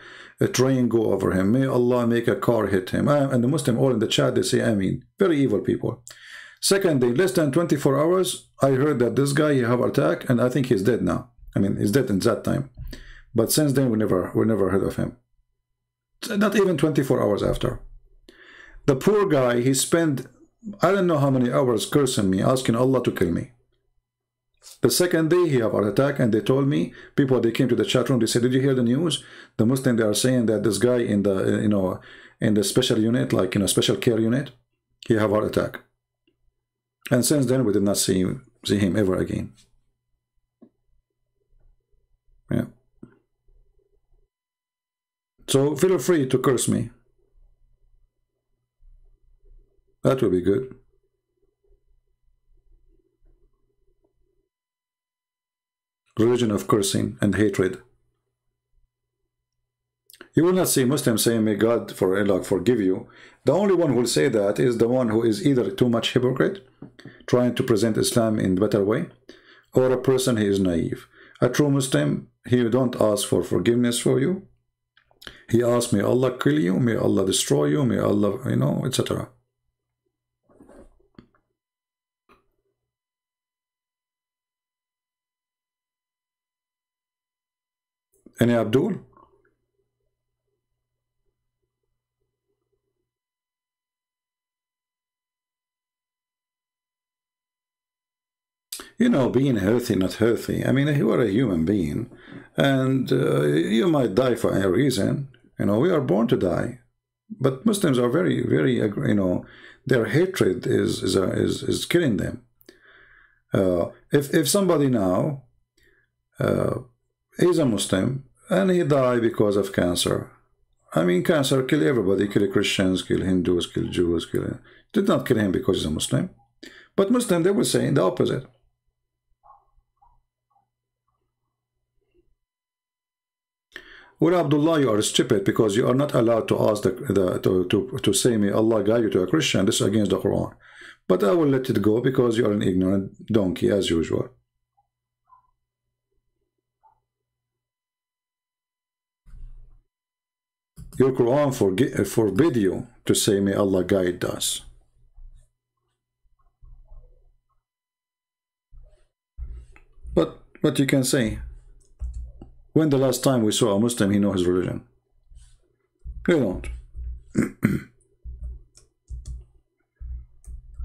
train go over him. May Allah make a car hit him. And the Muslim all in the chat, they say, Ameen. Very evil people. Second day, less than 24 hours, I heard that this guy, he have attack, and I think he's dead now. I mean, he's dead in that time. But since then, we never heard of him. Not even 24 hours after. The poor guy, he spent, I don't know how many hours cursing me, asking Allah to kill me. The second day, he have an attack, and they told me, people, they came to the chat room, they said, did you hear the news? The Muslim, they are saying that this guy in the, in the special unit, like in a special care unit, he have heart attack. And since then, we did not see him ever again. Yeah. So feel free to curse me. That will be good. Religion of cursing and hatred. You will not see Muslims saying, may God forgive you. The only one who will say that is the one who is either too much hypocrite, trying to present Islam in a better way, or a person who is naive. A true Muslim, he don't ask for forgiveness for you. He asks, may Allah kill you, may Allah destroy you, may Allah, etc. Any Abdul? Being healthy, not healthy. I mean, you are a human being, and you might die for any reason. We are born to die. But Muslims are very, very, their hatred is killing them. If somebody now is a Muslim and he died because of cancer, I mean, cancer kill everybody, kill Christians, kill Hindus, kill Jews, did not kill him because he's a Muslim. But Muslim, they will say the opposite. Well, Abdullah, you are stupid because you are not allowed to ask to say, may Allah guide you to a Christian. This is against the Quran. But I will let it go because you are an ignorant donkey as usual. Your Quran forbid you to say, may Allah guide us. But what you can say? When the last time we saw a Muslim, he knows his religion? You don't.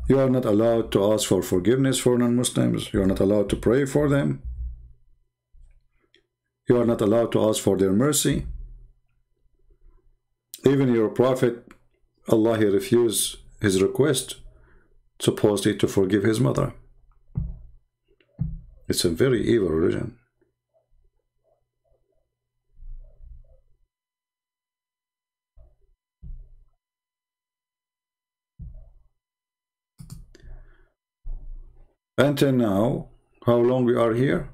You are not allowed to ask for forgiveness for non-Muslims. You are not allowed to pray for them. You are not allowed to ask for their mercy. Even your prophet, Allah, he refused his request, supposedly to forgive his mother. It's a very evil religion. Until now, how long we are here?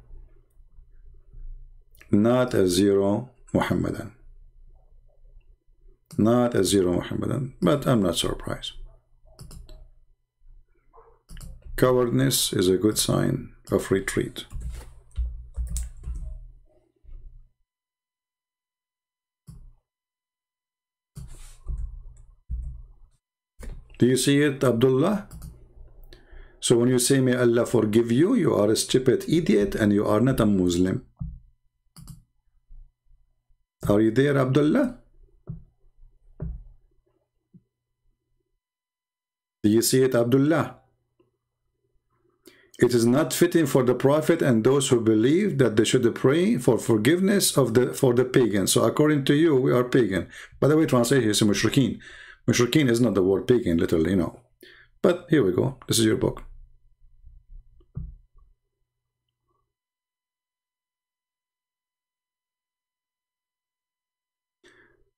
Not a zero Muhammadan. Not a zero Muhammadan, but I'm not surprised. Cowardness is a good sign of retreat. Do you see it, Abdullah? So when you say, may Allah forgive you, you are a stupid idiot and you are not a Muslim. Are you there, Abdullah? Do you see it, Abdullah? It is not fitting for the Prophet and those who believe that they should pray for forgiveness for the pagan. So according to you, we are pagan. By the way, translate here is mushrikeen. Mushrikeen is not the word pagan, literally, But here we go. This is your book.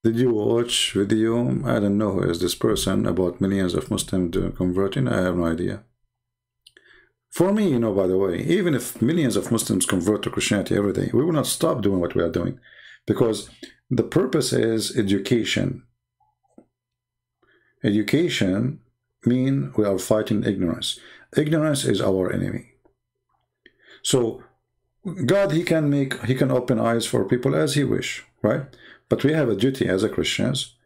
Did you watch video? I don't know who is this person about millions of Muslims converting. I have no idea. For me, by the way, even if millions of Muslims convert to Christianity every day, we will not stop doing what we are doing, because the purpose is education. Education means we are fighting ignorance. Ignorance is our enemy. So God, he can open eyes for people as he wish, right? But we have a duty as a Christians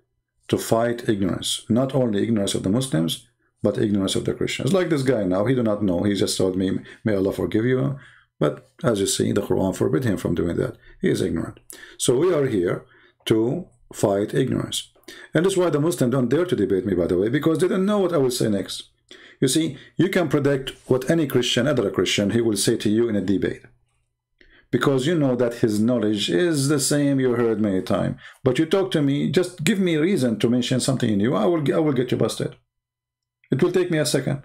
to fight ignorance, not only ignorance of the Muslims, but ignorance of the Christians. Like this guy now, he do not know. He just told me, may Allah forgive you. But as you see, the Quran forbid him from doing that. He is ignorant. So we are here to fight ignorance. And that's why the Muslims don't dare to debate me, by the way, because they don't know what I will say next. You see, you can predict what any Christian, other Christian, he will say to you in a debate. Because you know that his knowledge is the same you heard many times. But you talk to me, just give me a reason to mention something in you. I will get you busted. It will take me a second.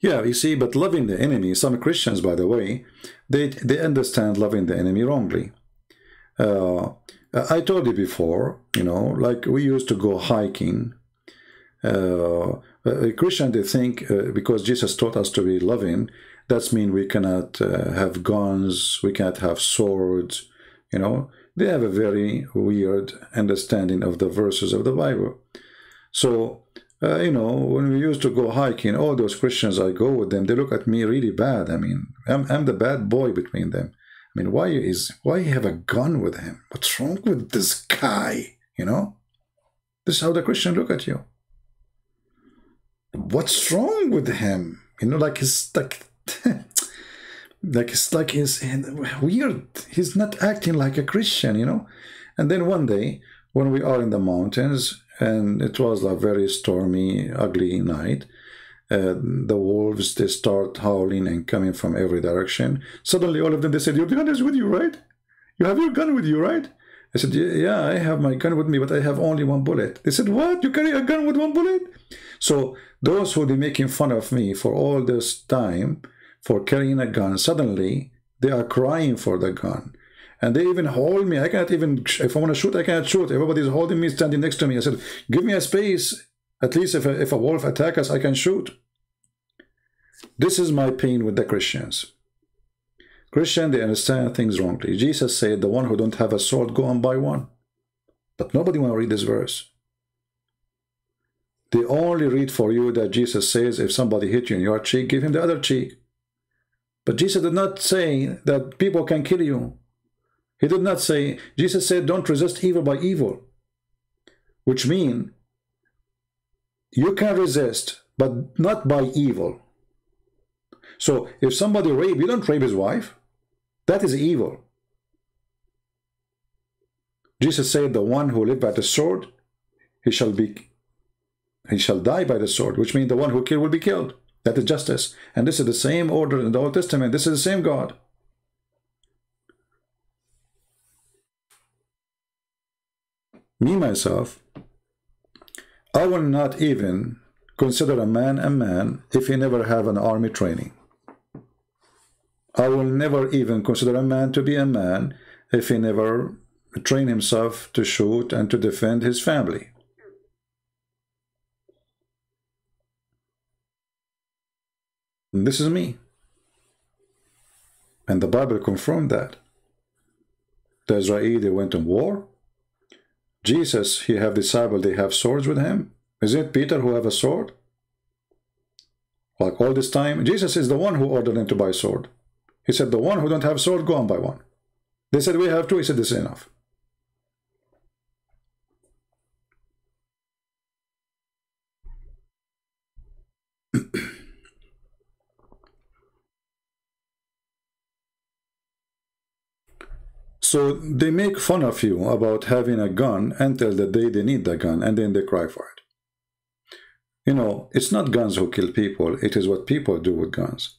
Yeah, you see, but loving the enemy, some Christians, by the way, they understand loving the enemy wrongly. I told you before, you know, like we used to go hiking. A Christian, they think because Jesus taught us to be loving, that means we cannot have guns, we cannot have swords, you know. They have a very weird understanding of the verses of the Bible. So, you know, when we used to go hiking, all those Christians, I go with them, they look at me really bad. I mean, I'm the bad boy between them. I mean, why you have a gun with him? What's wrong with this guy? You know, this is how the Christian look at you. What's wrong with him? You know, like he's like, it's like he's weird. He's not acting like a Christian, you know. And then one day, when we are in the mountains, and it was a very stormy, ugly night, the wolves, they start howling and coming from every direction. Suddenly, all of them, they said, your gun is with you, right? You have your gun with you, right? I said, yeah, I have my gun with me, but I have only one bullet. They said, what? You carry a gun with one bullet? So those who be making fun of me for all this time for carrying a gun, suddenly they are crying for the gun. And they even hold me. I cannot even, if I want to shoot, I cannot shoot. Everybody's holding me, standing next to me. I said, give me a space. At least if a wolf attacks us, I can shoot. This is my pain with the Christians. Christians, they understand things wrongly. Jesus said, the one who don't have a sword, go and buy one. But nobody want to read this verse. They only read for you that Jesus says, if somebody hit you in your cheek, give him the other cheek. But Jesus did not say that people can kill you. He did not say, Jesus said, don't resist evil by evil. Which means, you can resist, but not by evil. So, if somebody rape, you don't rape his wife. That is evil. Jesus said, the one who lives by the sword, he shall die by the sword, which means the one who killed will be killed. That is justice. And this is the same order in the Old Testament. This is the same God. Me, myself, I will not even consider a man if he never have an army training. I will never even consider a man to be a man if he never train himself to shoot and to defend his family. And this is me. And the Bible confirmed that. The Israeli, they went to war. Jesus, he have disciples, they have swords with him. Is it Peter who have a sword? Like all this time, Jesus is the one who ordered them to buy a sword. He said, the one who don't have sword, go and buy one. They said, we have two. He said, this is enough. So they make fun of you about having a gun until the day they need the gun, and then they cry for it. You know, it's not guns who kill people, it is what people do with guns.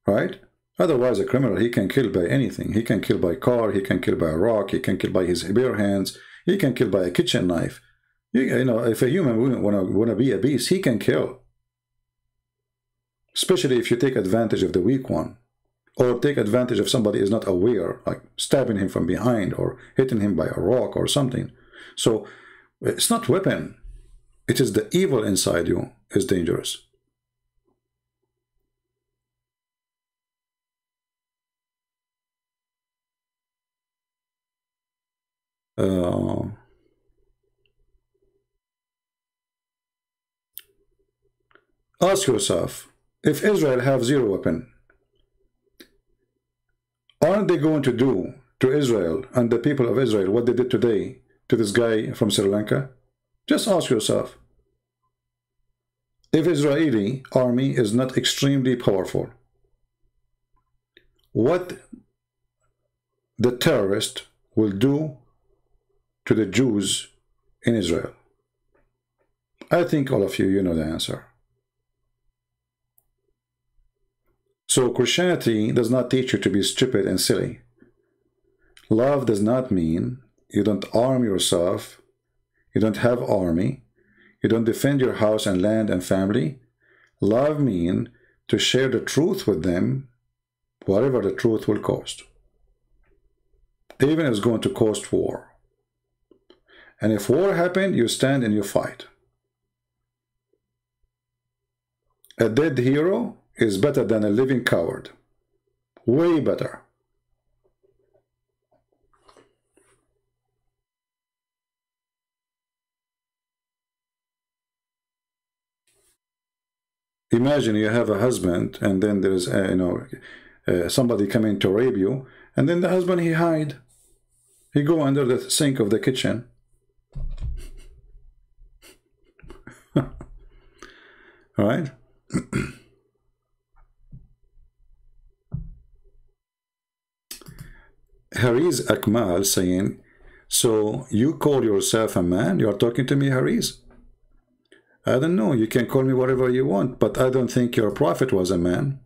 Right? Otherwise, a criminal, he can kill by anything. He can kill by car, he can kill by a rock, he can kill by his bare hands, he can kill by a kitchen knife. You know, if a human want to be a beast, he can kill. Especially if you take advantage of the weak one. Or take advantage of somebody is not aware, like stabbing him from behind or hitting him by a rock or something. So it's not weapon. It is the evil inside you is dangerous. Ask yourself, if Israel have zero weapon, aren't they going to do to Israel and the people of Israel what they did today to this guy from Sri Lanka? Just ask yourself. If Israeli army is not extremely powerful, what the terrorist will do to the Jews in Israel? I think all of you, you know the answer. So Christianity does not teach you to be stupid and silly. Love does not mean you don't arm yourself, you don't have army, you don't defend your house and land and family. Love means to share the truth with them, whatever the truth will cost. Even if it's going to cost war. And if war happens, you stand and you fight. A dead hero is better than a living coward. Way better. Imagine you have a husband and then there's somebody coming to rape you, and then the husband he hide. He go under the sink of the kitchen. All right? Haris Akmal saying, so you call yourself a man? You are talking to me, Haris? I don't know. You can call me whatever you want, but I don't think your prophet was a man.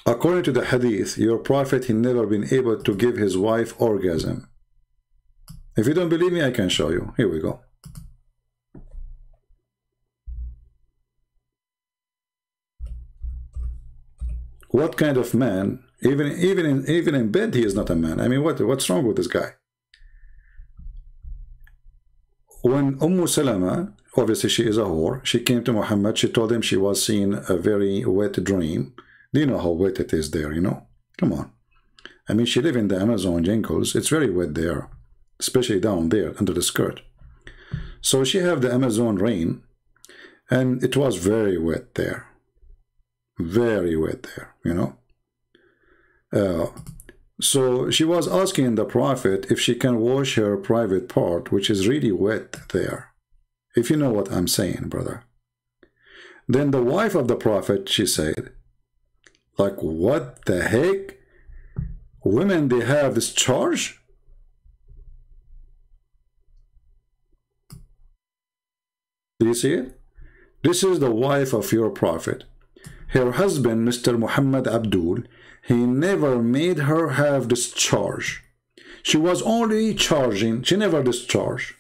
According to the hadith, your prophet, he never been able to give his wife orgasm. If you don't believe me, I can show you. Here we go. What kind of man? Even in bed, he is not a man. I mean, what's wrong with this guy? When Salama, obviously she is a whore, she came to Muhammad, she told him she was seeing a very wet dream. Do you know how wet it is there, you know? Come on. I mean, she lives in the Amazon jungles. It's very wet there, especially down there under the skirt. So she have the Amazon rain, and it was very wet there. Very wet there, you know? So she was asking the prophet if she can wash her private part, which is really wet there. If you know what I'm saying, brother. Then the wife of the prophet, she said, like, what the heck? Women, they have this charge? Do you see it? This is the wife of your prophet. Her husband, Mr. Muhammad Abdul, he never made her have discharge. She was only charging. She never discharged.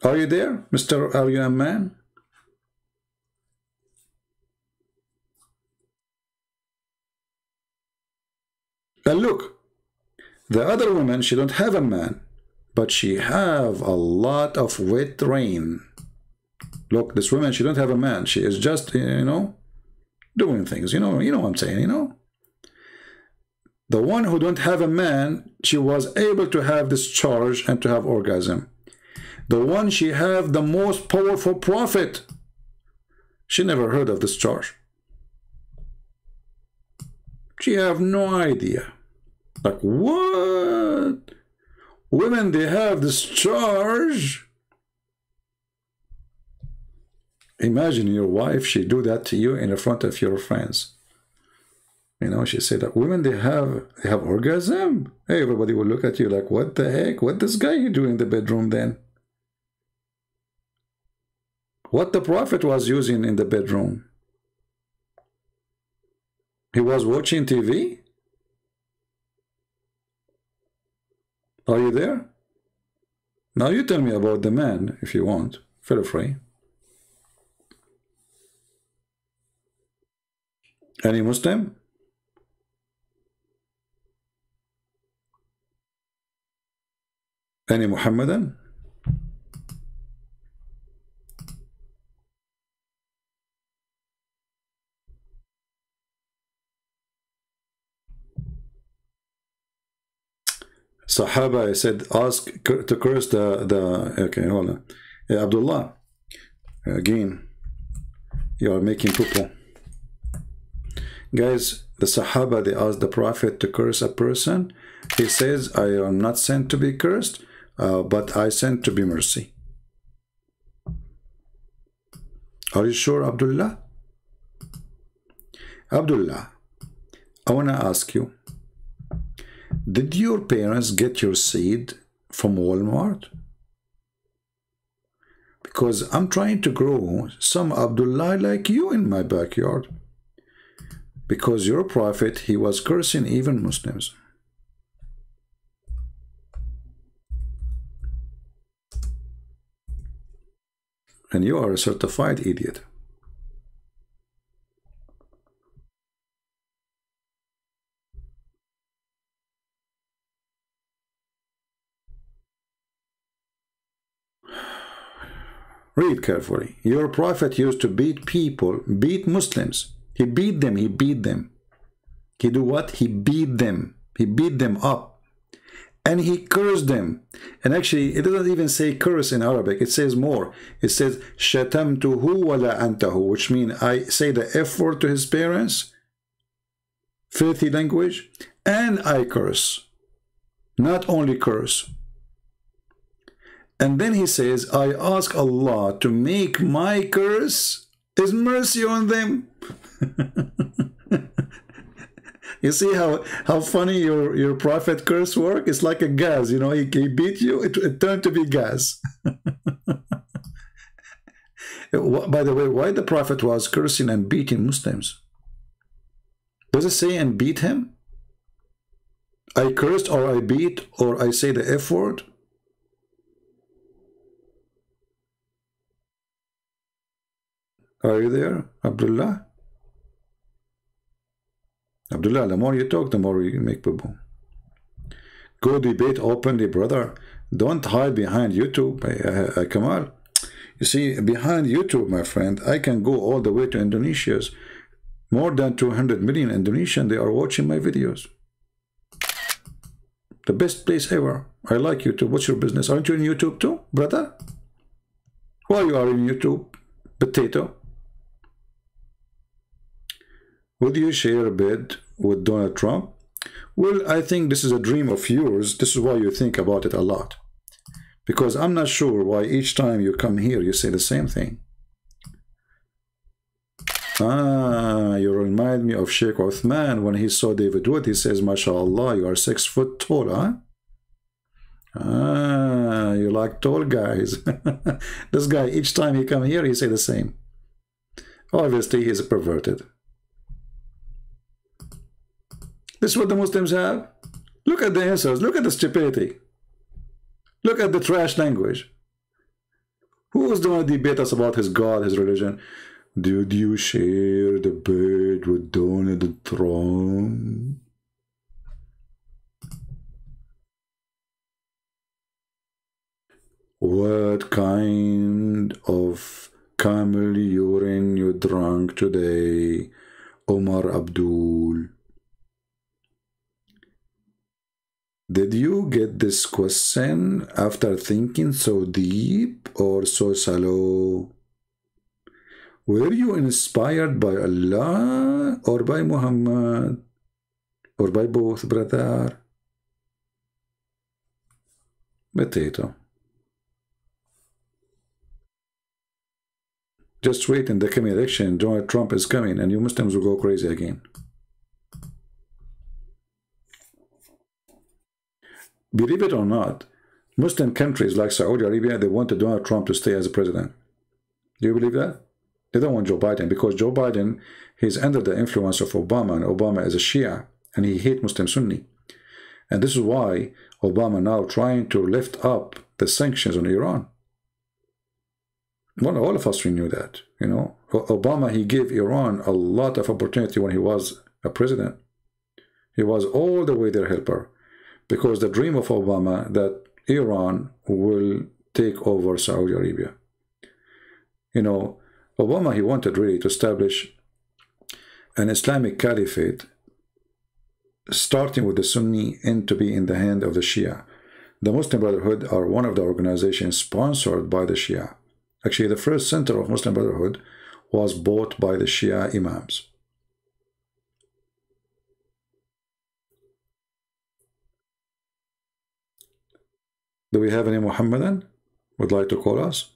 Are you there, Mr. Are you a man? And look, the other woman, she don't have a man, but she have a lot of wet rain. Look, this woman, she don't have a man. She is just, you know, doing things. You know what I'm saying, you know? The one who don't have a man, she was able to have discharge and to have orgasm. The one she have the most powerful prophet, she never heard of discharge. She have no idea. Like, what? Women, they have discharge? Imagine your wife, she do that to you in front of your friends. You know, she said that women, they have orgasm. Hey, everybody will look at you like, what the heck? What this guy do in the bedroom then? What the prophet was using in the bedroom? He was watching TV? Are you there? Now you tell me about the man, if you want. Feel free. Any Muslim? Any Muhammadan? Sahaba, I said, ask to curse okay, hold on. Abdullah, again, you are making poo-poo. Guys, the Sahaba, they asked the Prophet to curse a person. He says, I am not sent to be cursed, but I sent to be mercy. Are you sure, Abdullah? Abdullah, I want to ask you, did your parents get your seed from Walmart? Because I'm trying to grow some Abdullah like you in my backyard. Because your prophet, he was cursing even Muslims. And you are a certified idiot. Read carefully. Your prophet used to beat people, beat Muslims. He beat them, he beat them. He do what? He beat them. He beat them up. And he cursed them. And actually, it doesn't even say curse in Arabic. It says more. It says, shatamtuhu wa la'antahu, which means I say the F word to his parents, filthy language, and I curse. Not only curse. And then he says, I ask Allah to make my curse His mercy on them. You see how funny your prophet curse work? It's like a gas, you know, he beat you, it turned to be gas. By the way, why the prophet was cursing and beating Muslims? Does it say and beat him? I cursed or I beat or I say the F word? Are you there, Abdullah? Abdullah, the more you talk, the more you make boo-boo. Go debate openly, brother. Don't hide behind YouTube, Kamal. You see, behind YouTube, my friend, I can go all the way to Indonesia. More than 200 million Indonesians, they are watching my videos. The best place ever. I like YouTube. What's your business? Aren't you in YouTube too, brother? Why you are in YouTube, potato? Would you share a bed with Donald Trump? Well, I think this is a dream of yours. This is why you think about it a lot. Because I'm not sure why each time you come here, you say the same thing. You remind me of Sheikh Uthman when he saw David Wood. He says, MashaAllah, you are 6 foot tall, huh? You like tall guys. This guy, each time he come here, he say the same. Obviously, he's perverted. This is what the Muslims have. Look at the answers. Look at the stupidity. Look at the trash language. Who is going to debate us about his God, his religion? Did you share the bed with Donald Trump? What kind of camel urine you drank today, Omar Abdul? Did you get this question after thinking so deep or so shallow? Were you inspired by Allah or by Muhammad? Or by both, brother? Potato. Just wait in the coming election. Donald Trump is coming and you Muslims will go crazy again. Believe it or not, Muslim countries like Saudi Arabia, they wanted Donald Trump to stay as a president. Do you believe that? They don't want Joe Biden because Joe Biden, he's under the influence of Obama, and Obama is a Shia, and he hates Muslim Sunni. And this is why Obama now trying to lift up the sanctions on Iran. Well, all of us, we knew that, you know. Obama, he gave Iran a lot of opportunity when he was a president. He was all the way their helper. Because the dream of Obama that Iran will take over Saudi Arabia. You know, Obama, he wanted really to establish an Islamic caliphate starting with the Sunni, end to be in the hand of the Shia. The Muslim Brotherhood are one of the organizations sponsored by the Shia. Actually, the first center of Muslim Brotherhood was bought by the Shia Imams. Do we have any Muhammadan would like to call us?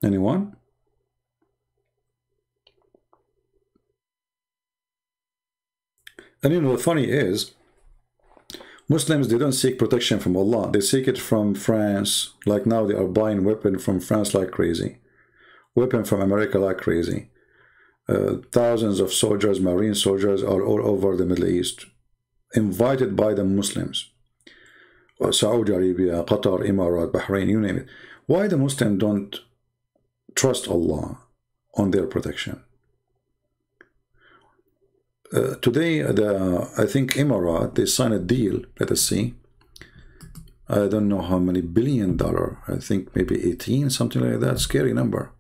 Anyone? And you know, the funny is, Muslims, they don't seek protection from Allah. They seek it from France. Like now they are buying weapons from France like crazy. Weapon from America like crazy. Thousands of soldiers, marine soldiers are all over the Middle East. Invited by the Muslims. Saudi Arabia, Qatar, Emirat, Bahrain, you name it. Why the Muslims don't trust Allah on their protection? Today, I think Emirat, they signed a deal, let us see. I don't know how many $1 billion, I think maybe 18, something like that, scary number.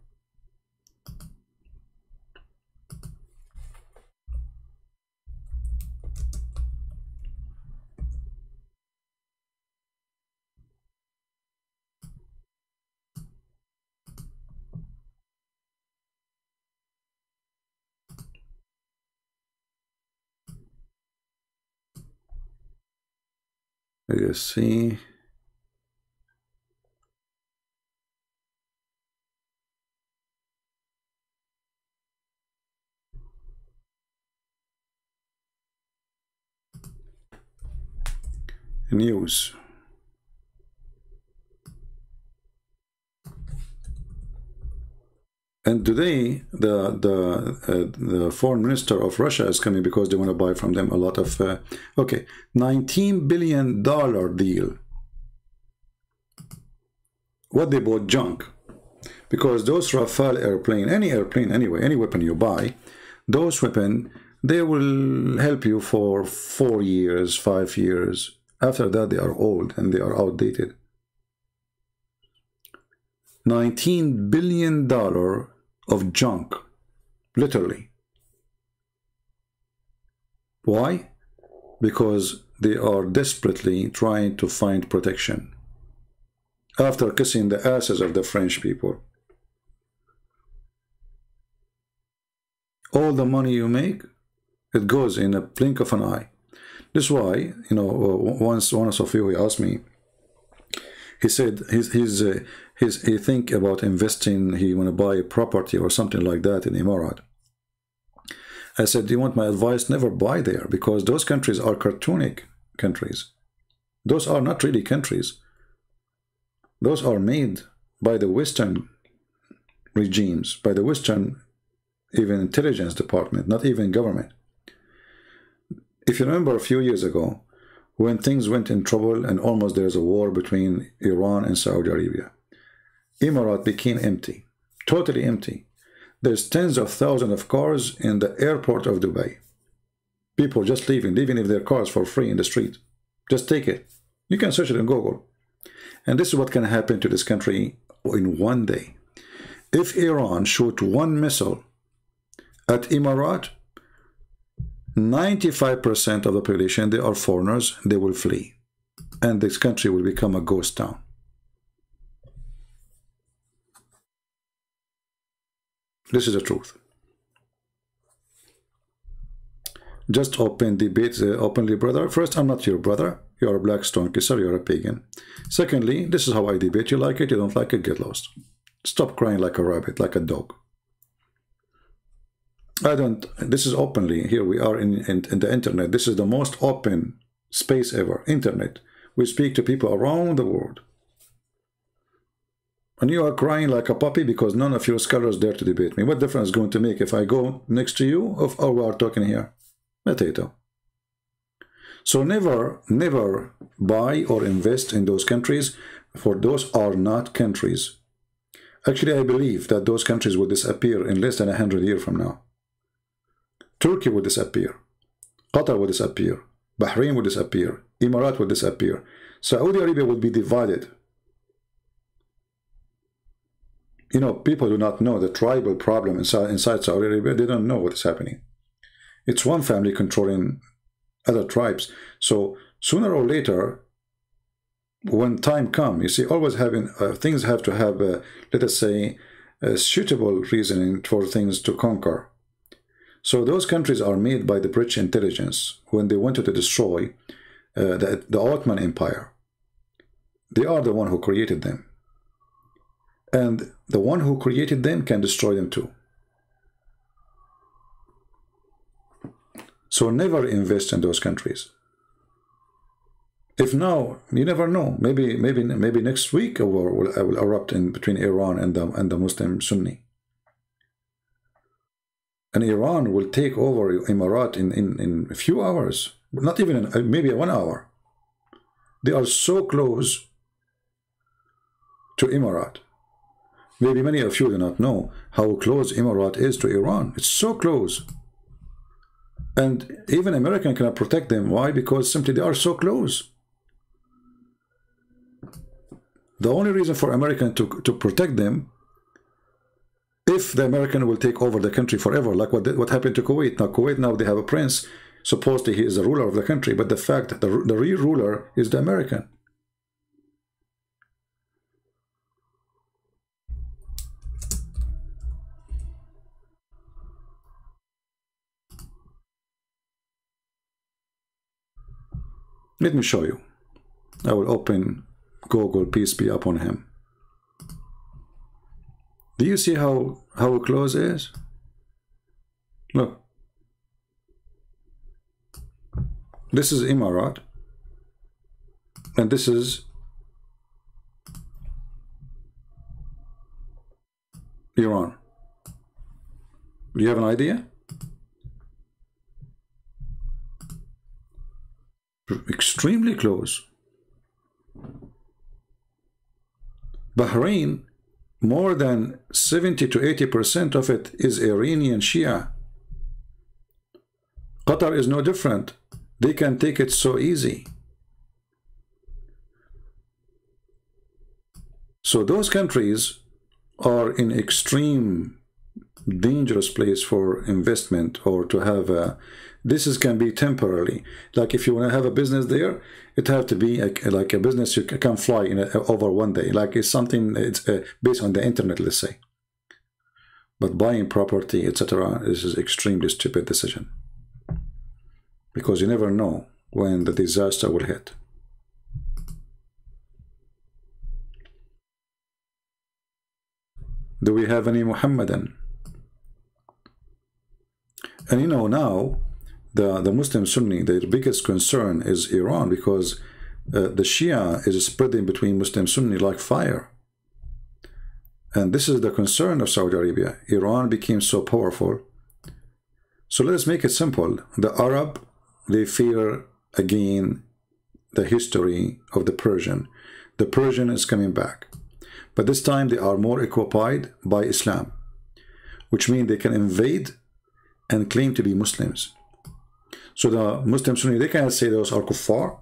Let's see. News. And today, the foreign minister of Russia is coming because they want to buy from them a lot of, okay, $19 billion deal. What they bought? Junk. Because those Rafale airplane, any airplane anyway, any weapon you buy, those weapons, they will help you for 4 years, 5 years. After that, they are old and they are outdated. $19 billion of junk, literally. Why? Because they are desperately trying to find protection after kissing the asses of the French people. All the money you make, it goes in a blink of an eye. This is why, you know, once one of you asked me, he said he think about investing, he want to buy a property or something like that in Emirat. I said, do you want my advice? Never buy there, because those countries are cartoonic countries. Those are not really countries. Those are made by the Western regimes, by the Western even intelligence department, not even government. If you remember a few years ago, when things went in trouble and almost there's a war between Iran and Saudi Arabia, Emirat became empty, totally empty. There's tens of thousands of cars in the airport of Dubai. People just leaving their cars for free in the street. Just take it. You can search it in Google. And this is what can happen to this country in one day. If Iran shoot one missile at Emirat, 95% of the population, they are foreigners, they will flee. And this country will become a ghost town. This is the truth. Just open debate openly, brother. First, I'm not your brother. You are a black stone kisser, you're a pagan. Secondly, this is how I debate. You like it, you don't like it, get lost. Stop crying like a rabbit, like a dog. This is openly. Here we are in the internet. This is the most open space ever. Internet. We speak to people around the world. And you are crying like a puppy because none of your scholars dare to debate me. What difference is going to make if I go next to you or we are talking here? Potato. So never buy or invest in those countries, for those are not countries. Actually, I believe that those countries will disappear in less than 100 years from now. Turkey will disappear. Qatar will disappear. Bahrain will disappear. Emirat will disappear. Saudi Arabia will be divided. You know, people do not know the tribal problem inside Saudi Arabia. They don't know what is happening. It's one family controlling other tribes. So sooner or later, when time comes, you see, always having things have to have, let us say, a suitable reasoning for things to conquer. So those countries are made by the British intelligence when they wanted to destroy the Ottoman Empire. They are the one who created them. And the one who created them can destroy them too. So never invest in those countries. If now, you never know. Maybe next week a war will erupt in between Iran and the Muslim Sunni. And Iran will take over Emirat in a few hours. Not even maybe 1 hour. They are so close to Emirat. Maybe many of you do not know how close Emirat is to Iran. It's so close. And even American cannot protect them. Why? Because simply they are so close. The only reason for American to protect them, if the American will take over the country forever, like what happened to Kuwait. Now Kuwait, now they have a prince. Supposedly he is the ruler of the country, but the fact that the real ruler is the American. Let me show you. I will open Google, peace be upon him. Do you see how close it is? Look. This is Emirat. And this is Iran. Do you have an idea? Extremely close. Bahrain, more than 70 to 80% of it is Iranian Shia. Qatar is no different. They can take it so easy. So those countries are in extreme dangerous place for investment, or to have can be temporarily. Like if you want to have a business there, it have to be like a business you can fly over one day. Like it's something, it's based on the internet, let's say. But buying property, etc., this is extremely stupid decision, because you never know when the disaster will hit. Do we have any Muhammadan? And you know, now the Muslim Sunni, their biggest concern is Iran, because the Shia is spreading between Muslim Sunni like fire. And this is the concern of Saudi Arabia. Iran became so powerful. So let us make it simple. The Arab, they fear again the history of the Persian. The Persian is coming back. But this time they are more occupied by Islam, which means they can invade and claim to be Muslims. So the Muslim Sunni, they cannot say those are kuffar.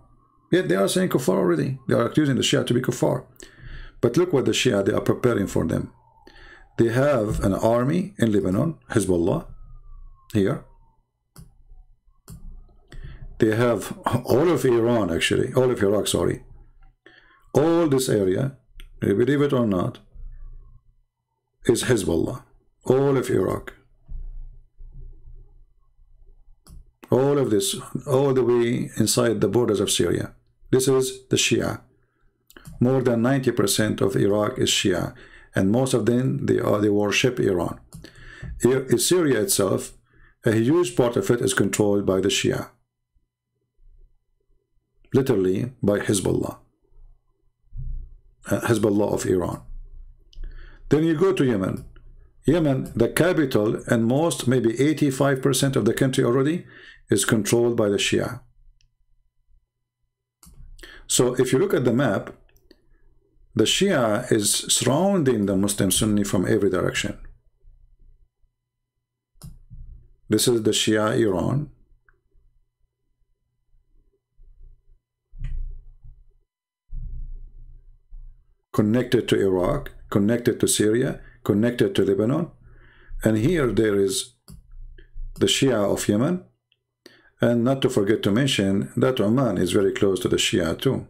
Yet they are saying kuffar already. They are accusing the Shia to be kuffar. But look what the Shia, they are preparing for them. They have an army in Lebanon, Hezbollah, here. They have all of Iran, actually, all of Iraq, sorry. All this area, believe it or not, is Hezbollah. All of Iraq. All of this, all the way inside the borders of Syria. This is the Shia. More than 90% of Iraq is Shia, and most of them, they worship Iran. Syria itself, a huge part of it is controlled by the Shia. Literally by Hezbollah. Hezbollah of Iran. Then you go to Yemen. Yemen, the capital, and most, maybe 85% of the country already, is controlled by the Shia. So if you look at the map, the Shia is surrounding the Muslim Sunni from every direction. This is the Shia Iran. Connected to Iraq, connected to Syria, connected to Lebanon. And here there is the Shia of Yemen. And not to forget to mention that Oman is very close to the Shia too.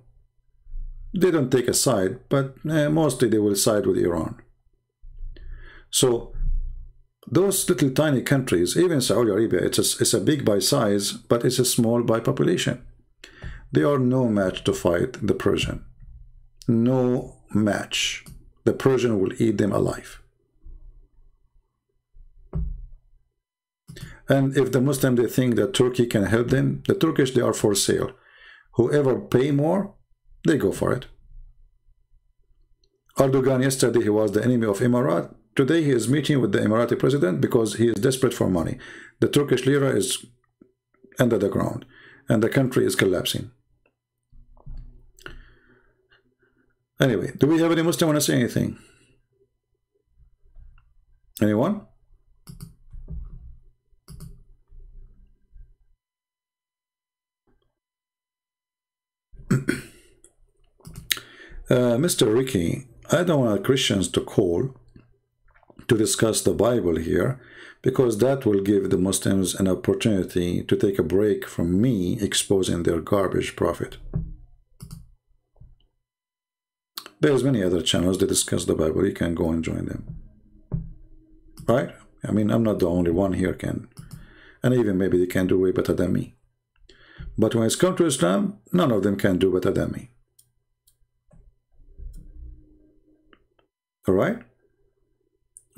They don't take a side, but mostly they will side with Iran. So those little tiny countries, even Saudi Arabia, it's a big by size, but it's a small by population. They are no match to fight the Persian. No match. The Persian will eat them alive. And if the Muslim, they think that Turkey can help them, the Turkish, they are for sale. Whoever pay more, they go for it. Erdogan, yesterday, he was the enemy of Emirat. Today, he is meeting with the Emirati president because he is desperate for money. The Turkish lira is under the ground, and the country is collapsing. Anyway, do we have any Muslim want to say anything? Anyone? Mr. Ricky, I don't want Christians to call to discuss the Bible here, because that will give the Muslims an opportunity to take a break from me exposing their garbage prophet. There's many other channels that discuss the Bible. You can go and join them. Right? I mean, I'm not the only one here can. And even maybe they can do way better than me. But when it's come to Islam, none of them can do better than me. All right?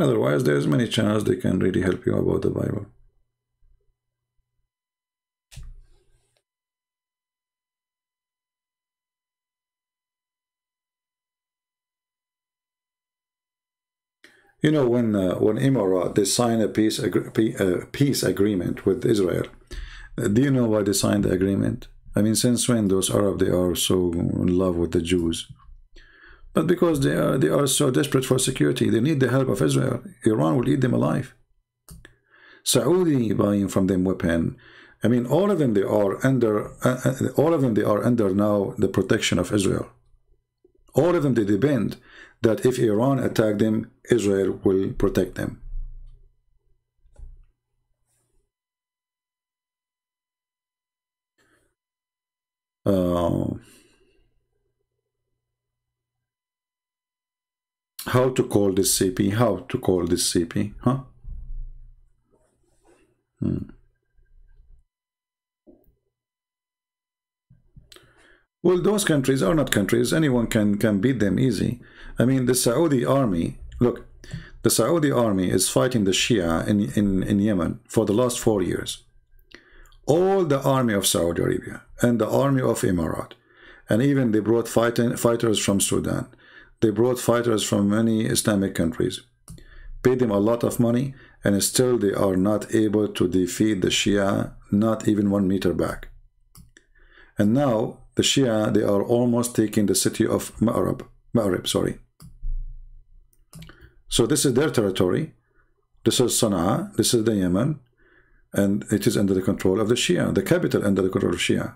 Otherwise, there's many channels that can really help you about the Bible. You know, when Emirat, they signed a peace agreement with Israel. Do you know why they signed the agreement? I mean, since when those Arabs, they are so in love with the Jews? But because they are so desperate for security, they need the help of Israel. Iran will eat them alive. Saudi buying from them weapon. I mean, all of them they are under. They are under now the protection of Israel. All of them they depend that if Iran attack them, Israel will protect them. How to call this CP? How to call this CP? Huh? Well, those countries are not countries. Anyone can beat them easy. I mean, the Saudi army, look, the Saudi army is fighting the Shia in Yemen for the last 4 years. All the army of Saudi Arabia and the army of Emirat, and even they brought fighters from Sudan. They brought fighters from many Islamic countries, paid them a lot of money, and still they are not able to defeat the Shia, not even 1 meter back. And now the Shia, they are almost taking the city of Ma'rib, sorry. So this is their territory. This is Sana'a, this is the Yemen, and it is under the control of the Shia, the capital under the control of Shia.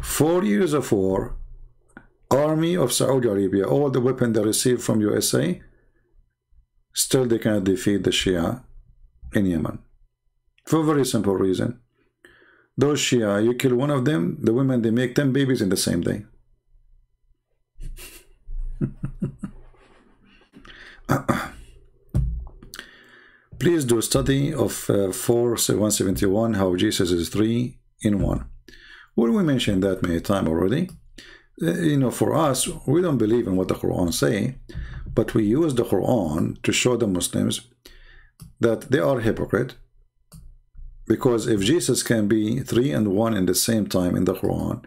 "4 years of war, army of Saudi Arabia, all the weapons they received from USA, still they cannot defeat the Shia in Yemen. For a very simple reason. Those Shia, you kill one of them, the women, they make 10 babies in the same day. Please do a study of 4:171, how Jesus is 3 in 1. Well, we mentioned that many times already. You know, for us, we don't believe in what the Quran say, but we use the Quran to show the Muslims that they are hypocrite. Because if Jesus can be 3 and 1 in the same time in the Quran,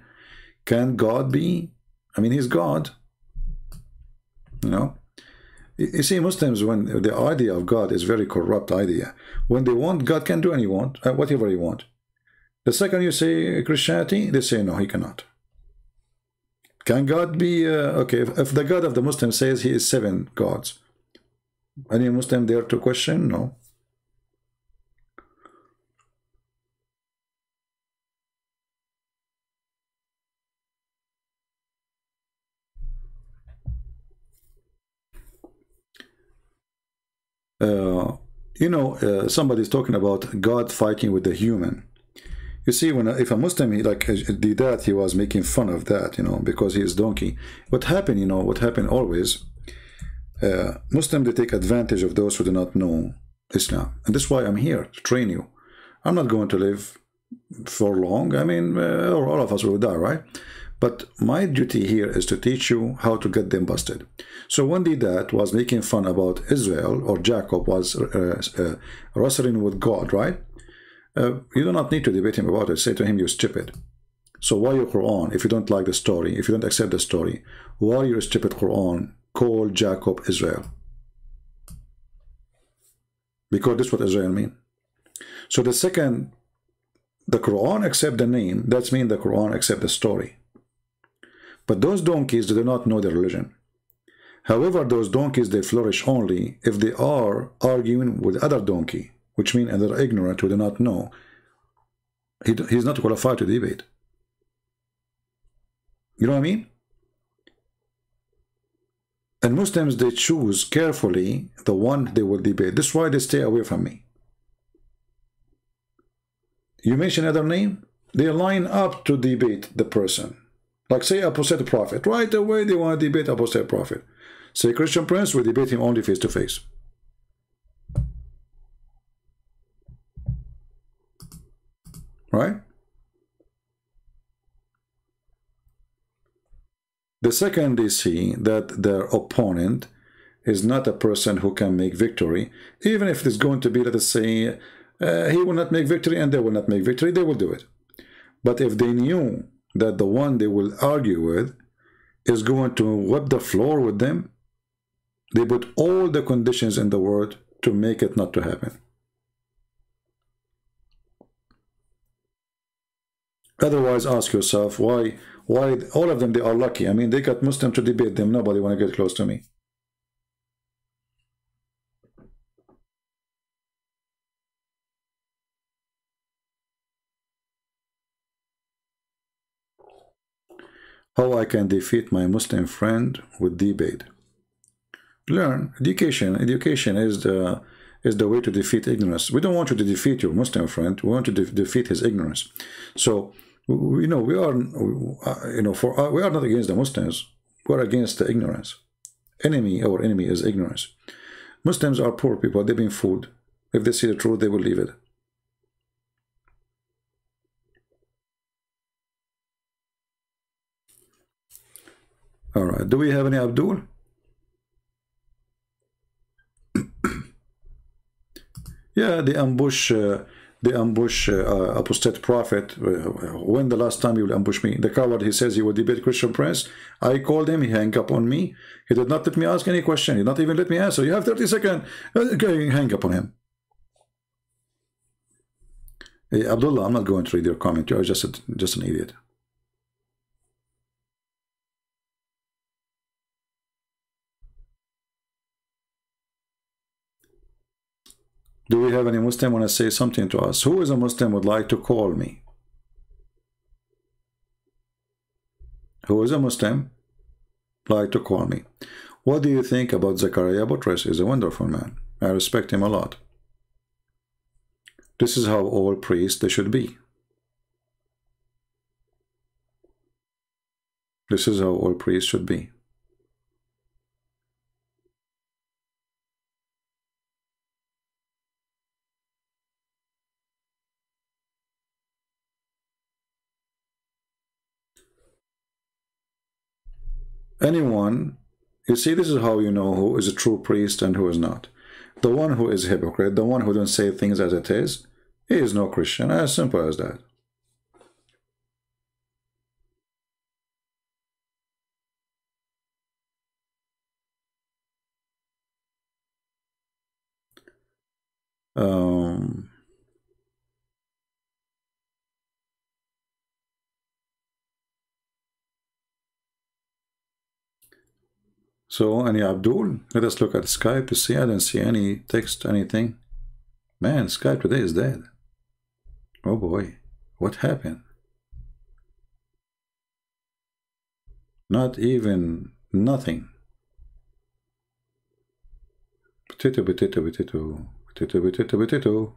can God be? I mean, he's God. You know? You see, Muslims, when the idea of God is very corrupt idea. When they want, God can do whatever he want. The second you say Christianity, they say no, he cannot. Can God be, okay, if the God of the Muslim says he is 7 gods, any Muslim dare to question? No. You know, somebody's talking about God fighting with the human. You see, if a Muslim did that, he was making fun of that, you know, because he is donkey. What happened, you know, what happened always, Muslims, they take advantage of those who do not know Islam. And that's why I'm here, to train you. I'm not going to live for long. I mean, all of us will die, right? But my duty here is to teach you how to get them busted. So one day that was making fun about Israel, or Jacob was wrestling with God, right? You do not need to debate him about it. Say to him, you're stupid. So why your Quran, if you don't like the story, if you don't accept the story, why your stupid Quran call Jacob Israel? Because this is what Israel mean. So the second the Quran accept the name, that means the Quran accept the story. But those donkeys, they do not know the religion. However, those donkeys, they flourish only if they are arguing with other donkey, which means they're ignorant, who do not know. He's not qualified to debate. You know what I mean? And Muslims, they choose carefully the one they will debate. This is why they stay away from me. You mention another name, they line up to debate the person. Like say apostate prophet, right away they want to debate apostate prophet. Say Christian Prince, we debate him only face to face. Right? The second, they see that their opponent is not a person who can make victory, even if it is going to be, let us say, he will not make victory and they will not make victory, they will do it. But if they knew that the one they will argue with is going to wipe the floor with them, they put all the conditions in the world to make it not to happen. Otherwise, ask yourself, why all of them, they are lucky. I mean, they got Muslim to debate them, nobody want to get close to me. How I can defeat my Muslim friend with debate. Learn education. Education is the way to defeat ignorance. We don't want you to defeat your Muslim friend. We want to defeat his ignorance. So we know we are, we are not against the Muslims. We are against the ignorance. Our enemy is ignorance. Muslims are poor people. They've been fooled. If they see the truth, they will leave it. All right. Do we have any Abdul? Yeah, the ambush apostate prophet. When the last time you will ambush me? The coward, he says he will debate Christian Prince. I called him, he hung up on me. He did not let me ask any question. He did not even let me answer. You have 30 seconds. Okay, hang up on him. Hey, Abdullah, I'm not going to read your comment. You are just an idiot. Do we have any Muslim want to say something to us? Who is a Muslim would like to call me? Who is a Muslim like to call me? What do you think about Zachariah Buttress? He's a wonderful man. I respect him a lot. This is how all priests they should be. This is how all priests should be. Anyone, you see, this is how you know who is a true priest and who is not. The one who is a hypocrite, the one who don't say things as it is, he is no Christian. As simple as that. So, any Abdul? Let us look at Skype to see. I don't see any text, anything. Man, Skype today is dead. Oh boy, what happened? Not even nothing. Potato, potato, potato. Potato, potato, potato.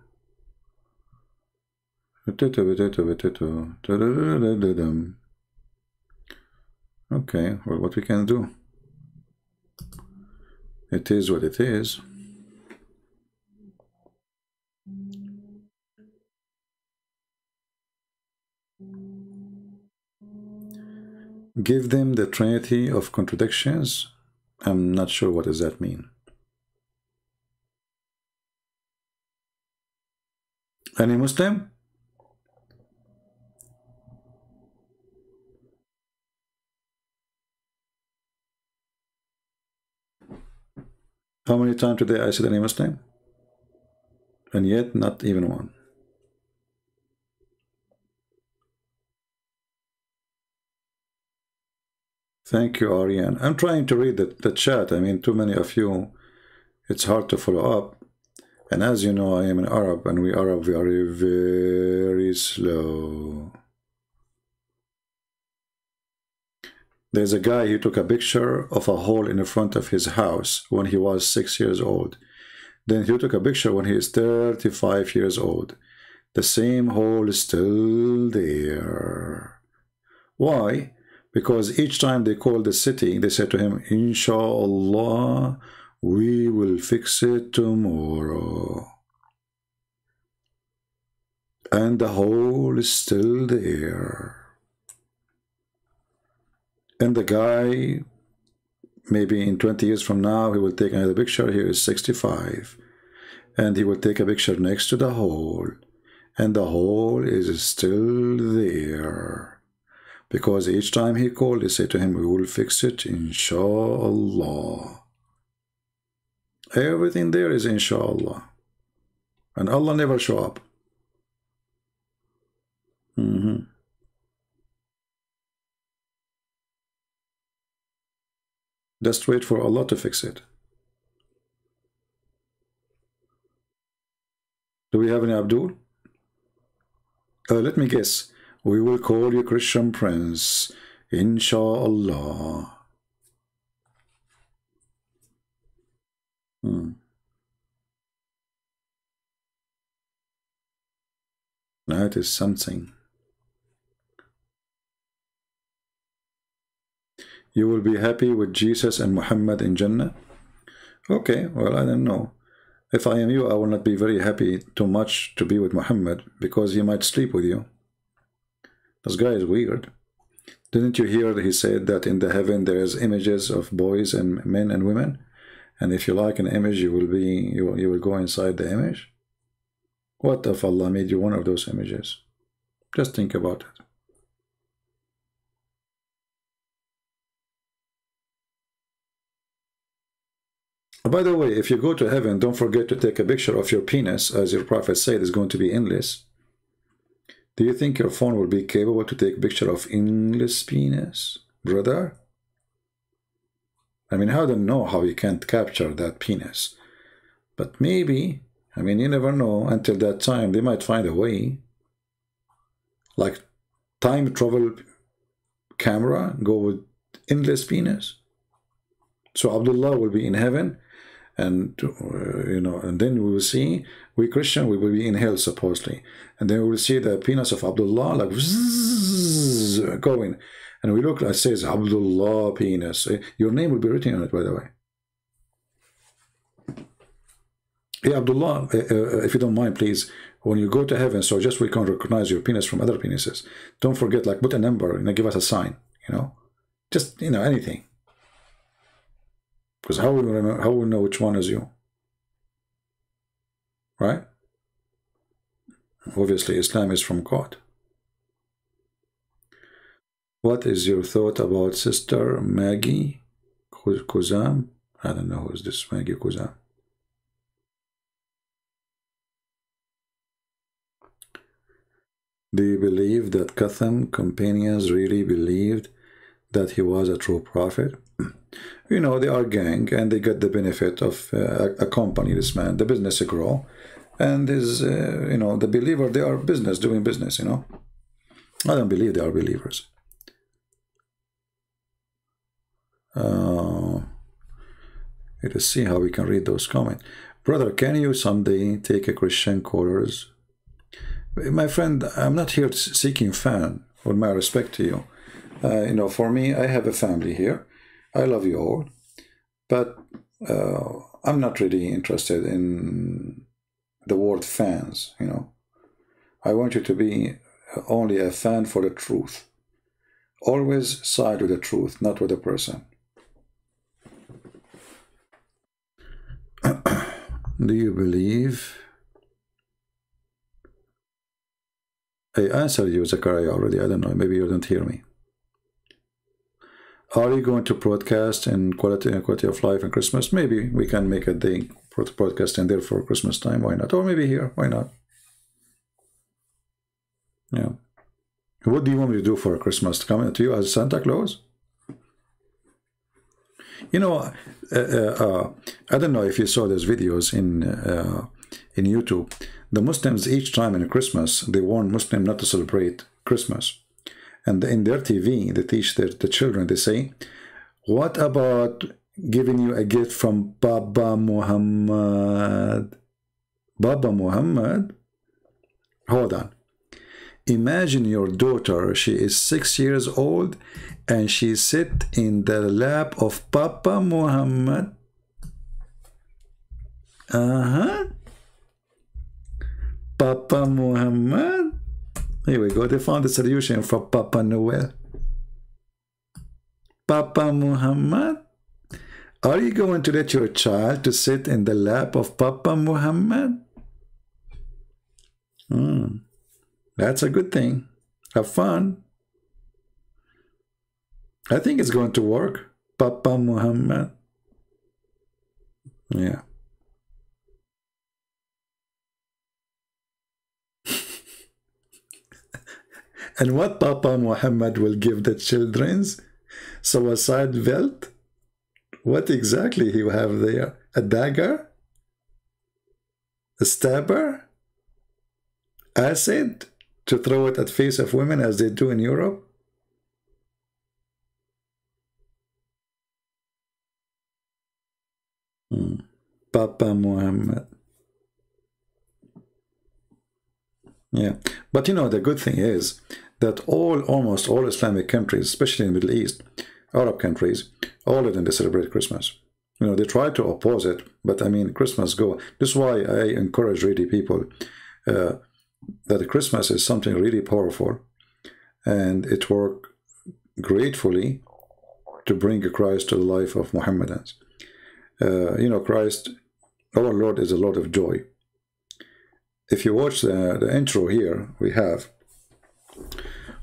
Potato, potato, potato. Da-da-da-da-da-dum. Okay, well, what we can do? It is what it is. Give them the trinity of contradictions. I'm not sure what does that mean. Any Muslim? How many times today I said any Muslim? And yet not even one. Thank you, Ariane. I'm trying to read the chat. I mean, too many of you, it's hard to follow up. And as you know, I am an Arab, and we Arab, we are very slow. There's a guy who took a picture of a hole in the front of his house when he was 6 years old. Then he took a picture when he is 35 years old. The same hole is still there. Why? Because each time they call the city, they say to him, Inshallah, we will fix it tomorrow. And the hole is still there. And the guy, maybe in 20 years from now, he will take another picture. Here is 65. And he will take a picture next to the hole. And the hole is still there. Because each time he called, they say to him, we will fix it, inshallah. Everything there is inshallah. And Allah never show up. Just wait for Allah to fix it. Do we have any Abdul? Let me guess. We will call you Christian Prince, inshallah. That is something. You will be happy with Jesus and Muhammad in Jannah? Okay, well, I don't know. If I am you, I will not be very happy too much to be with Muhammad, because he might sleep with you. This guy is weird. Didn't you hear that he said that in the heaven there is images of boys and men and women? And if you like an image, you will go inside the image? What if Allah made you one of those images? Just think about it. By the way, if you go to heaven, don't forget to take a picture of your penis, as your prophet said, is going to be endless. Do you think your phone will be capable to take a picture of endless penis, brother? I mean, I don't know how you can't capture that penis. But maybe, I mean, you never know. Until that time, they might find a way. Like time travel camera, go with endless penis. So Abdullah will be in heaven. And and then we will see, we Christian, we will be in hell supposedly, and then we will see the penis of Abdullah like going, and we look, it says Abdullah penis. Your name will be written on it, by the way. Hey Abdullah, if you don't mind, please, when you go to heaven, so just we can recognize your penis from other penises. Don't forget, like, put a number and give us a sign, just anything. Because how will we know which one is you? Right? Obviously, Islam is from God. What is your thought about Sister Maggie Kuzam? I don't know who is this Maggie Kuzam. Do you believe that Qatham companions really believed that he was a true prophet? They are gang, and they get the benefit of accompany this man. The business grow, and is the believer, they are doing business. I don't believe they are believers. Let us see how we can read those comments. Brother, can you someday take a Christian callers? My friend, I'm not here seeking fan, with my respect to you. You know, for me, I have a family here. I love you all. But I'm not really interested in the word fans, you know. I want you to be only a fan for the truth. Always side with the truth, not with the person. Do you believe? I answered you, Zachariah, already. I don't know. Maybe you didn't hear me. Are you going to broadcast in quality of life and Christmas? Maybe we can make a day broadcast in there for Christmas time. Why not? Or maybe here. Why not? Yeah. What do you want me to do for Christmas? To come to you as Santa Claus? You know, I don't know if you saw those videos in YouTube. The Muslims, each time in Christmas, they warn Muslims not to celebrate Christmas. And in their TV, they teach the children, they say, what about giving you a gift from Baba Muhammad? Baba Muhammad? Hold on. Imagine your daughter, she is 6 years old, and she sit in the lap of Papa Muhammad. Papa Muhammad. Here we go. They found the solution for Papa Noel. Papa Muhammad. Are you going to let your child to sit in the lap of Papa Muhammad? That's a good thing. Have fun. I think it's going to work. Papa Muhammad. Yeah. And what Papa Muhammad will give the children's? Suicide belt? What exactly he will have there? A dagger? A stabber? Acid? To throw it at face of women as they do in Europe? Papa Muhammad. Yeah, but you know, the good thing is that almost all Islamic countries, especially in the Middle East, Arab countries, all of them, they celebrate Christmas. You know, they try to oppose it, but I mean, Christmas go. This is why I encourage really people that Christmas is something really powerful, and it works gratefully to bring Christ to the life of Muhammadans. You know, Christ, our Lord, is a Lord of joy. If you watch the intro here, we have,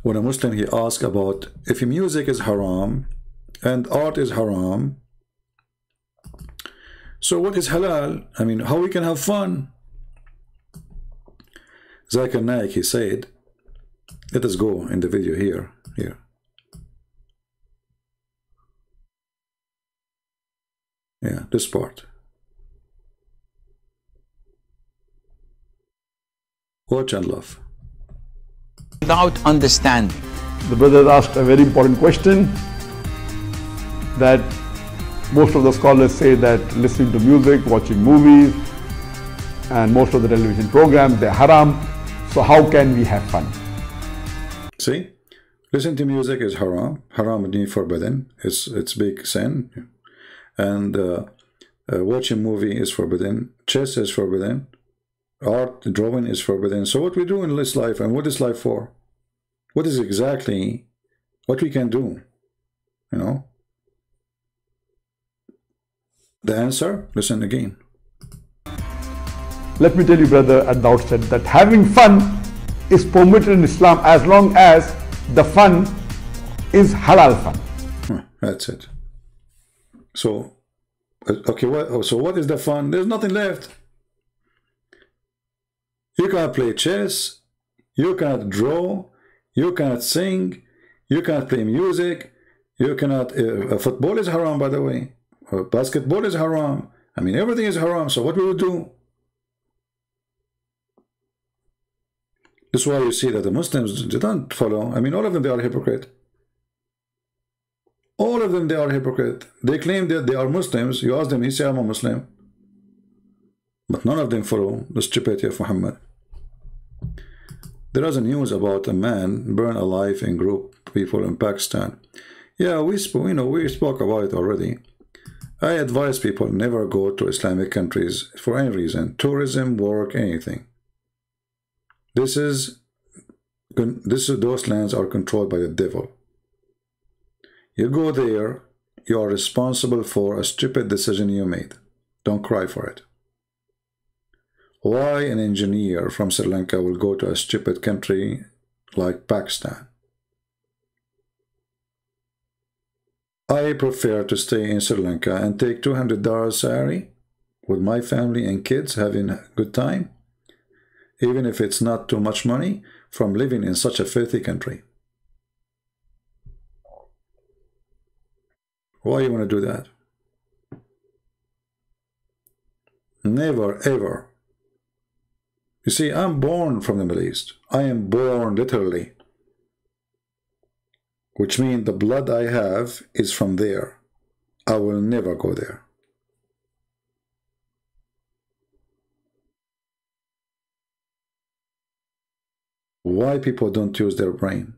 when a Muslim, he asks about if music is haram and art is haram, so what is halal? I mean, how we can have fun? Zakir Naik, he said, let us go in the video here. Yeah, this part. Watch and love. Without understanding. The brother asked a very important question, that most of the scholars say that listening to music, watching movies, and most of the television programs, they're haram. So how can we have fun? See, listen to music is haram. Haram means forbidden. It's big sin. And watching movie is forbidden. Chess is forbidden. Art, drawing is forbidden. So what we do in this life, and what is life for? What is exactly what we can do? You know? The answer, listen again. Let me tell you, brother, at the outset, that having fun is permitted in Islam as long as the fun is halal fun. That's it. So, okay, so what is the fun? There's nothing left. You cannot play chess, you cannot draw, you cannot sing, you cannot play music, you cannot, football is haram, by the way, basketball is haram, I mean, everything is haram, so what will we do? This is why you see that the Muslims, they don't follow, I mean, all of them, they are hypocrite. All of them, they are hypocrite. They claim that they are Muslims. You ask them, he say, I'm a Muslim. But none of them follow the stupidity of Muhammad. There is a news about a man burned alive in group people in Pakistan. Yeah, we spoke about it already. I advise people never go to Islamic countries for any reason, tourism, work, anything. Those lands are controlled by the devil. You go there, you are responsible for a stupid decision you made. Don't cry for it. Why an engineer from Sri Lanka will go to a stupid country like Pakistan? I prefer to stay in Sri Lanka and take $200 salary with my family and kids having a good time, even if it's not too much money, from living in such a filthy country. Why you want to do that? Never, ever. You see, I'm born from the Middle East. I am born literally. Which means the blood I have is from there. I will never go there. Why people don't use their brain?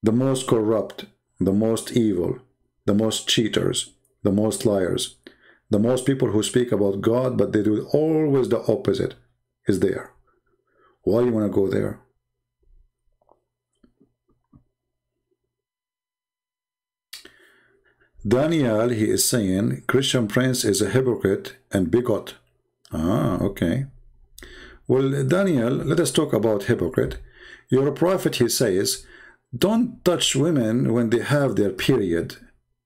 The most corrupt, the most evil, the most cheaters, the most liars, the most people who speak about God, but they do always the opposite, is there. Why you want to go there? Daniel, he is saying, Christian Prince is a hypocrite and bigot. Ah, okay. Well, Daniel, let us talk about hypocrite. Your prophet, he says, don't touch women when they have their period.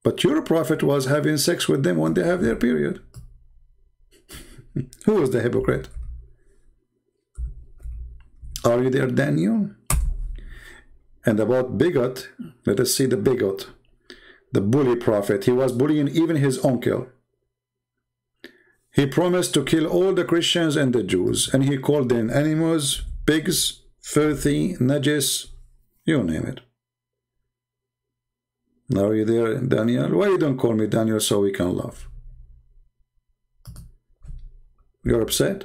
But your prophet was having sex with them when they have their period. Who is the hypocrite? Are you there, Daniel? And about bigot, let us see the bigot. The bully prophet. He was bullying even his uncle. He promised to kill all the Christians and the Jews, and he called them animals, pigs, filthy, najis, you name it. Are you there, Daniel? Why you don't call me Daniel so we can laugh? You're upset?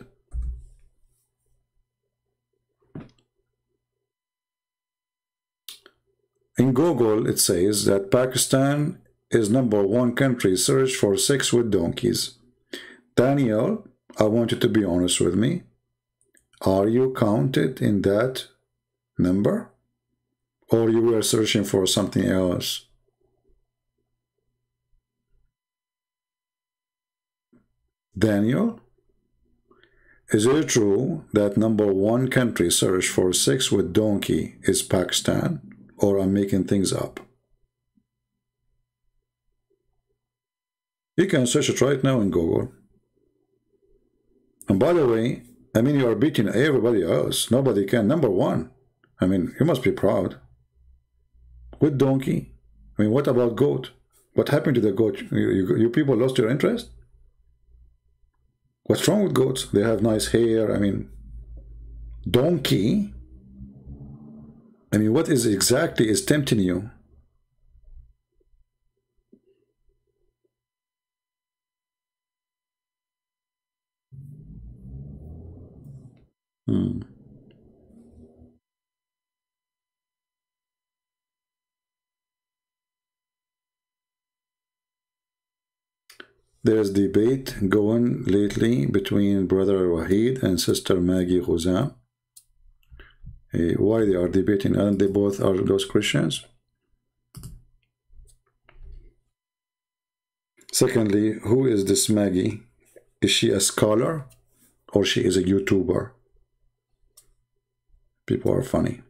In Google, it says that Pakistan is #1 country searched for sex with donkeys. Daniel, I want you to be honest with me. Are you counted in that number? Or you were searching for something else? Daniel, is it true that #1 country searched for sex with donkey is Pakistan? Or I'm making things up? You can search it right now in Google. And by the way, I mean, you are beating everybody else. Nobody can. #1. I mean, you must be proud. With donkey? I mean, what about goat? What happened to the goat? You people lost your interest? What's wrong with goats? They have nice hair. I mean, donkey? I mean, what is exactly is tempting you? There's debate going lately between Brother Wahid and Sister Maggie Khuzam. Why they are debating? Aren't they both are those Christians? Secondly, who is this Maggie? Is she a scholar or she is a YouTuber? People are funny.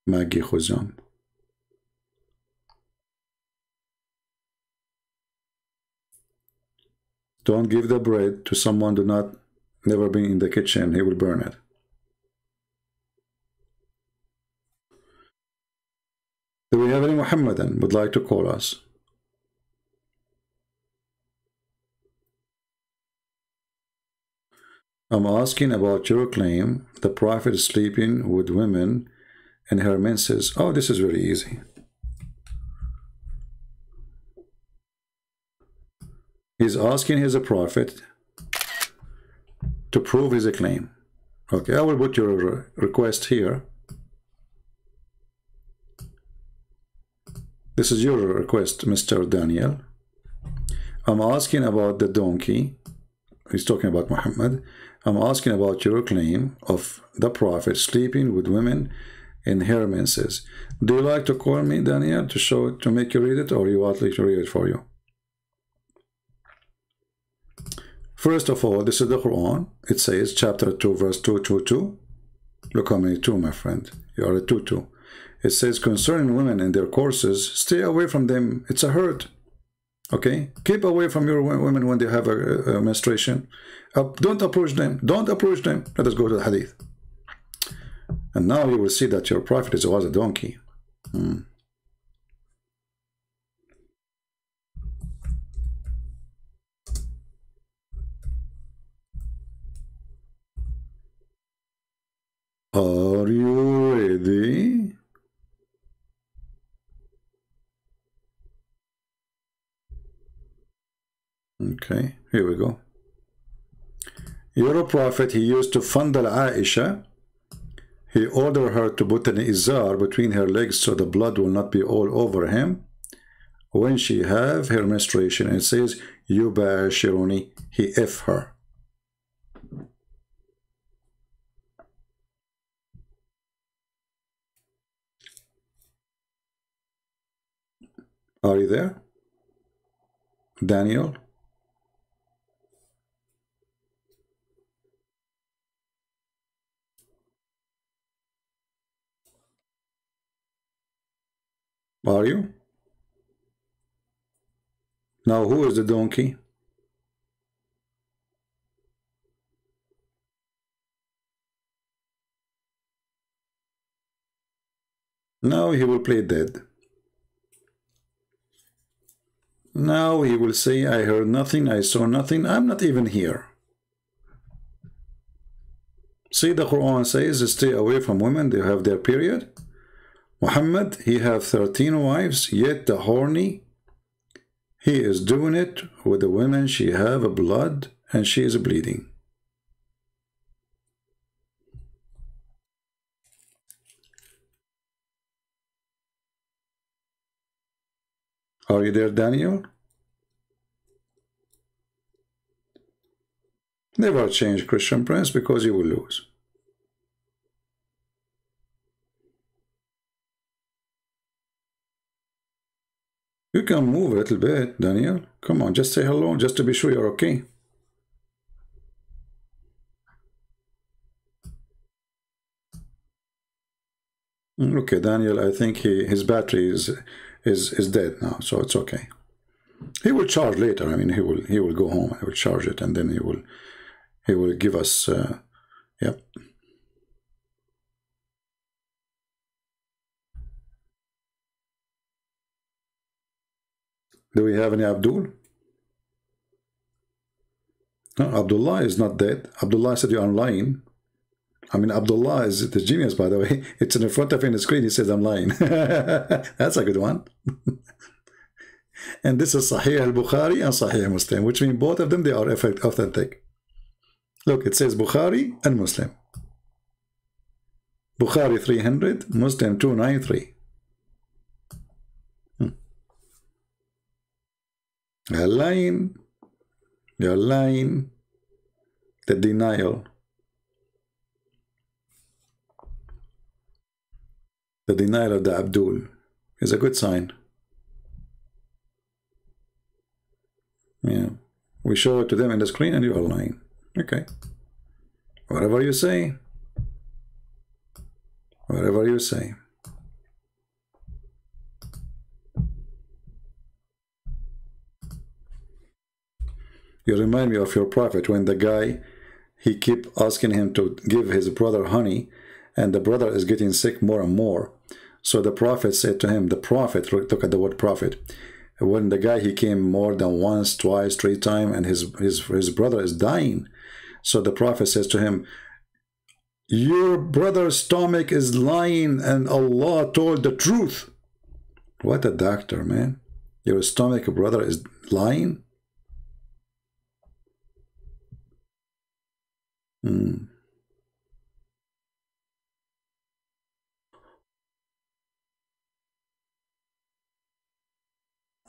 Maggie Khuzam. Don't give the bread to someone who never been in the kitchen. He will burn it. Do we have any Muhammadan would like to call us? I'm asking about your claim the prophet is sleeping with women in her menses. Oh, this is very easy. He's asking his prophet to prove his claim. Okay, I will put your request here. This is your request, Mr. Daniel. I'm asking about the donkey. He's talking about Muhammad. I'm asking about your claim of the prophet sleeping with women in her menses. Do you like to call me, Daniel, to show it, to make you read it, or you want me to read it for you? First of all, this is the Quran. It says, chapter 2, verse 222. Look how many 2, my friend. You are a 2-2. It says, concerning women and their courses, stay away from them. It's a hurt. Okay? Keep away from your women when they have a menstruation. Don't approach them. Don't approach them. Let us go to the hadith. And now you will see that your prophet was a donkey. Are you ready? Okay, here we go. You're a prophet. He used to fondle Aisha. He ordered her to put an izar between her legs so the blood will not be all over him when she have her menstruation. And it says, Yubashiruni, he F her. Are you there? Daniel? Are you? Now who is the donkey? Now he will play dead. Now he will say, I heard nothing, I saw nothing, I'm not even here. See, the Quran says, stay away from women, they have their period. Muhammad, he have 13 wives, yet the horny, he is doing it with the women, she have a blood and she is bleeding. Are you there, Daniel? Never change, Christian Prince, because you will lose. You can move a little bit, Daniel. Come on, just say hello, just to be sure you're okay. Okay, Daniel, I think his battery is dead now, so it's okay. He will charge later. I mean, he will go home and he will charge it, and then he will give us yep. Do we have any Abdul? No, Abdullah is not dead. Abdullah said you're online. I mean, Abdullah is the genius, by the way. It's in front of him on the screen. He says, I'm lying. That's a good one. And this is Sahih al-Bukhari and Sahih Muslim, which means both of them, they are authentic. Look, it says Bukhari and Muslim. Bukhari 300, Muslim 293. You're lying. You're lying. The denial. The denial of the Abdul is a good sign. Yeah. We show it to them in the screen and you are lying. Okay. Whatever you say. Whatever you say. You remind me of your prophet when the guy, he keep asking him to give his brother honey, and the brother is getting sick more and more. So the prophet said to him, the prophet, look at the word prophet, when the guy, he came more than once, twice, 3 times, and his brother is dying. So the Prophet says to him, your brother's stomach is lying and Allah told the truth. What a doctor, man. Your stomach brother is lying?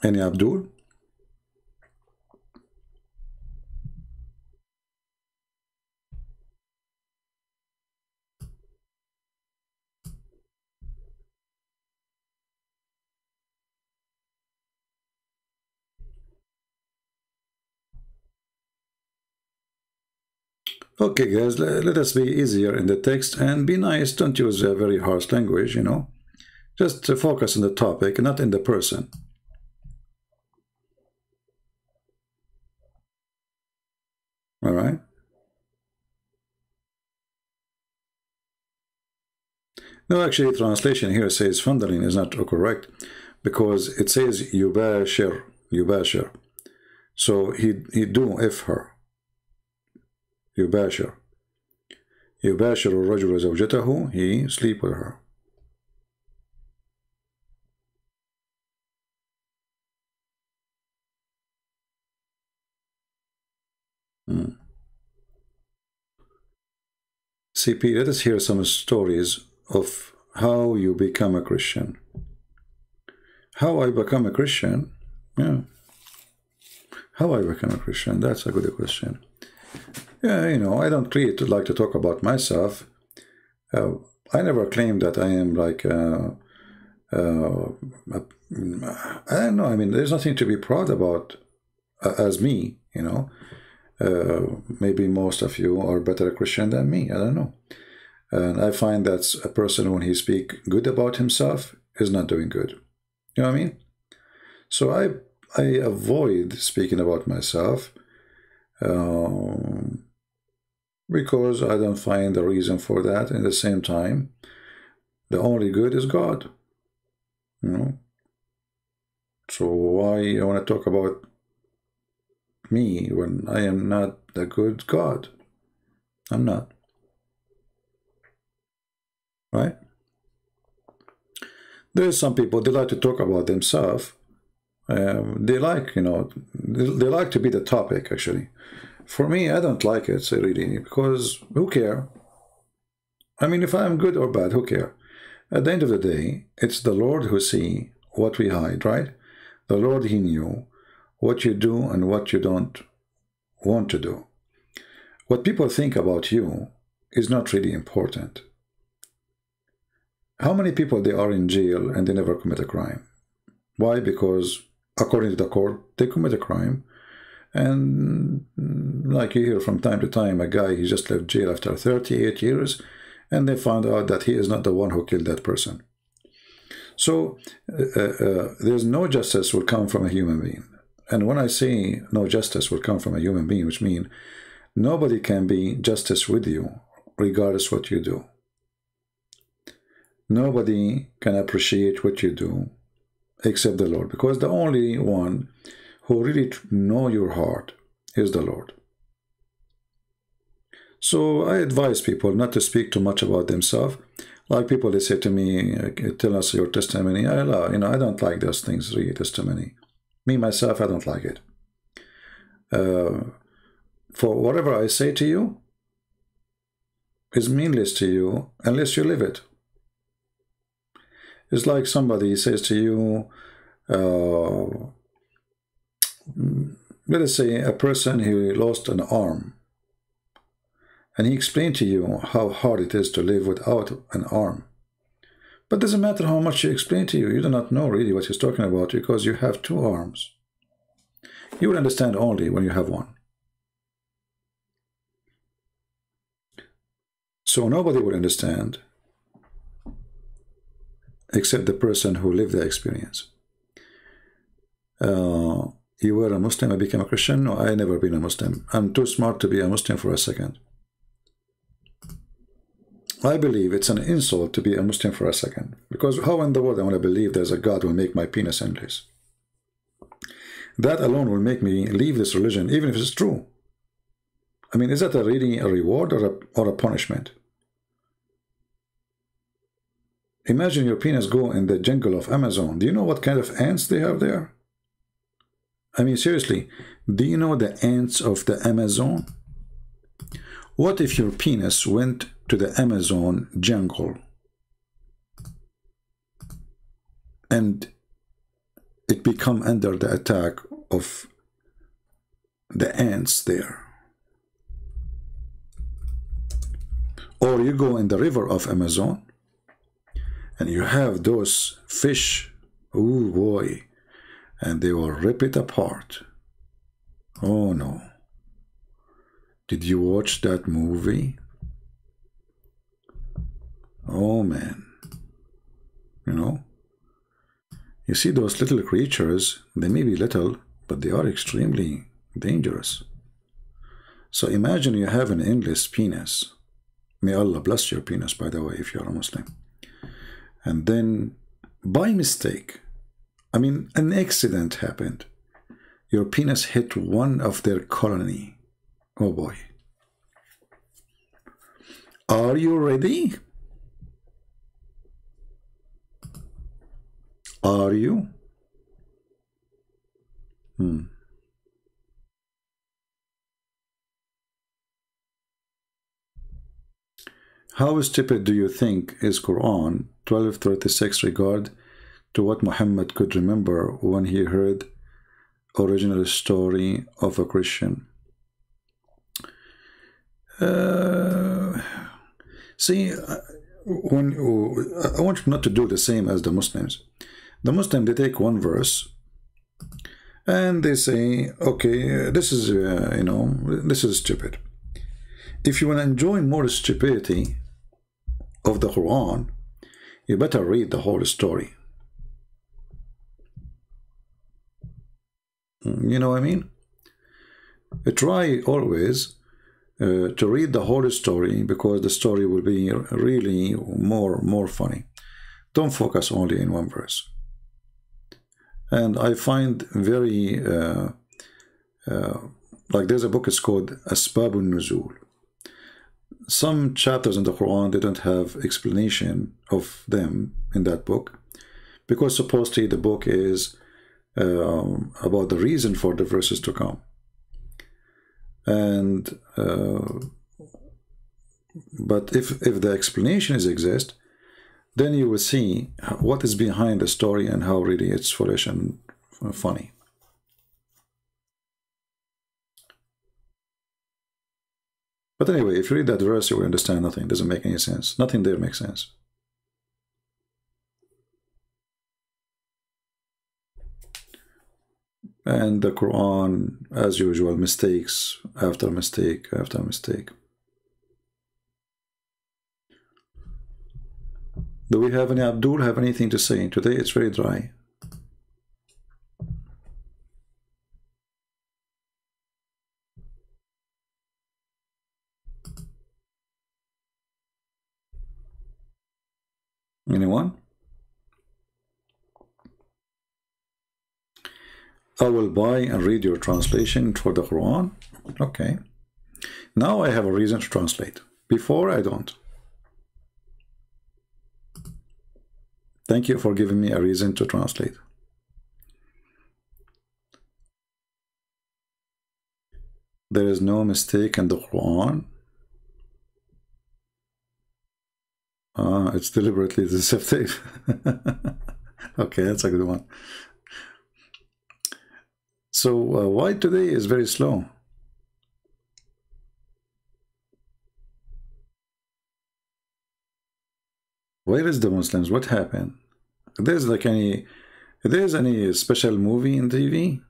Any Abdul? Okay, guys, let us be easier in the text and be nice. Don't use a very harsh language, you know. Just focus on the topic, not in the person. All right? No, actually, translation here says fondling is not correct because it says yubashir, yubashir. So he do if her. يباشر الرجل زوجته, he sleep with her. CP, let us hear some stories of how you become a Christian. How I become a Christian? Yeah. How I become a Christian? That's a good question. Yeah, you know, I don't really like to talk about myself. I never claimed that I am like, I don't know, I mean, there's nothing to be proud about as me, you know. Maybe most of you are better Christian than me, I don't know. And I find that a person, when he speaks good about himself, is not doing good. You know what I mean? So I avoid speaking about myself. Because I don't find a reason for that. In the same time, the only good is God, you know. So why I want to talk about me when I am not the good God? I'm not, right? There's some people, they like to talk about themselves. They like, you know, they like to be the topic, actually. For me, I don't like it, really, because who care? I mean, if I'm good or bad, who care? At the end of the day, it's the Lord who sees what we hide, right? The Lord, He knew what you do and what you don't want to do. What people think about you is not really important. How many people they are in jail and they never commit a crime? Why? Because according to the court, they commit a crime. And like you hear from time to time, a guy, he just left jail after 38 years, and they found out that he is not the one who killed that person. So there's no justice will come from a human being. And when I say no justice will come from a human being, which means nobody can be justice with you, regardless what you do. Nobody can appreciate what you do except the Lord, because the only one who really know your heart is the Lord. So I advise people not to speak too much about themselves. Like people, they say to me, tell us your testimony. I don't like those things, really, testimony. Me, myself, I don't like it. For whatever I say to you is meaningless to you unless you live it. It's like somebody says to you, let us say a person who lost an arm, and he explained to you how hard it is to live without an arm. But it doesn't matter how much he explained to you, you do not know really what he's talking about because you have two arms. You will understand only when you have one. So nobody will understand except the person who lived the experience. You were a Muslim, I became a Christian? No, I never been a Muslim. I'm too smart to be a Muslim for a second. I believe it's an insult to be a Muslim for a second. Because how in the world I want to believe there's a God who will make my penis endless? That alone will make me leave this religion, even if it's true. I mean, is that really a reward or a punishment? Imagine your penis go in the jungle of Amazon. Do you know what kind of ants they have there? I mean, seriously, do you know the ants of the Amazon? What if your penis went to the Amazon jungle and it become under the attack of the ants there? Or you go in the river of Amazon and you have those fish, oh boy, and they will rip it apart. Oh no. Did you watch that movie? Oh man. You know? You see those little creatures, they may be little, but they are extremely dangerous. So imagine you have an endless penis. May Allah bless your penis, by the way, if you're a Muslim. And then, by mistake, I mean, an accident happened. Your penis hit one of their colony. Oh boy. Are you ready? Are you? How stupid do you think is Quran 12:36 regard to what Muhammad could remember when he heard original story of a Christian? See, when I want you not to do the same as the Muslims. The Muslims, they take one verse and they say, okay, this is, you know, this is stupid. If you want to enjoy more stupidity of the Quran, you better read the whole story. You know what I mean? Try always to read the whole story, because the story will be really more funny. Don't focus only in one verse. And I find very like there's a book, it's called Asbabun Nuzul. Some chapters in the Quran, they don't have explanation of them in that book, because supposedly the book is about the reason for the verses to come. And but if the explanation exists, then you will see what is behind the story and how really it's foolish and funny. But anyway, if you read that verse, you will understand nothing. It doesn't make any sense. Nothing there makes sense. And the Quran, as usual, mistakes after mistake after mistake. Do we have any Abdul have anything to say? Today it's very dry. Anyone? I will buy and read your translation for the Quran. Okay. Now I have a reason to translate. Before, I don't. Thank you for giving me a reason to translate. There is no mistake in the Quran. It's deliberately deceptive. Okay, that's a good one. So why today is very slow? Where is the Muslims? What happened? There's like any special movie in TV?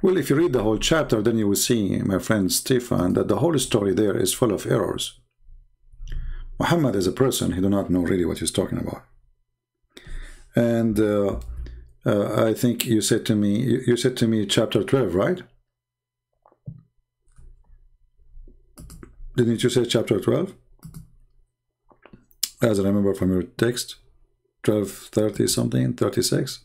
Well, if you read the whole chapter, then you will see, my friend Stefan, that the whole story there is full of errors. Muhammad is a person, he do not know really what he's talking about. And I think you said to me chapter 12, right? Didn't you say chapter 12? as I remember from your text, 12:30 something, 36.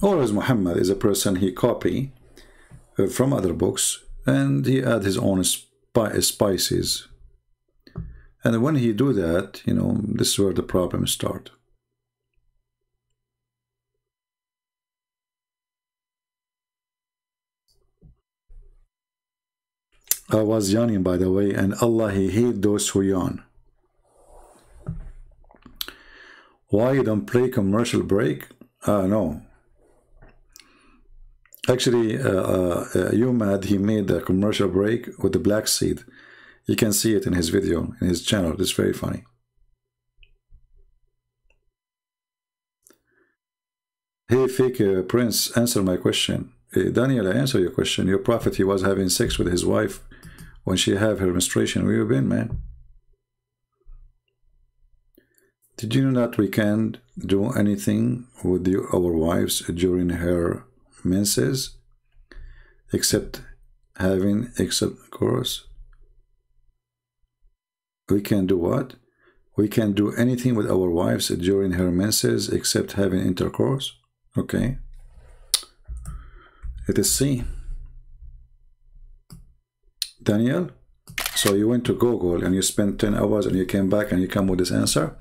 Always Muhammad is a person he copy from other books and he add his own spices. And when he do that, you know, this is where the problems start. I was yawning, by the way, and Allah, He hate those who yawn. Why you don't play commercial break? No. Actually, Umad, he made a commercial break with the black seed. You can see it in his video, in his channel. It's very funny. Hey, fake Prince, answer my question. Daniel, I answer your question. Your prophet, he was having sex with his wife when she have her menstruation. Where you been, man? Did you know that we can't do anything with our wives during her menses except having intercourse? We can do what? We can do anything with our wives during her menses except having intercourse? Okay. Let us see. Daniel, so you went to Google and you spent 10 hours and you came back and you come with this answer?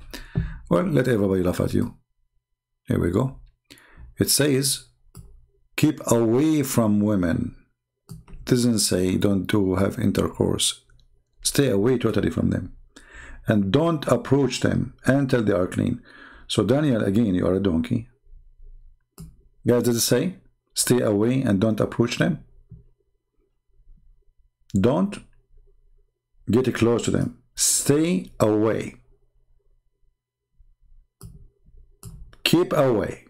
Well, let everybody laugh at you. Here we go. It says, keep away from women. It doesn't say don't have intercourse. Stay away totally from them. And don't approach them until they are clean. So Daniel, again, you are a donkey. Guys, does it say stay away and don't approach them? Don't get close to them. Stay away. Keep away.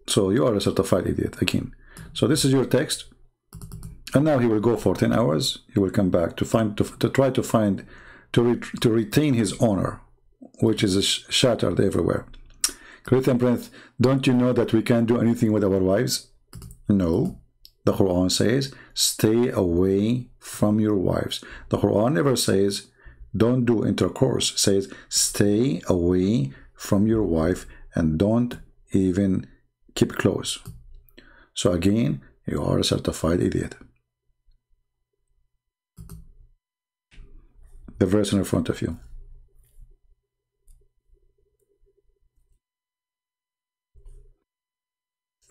So you are a certified idiot again. So this is your text. And now he will go for 10 hours. He will come back to retain his honor, which is shattered everywhere. Christian Prince, don't you know that we can't do anything with our wives? No. The Quran says, stay away from your wives. The Quran never says, don't do intercourse. It says, stay away from your wife and don't even keep close. So again, you are a certified idiot. The verse in front of you.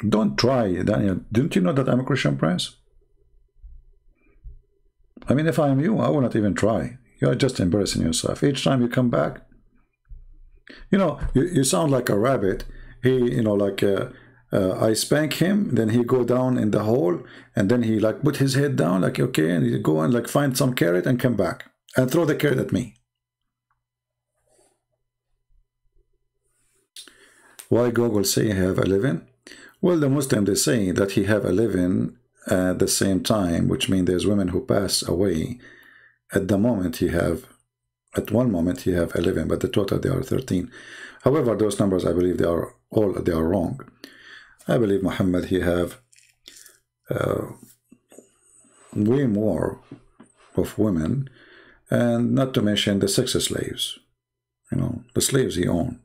Don't try, Daniel. Didn't you know that I'm a Christian Prince? I mean, if I am you, I will not even try. You're just embarrassing yourself. Each time you come back, you know, you sound like a rabbit. He, you know, like I spank him, then he go down in the hole, and then he like put his head down, like, okay, and he go and like find some carrot and come back and throw the carrot at me. Why Google say I have 11? Well, the Muslim, they say that he have 11 at the same time, which means there's women who pass away. At the moment he have, at one moment he have 11, but the total they are 13. However, those numbers, I believe they are wrong. I believe Muhammad, he have way more of women, and not to mention the sex slaves, you know, the slaves he owned.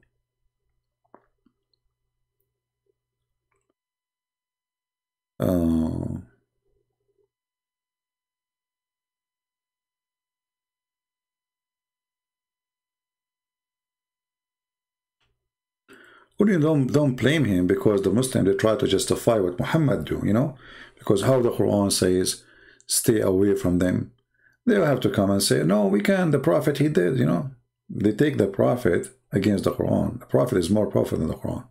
Well, you don't blame him, because the Muslim, they try to justify what Muhammad do, you know, because how the Quran says stay away from them, they will have to come and say, no, we can't, the Prophet, he did, you know. They take the Prophet against the Quran. The Prophet is more powerful than the Quran.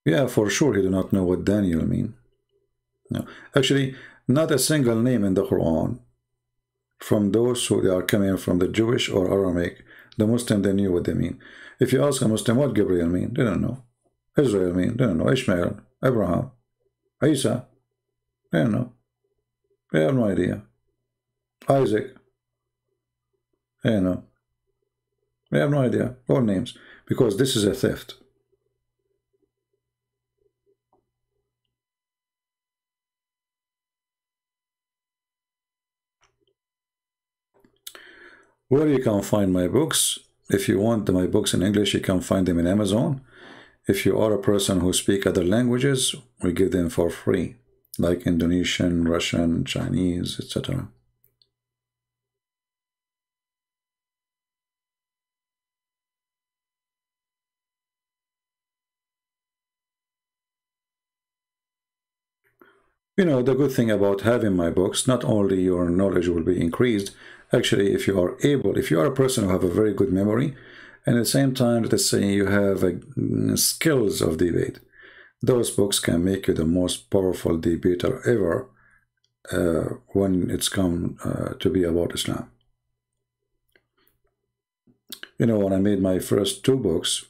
Yeah, for sure he do not know what Daniel mean. No, actually, not a single name in the Quran from those who they are coming from the Jewish or Aramaic. The Muslim, they knew what they mean. If you ask a Muslim what Gabriel mean, they don't know. Israel mean, they don't know. Ishmael, Abraham, Isa, they don't know. They have no idea. Isaac. You know. We have no idea. All names. Because this is a theft. Where you can find my books? If you want my books in English, you can find them in Amazon. If you are a person who speaks other languages, we give them for free, like Indonesian, Russian, Chinese, etc. You know, the good thing about having my books, not only your knowledge will be increased, actually, if you are able, if you are a person who have a very good memory, and at the same time, let's say you have skills of debate, those books can make you the most powerful debater ever when it's come to be about Islam. You know, when I made my first 2 books,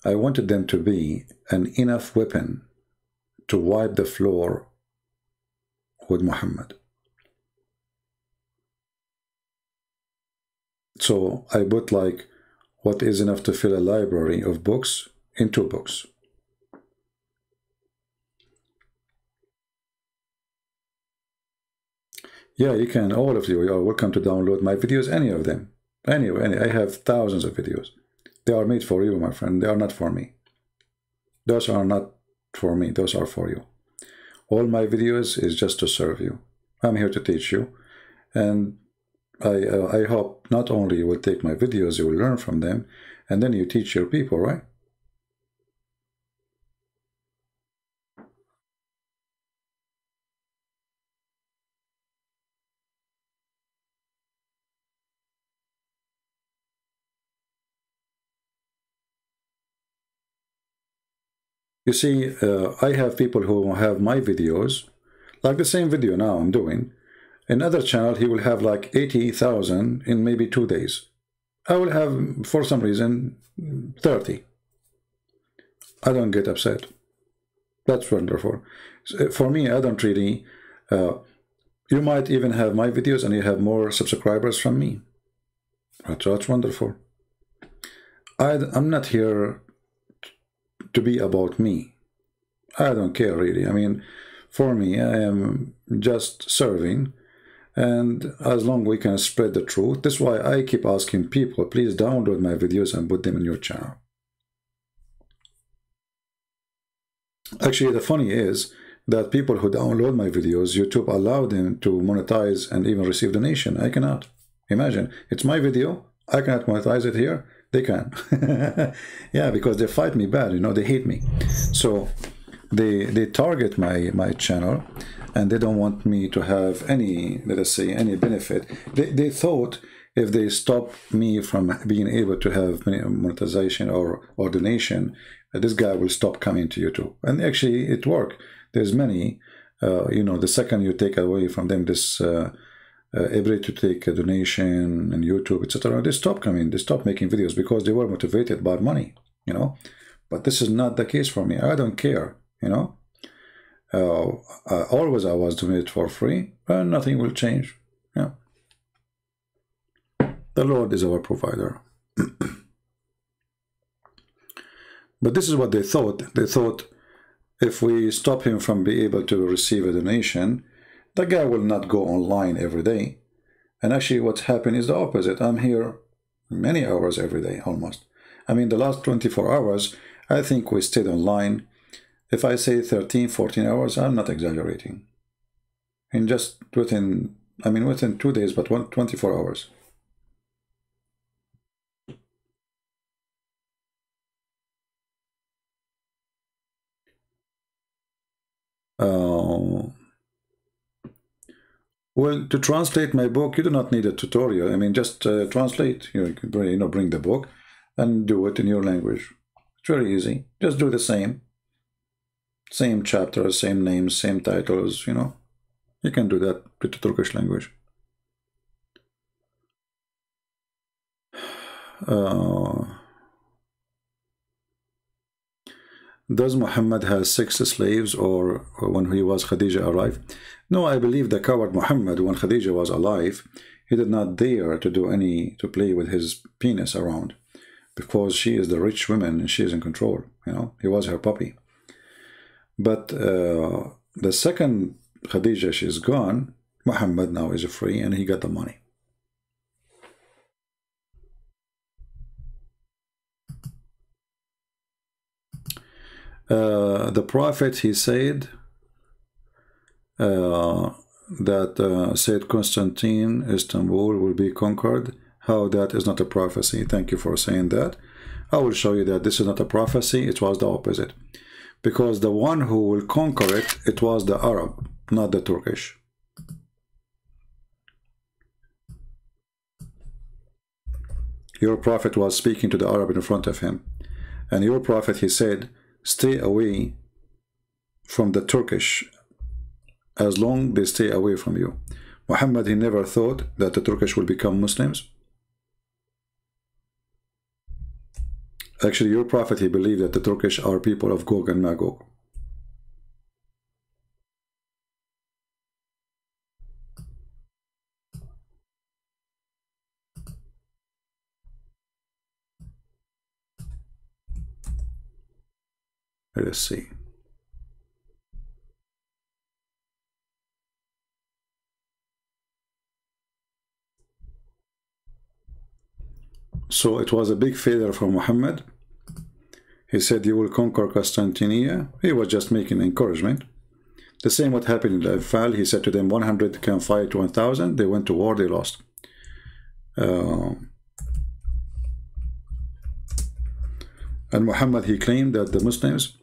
I wanted them to be an enough weapon to wipe the floor with Muhammad. So I put like what is enough to fill a library of books in 2 books. Yeah, you can, all of you are welcome to download my videos, any of them. Anyway, I have thousands of videos. They are made for you, my friend. They are not for me. Those are not for me. Those are for you. All my videos is just to serve you. I'm here to teach you. And I hope not only you will take my videos, you will learn from them, and then you teach your people, right? You see, I have people who have my videos, like the same video now I'm doing. Another channel, he will have like 80,000 in maybe 2 days. I will have, for some reason, 30. I don't get upset. That's wonderful. For me, I don't really... you might even have my videos and you have more subscribers from me. That's wonderful. I'm not here to be about me. I don't care really. I mean, for me, I am just serving, and as long as we can spread the truth, that's why I keep asking people, please download my videos and put them in your channel. Actually, the funny is that people who download my videos, YouTube allow them to monetize and even receive donation. I cannot. Imagine, it's my video, I cannot monetize it here, they can. Yeah, because they fight me bad, you know, they hate me. So they target my channel, and they don't want me to have any, let us say, any benefit. They thought if they stop me from being able to have monetization or donation, this guy will stop coming to YouTube. And actually it worked. There's many, you know, the second you take away from them this ability to take a donation and YouTube, etc., they stop coming, they stop making videos because they were motivated by money, you know. But this is not the case for me. I don't care, you know. Always I was doing it for free, and nothing will change. Yeah. The Lord is our provider. But this is what they thought. They thought if we stop him from being able to receive a donation, the guy will not go online every day. And actually what's happened is the opposite. I'm here many hours every day, almost. I mean, the last 24 hours, I think we stayed online. If I say 13, 14 hours, I'm not exaggerating. In just within 2 days, but 24 hours. Well, to translate my book, you do not need a tutorial. I mean, just translate. You can bring the book and do it in your language. It's very easy. Just do the same chapters, same names, same titles. You know, you can do that with the Turkish language. Does Muhammad have 6 slaves, or when he was Khadija arrived? No, I believe the coward Muhammad, when Khadija was alive, he did not dare to play with his penis around, because she is the rich woman and she is in control. You know, he was her puppy. But the second Khadija, she's gone, Muhammad now is free and he got the money. The Prophet, he said that said Constantine, Istanbul will be conquered. How that is not a prophecy? Thank you for saying that. I will show you that this is not a prophecy. It was the opposite. Because the one who will conquer it, it was the Arab, not the Turkish. Your prophet was speaking to the Arab in front of him. And your prophet, he said, stay away from the Turkish as long they stay away from you. Muhammad, he never thought that the Turkish will become Muslims. Actually, your prophet, he believed that the Turkish are people of Gog and Magog. Let's see. So it was a big failure for Muhammad. He said, you will conquer Constantinople. He was just making encouragement. The same what happened in the Anfal. He said to them, 100 can fight 1,000. They went to war, they lost. And Muhammad, he claimed that the Muslims,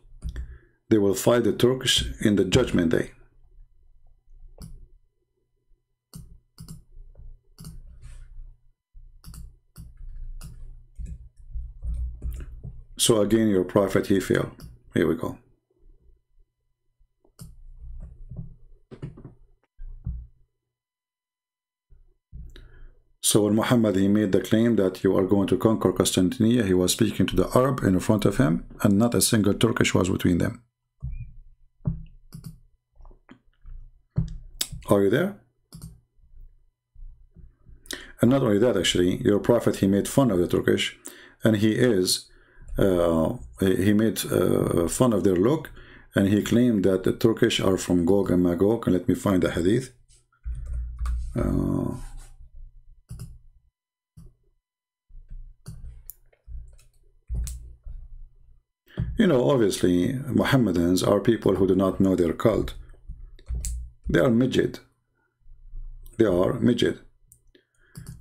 they will fight the Turks in the judgment day. So again, your prophet, he failed. Here we go. So when Muhammad, he made the claim that you are going to conquer Constantinople, he was speaking to the Arab in front of him, and not a single Turkish was between them. Are you there? And not only that, actually, your prophet, he made fun of the Turkish, and he is he made fun of their look, and he claimed that the Turkish are from Gog and Magog. And let me find the hadith. You know, obviously, Mohammedans are people who do not know their cult. They are midget. They are midget.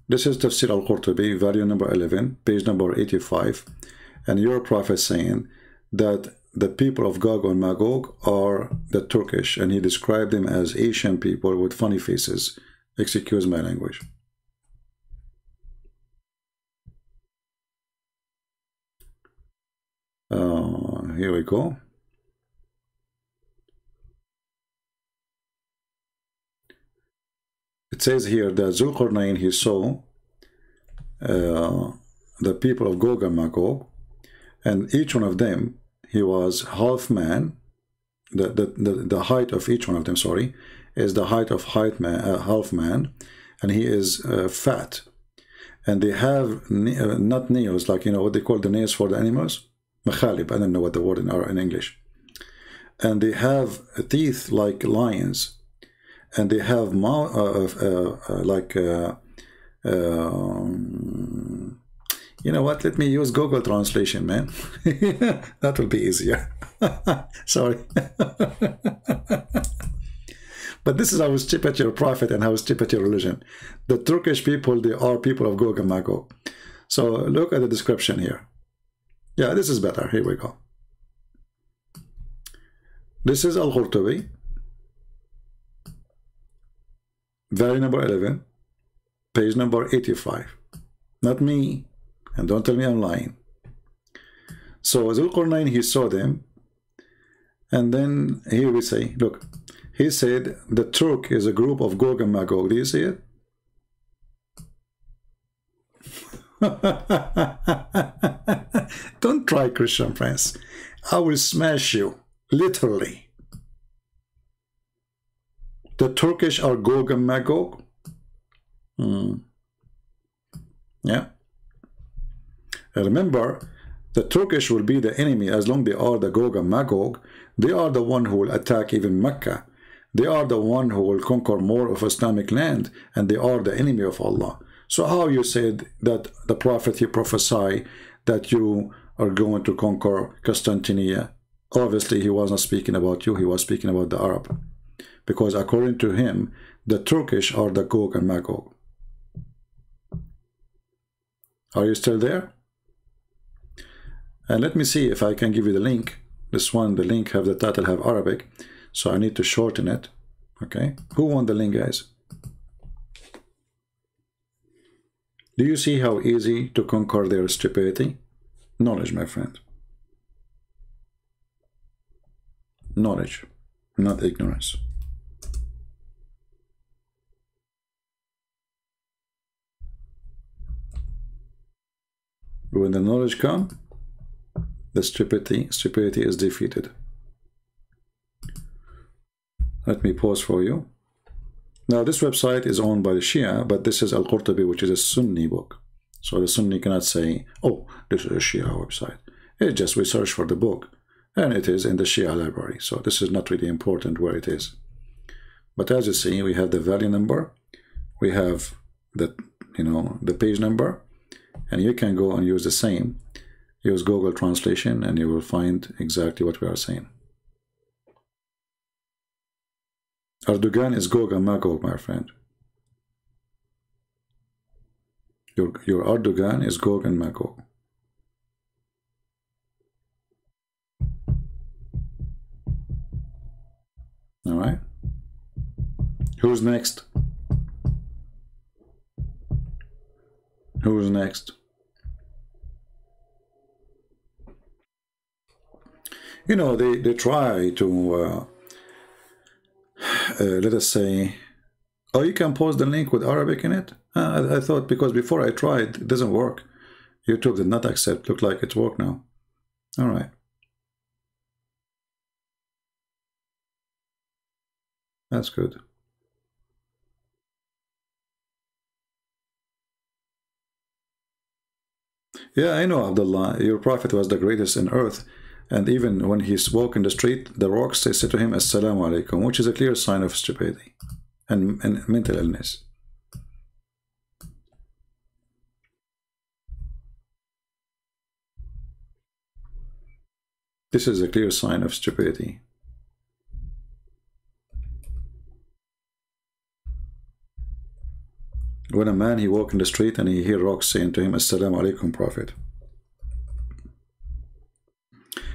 This is Tafsir al-Qurtubi, volume number 11, page number 85. And your prophet saying that the people of Gog and Magog are the Turkish, and he described them as Asian people with funny faces. Excuse my language. Here we go. It says here that Zulqarnain, he saw the people of Gog and Magog, and each one of them, he was half man. The height of each one of them, sorry, is the height of half man, and he is fat. And they have not nails, like, you know, what they call the nails for the animals? Makhalib, I don't know what the word in English. And they have teeth like lions. And they have mouth, you know what, let me use Google Translation, man. That will be easier. Sorry. But this is how stupid your prophet and how stupid your religion. The Turkish people, they are people of Gog and Magog. So look at the description here. Yeah, this is better. Here we go. This is Al-Qurtubi, volume number 11, page number 85. Not me, and don't tell me I'm lying. So Zulqarnain, he saw them, and then here we say, look, he said the Turk is a group of Gog and Magog. Do you see it? Don't try, Christian friends. I will smash you, literally. The Turkish are Gog and Magog. Yeah. And remember, the Turkish will be the enemy as long they are the Gog and Magog. They are the one who will attack even Mecca. They are the one who will conquer more of Islamic land, and they are the enemy of Allah. So how you said that the Prophet, he prophesied that you are going to conquer Constantinople? Obviously, he was not speaking about you, he was speaking about the Arab. Because according to him, the Turkish are the Gog and Magog. Are you still there? And let me see if I can give you the link. This one, the link have the title, have Arabic. So I need to shorten it. Okay. Who won the link, guys? Do you see how easy to conquer their stupidity? Knowledge, my friend. Knowledge, not ignorance. When the knowledge comes, the stupidity is defeated. Let me pause for you. Now, this website is owned by the Shia, but this is Al-Qurtubi, which is a Sunni book. So the Sunni cannot say, oh, this is a Shia website. It's just we search for the book, and it is in the Shia library. So this is not really important where it is. But as you see, we have the value number, we have the, the page number, and you can go and use the same. Use Google Translation, and you will find exactly what we are saying. Erdogan is Gog and Magog, my friend. Your Erdogan is Gog and Magog. All right. Who's next? Who's next? They try to let us say, oh, you can post the link with Arabic in it? I thought because before I tried, it doesn't work. YouTube did not accept. Look like it's worked now. All right. That's good. Yeah, I know, Abdullah. Your prophet was the greatest in earth. And even when he walked in the street, the rocks, they said to him, Assalamu alaikum, which is a clear sign of stupidity and mental illness. This is a clear sign of stupidity. When a man, he walk in the street and he hear rocks saying to him, Assalamu alaikum, Prophet.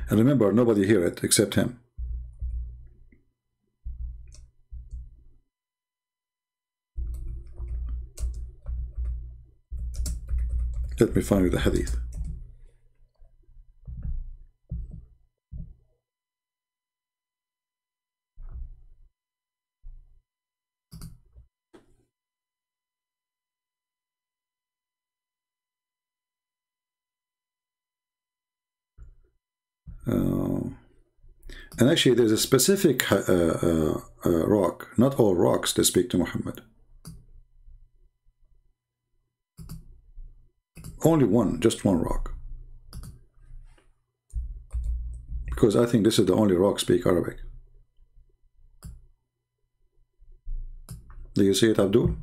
And remember, nobody hear it except him. Let me find you the hadith. And actually, there's a specific rock. Not all rocks they speak to Muhammad. Only one, just one rock. Because I think this is the only rock speak Arabic. Do you see it, Abdul?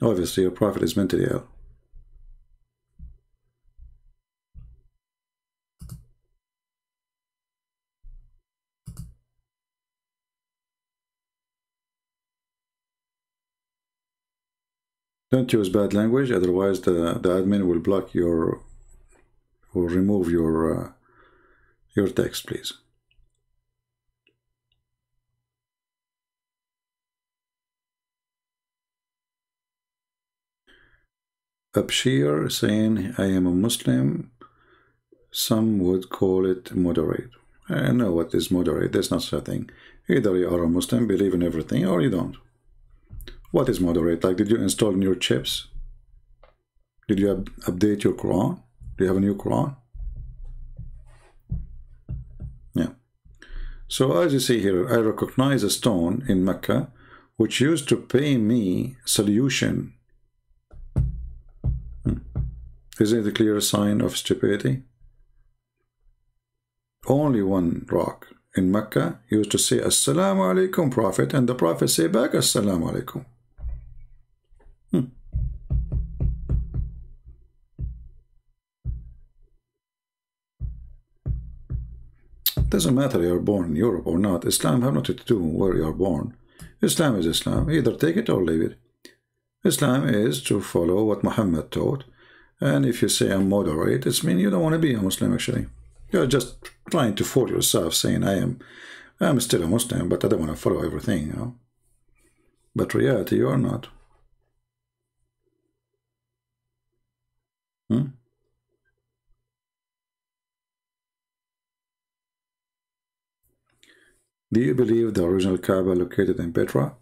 Obviously, your prophet is mentally ill. Don't use bad language, otherwise the admin will block your, will remove your text, please. Abshir saying, I am a Muslim. Some would call it moderate. I know what is moderate. There's not such a thing. Either you are a Muslim, believe in everything, or you don't. What is moderate? Like, did you install new chips? Did you update your Quran? Do you have a new Quran? Yeah. So as you see here, I recognize a stone in Mecca which used to pay me salutation. Isn't it a clear sign of stupidity? Only one rock in Mecca used to say Assalamu alaikum, Prophet, and the Prophet say back Assalamu alaikum. Doesn't matter you're born in Europe or not. Islam have nothing to do where you're born. Islam is Islam. Either take it or leave it. Islam is to follow what Muhammad taught. And if you say I'm moderate, it's mean you don't want to be a Muslim actually. You're just trying to fool yourself saying I'm still a Muslim, but I don't want to follow everything, you know. But reality, you are not. Do you believe the original Kaaba located in Petra?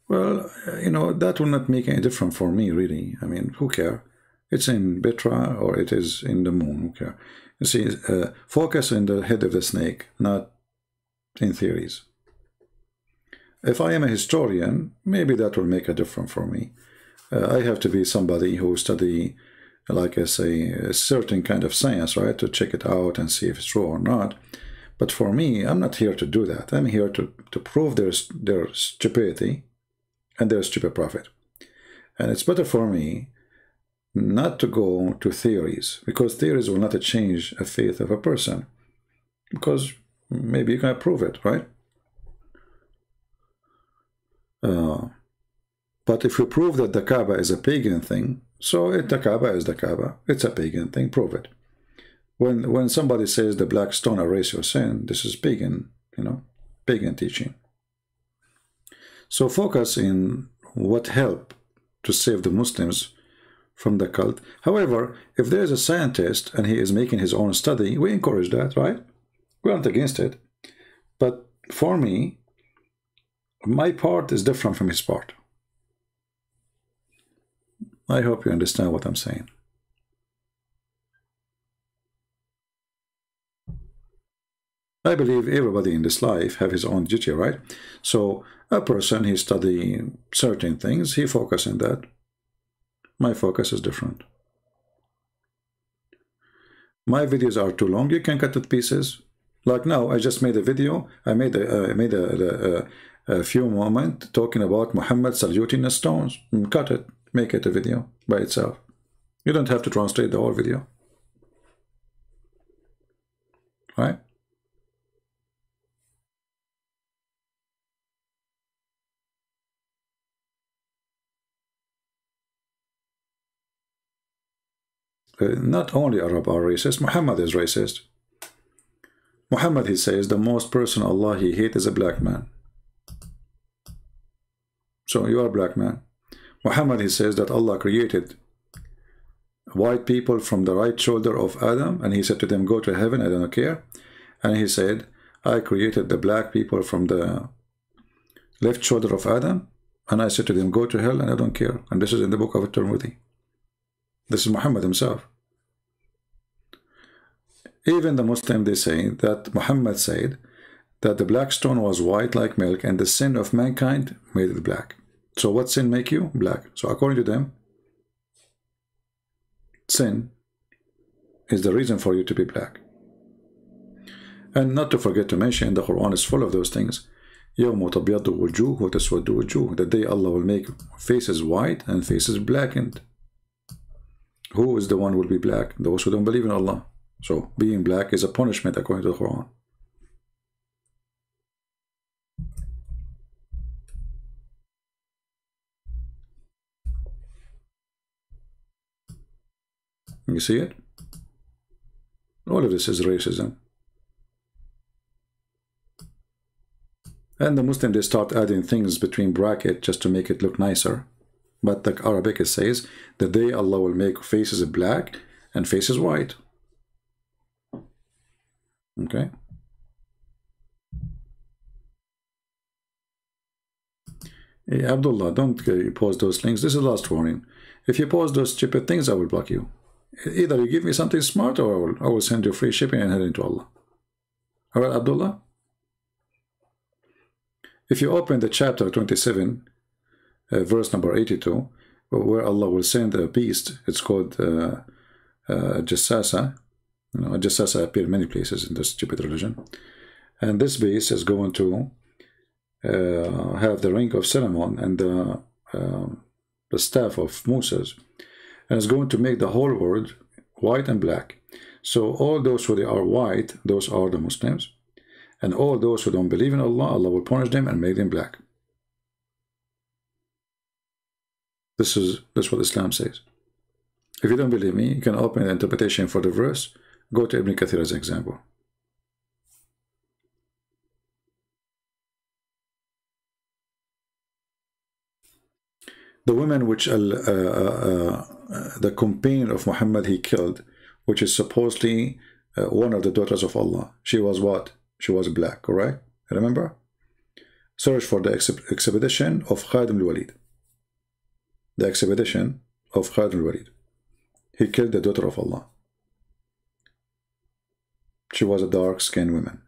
Well, you know, that will not make any difference for me, really. I mean, who cares? It's in Petra or it is in the moon, who cares? You see, focus in the head of the snake, not in theories. If I am a historian, maybe that will make a difference for me. I have to be somebody who study, like I say, a certain kind of science, right, to check it out and see if it's true or not. But for me, I'm not here to do that. I'm here to prove their stupidity and their stupid prophet. And it's better for me not to go to theories, because theories will not change a faith of a person. Because maybe you can prove it, right? But if you prove that the Kaaba is a pagan thing, so the Kaaba is the Kaaba. It's a pagan thing, prove it. When somebody says the black stone erase your sin, this is pagan, you know, pagan teaching. So focus in what help to save the Muslims from the cult. However, if there is a scientist and he is making his own study, we encourage that, right? We aren't against it. But for me, my part is different from his part. I hope you understand what I'm saying. I believe everybody in this life have his own duty, right? So a person, he study certain things, he focus on that. My focus is different. My videos are too long. You can cut it pieces. Like now, I just made a video. I made a few moments talking about Muhammad saluting the stones. Cut it, make it a video by itself. You don't have to translate the whole video, right? Not only Arab are racist, Muhammad is racist. Muhammad, he says, the most person Allah he hates is a black man. So you are a black man. Muhammad, he says that Allah created white people from the right shoulder of Adam, and he said to them, go to heaven, I don't care. And he said, I created the black people from the left shoulder of Adam, and I said to them, go to hell, and I don't care. And this is in the book of At-Tirmidhi. This is Muhammad himself. Even the Muslim, they say that Muhammad said that the black stone was white like milk and the sin of mankind made it black. So what sin make you? Black. So according to them, sin is the reason for you to be black. And not to forget to mention, the Quran is full of those things. يَوْمُ تَبْيَضُّ وُجُوهُ وَتَسْوَدُّ وُجُوهُ. The day Allah will make faces white and faces blackened. Who is the one who will be black? Those who don't believe in Allah. So being black is a punishment according to the Quran. You see it? All of this is racism. And the Muslim, they start adding things between bracket just to make it look nicer. But the Arabic, it says, the day Allah will make faces black and faces white. Okay? Hey, Abdullah, don't post those links. This is the last warning. If you post those stupid things, I will block you. Either you give me something smart or I will send you free shipping and head into Allah. Alright, Abdullah? If you open the chapter 27, verse number 82, where Allah will send a beast, it's called Jassasa. You know, Jassasa appear in many places in this stupid religion. And this beast is going to have the ring of Solomon and the staff of Moses. And it's going to make the whole world white and black. So all those who they are white, those are the Muslims. And all those who don't believe in Allah, Allah will punish them and make them black. That's what Islam says. If you don't believe me, you can open the interpretation for the verse. Go to Ibn Kathir as an example. The woman which the companion of Muhammad he killed, which is supposedly one of the daughters of Allah. She was what? She was black, correct? Remember? Search for the expedition of Khadim al-Walid. The expedition of Khadim al-Walid. He killed the daughter of Allah. She was a dark-skinned woman.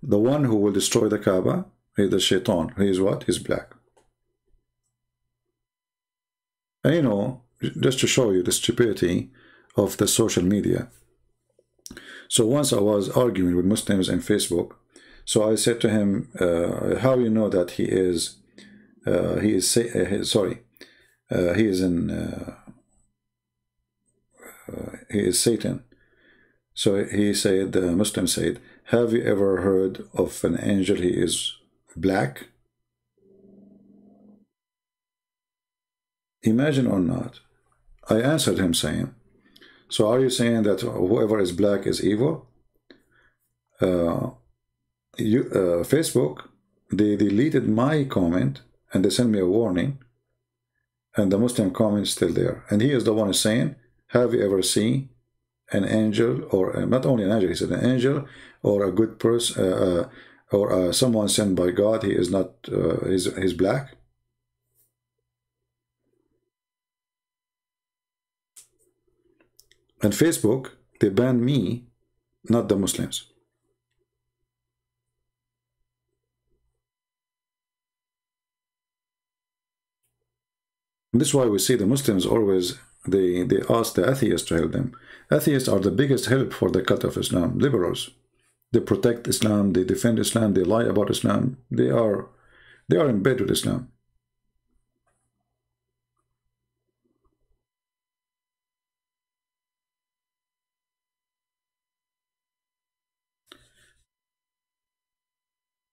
The one who will destroy the Kaaba is the shaitan. He is what? He's black. And you know, just to show you the stupidity of the social media. So once I was arguing with Muslims on Facebook. So I said to him, how you know that he is Satan. So he said, the Muslim said, have you ever heard of an angel he is black? Imagine or not. I answered him saying, so are you saying that whoever is black is evil? Facebook, they deleted my comment and they sent me a warning, and the Muslim comment is still there. And he is the one saying, have you ever seen an angel, or not only an angel, he said an angel, or a good person, or someone sent by God, he is not, he's black? And Facebook, they banned me, not the Muslims. And this is why we see the Muslims always, they ask the atheists to help them. Atheists are the biggest help for the cult of Islam. Liberals, they protect Islam, they defend Islam, they lie about Islam. They are in bed with Islam.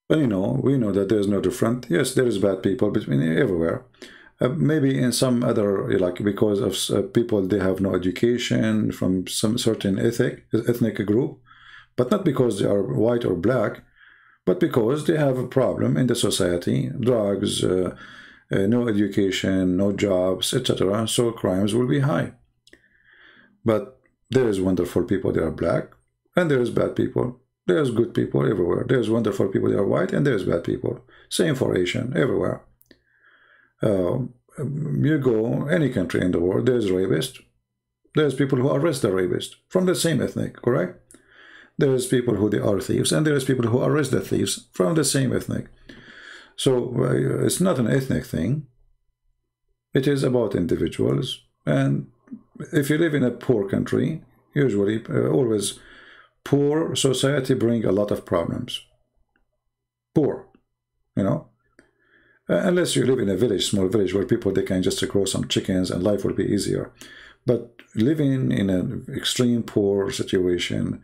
But you know, we know that there is no different. Yes, there is bad people between everywhere. Maybe in some other, like because of people, they have no education from some certain ethnic group, but not because they are white or black, but because they have a problem in the society, drugs, no education, no jobs, etc. So crimes will be high. But there is wonderful people, they are black, and there is bad people. There's good people everywhere. There's wonderful people, they are white, and there's bad people. Same for Asian, everywhere. You go any country in the world, there's rapists. There's people who arrest the rapist from the same ethnic, correct? There's people who they are thieves, and there's people who arrest the thieves from the same ethnic. So it's not an ethnic thing. It is about individuals. And if you live in a poor country, usually always poor society bring a lot of problems. Poor, you know. Unless you live in a village, small village, where people, they can just grow some chickens and life will be easier. But living in an extreme poor situation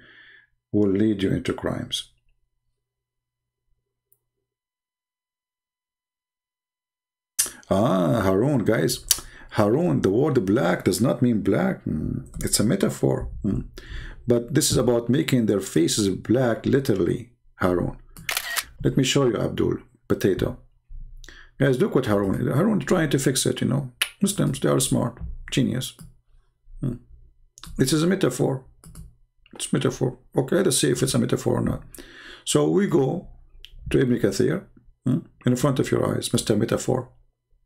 will lead you into crimes. Ah, Harun, guys. Harun, the word black does not mean black. It's a metaphor. But this is about making their faces black, literally, Harun. Let me show you, Abdul. Potato. Guys, look what Harun is. Harun is trying to fix it, you know. Muslims, they are smart. Genius. This is a metaphor. It's metaphor. Okay, let's see if it's a metaphor or not. So we go to Ibn Kathir, in front of your eyes, Mr. Metaphor.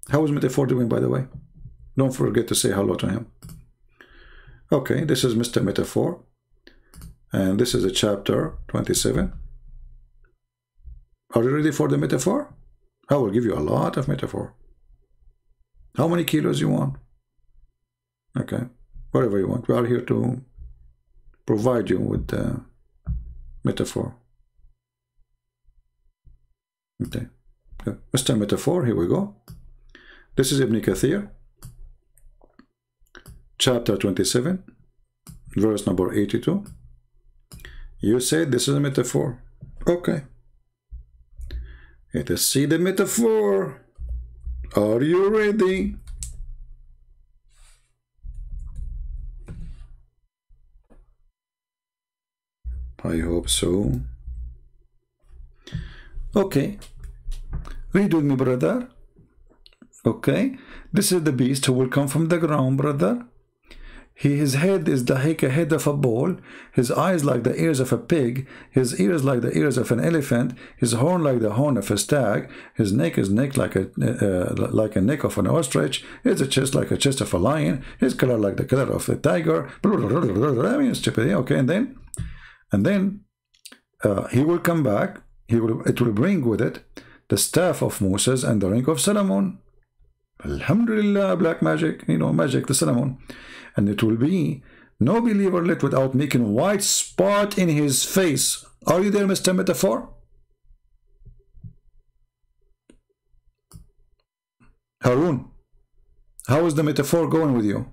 How is Metaphor doing, by the way? Don't forget to say hello to him. Okay, this is Mr. Metaphor. And this is a chapter 27. Are you ready for the metaphor? I will give you a lot of metaphor. How many kilos you want? Okay, whatever you want. We are here to provide you with the metaphor. Okay, Mr. Metaphor, here we go. This is Ibn Kathir, chapter 27, verse number 82. You said this is a metaphor. Okay. Let us see the metaphor. Are you ready? I hope so. Okay. Read with me, brother. Okay. This is the beast who will come from the ground, brother. His head is like a head of a bull, his eyes like the ears of a pig, his ears like the ears of an elephant, his horn like the horn of a stag, his neck is neck like a neck of an ostrich, his chest like a chest of a lion, his color like the color of a tiger. I mean, stupid. Okay, and then he will come back. It will bring with it the staff of Moses and the ring of Solomon. Alhamdulillah, black magic, magic, the Solomon. And it will be no believer left without making a white spot in his face. Are you there, Mr. Metaphor? Harun, how is the metaphor going with you?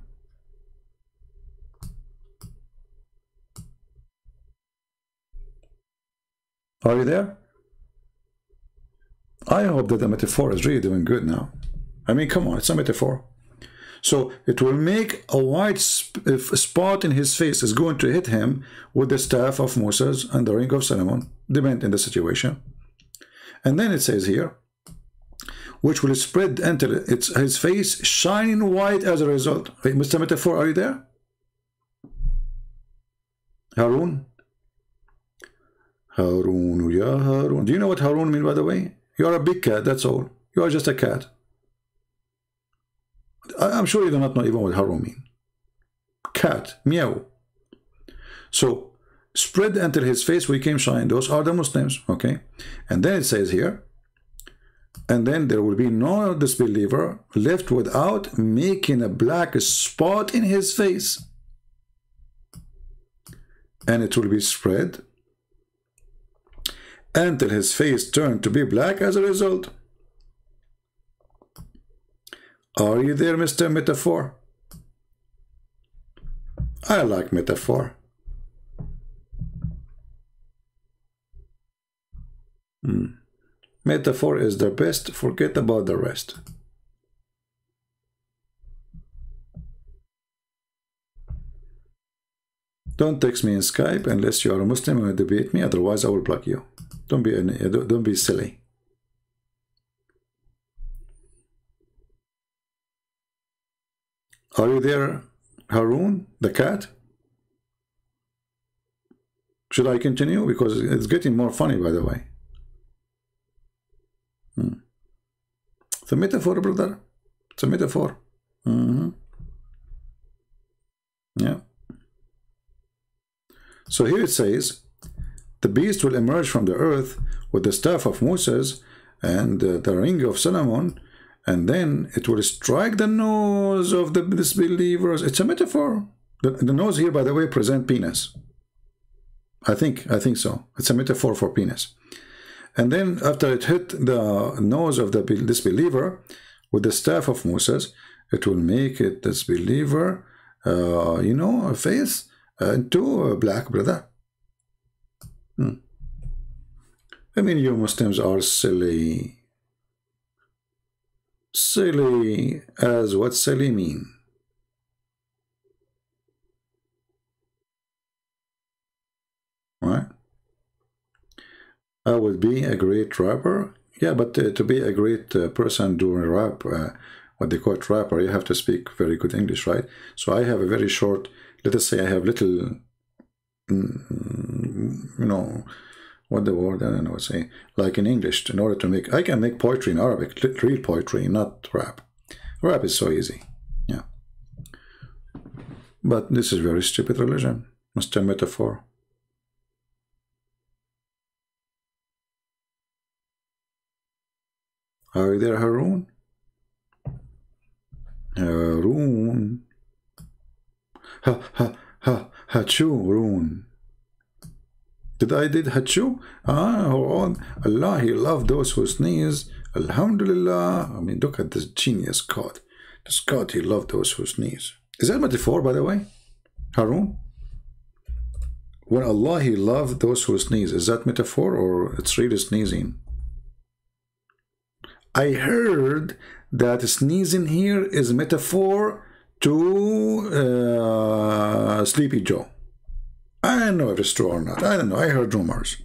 Are you there? I hope that the metaphor is really doing good now. I mean, come on, it's a metaphor. So it will make a white spot in his face is going to hit him with the staff of Moses and the ring of Solomon, depending on the situation. And then it says here, which will spread until his face shining white as a result. Hey, Mr. Metaphor, are you there? Harun? Harun, ya Harun. Do you know what Harun means, by the way? You are a big cat, that's all. You are just a cat. I'm sure you do not know even what Harun means. Cat, meow. So, spread until his face became shine. Those are the Muslims, okay? And then it says here, and then there will be no disbeliever left without making a black spot in his face. And it will be spread until his face turned to be black as a result. Are you there, Mr. Metaphor? I like metaphor. Metaphor is the best. Forget about the rest. Don't text me in Skype unless you are a Muslim and debate me. Otherwise, I will block you. Don't be silly. Are you there, Harun, the cat? Should I continue? Because it's getting more funny, by the way. It's a metaphor, brother. It's a metaphor. Yeah. So here it says, the beast will emerge from the earth with the staff of Moses and the ring of Solomon, and then it will strike the nose of the disbelievers. It's a metaphor. The nose here, by the way, present penis. I think so. It's a metaphor for penis. And then after it hit the nose of the disbeliever with the staff of Moses, it will make it disbeliever, a face into a black, brother. I mean, you Muslims are silly. Silly as what silly mean? Right? I would be a great rapper. Yeah, but to be a great person doing rap, what they call it rapper, you have to speak very good English, right? So I have a very short, let us say I have little, what the word, I don't know what to say, like in English, in order to make, I can make poetry in Arabic, real poetry, not rap. Rap is so easy, yeah. But this is very stupid religion, Mr. Metaphor. Are you there, Haroon? Haroon. Hachoon. Did Hachu? Allah, He loved those who sneeze. Alhamdulillah. I mean, look at this genius God. This God, He loved those who sneeze. Is that a metaphor, by the way, Haroon? When Allah, He loved those who sneeze, is that metaphor or it's really sneezing? I heard that sneezing here is metaphor to Sleepy Joe. I don't know if it's true or not. I don't know. I heard rumors.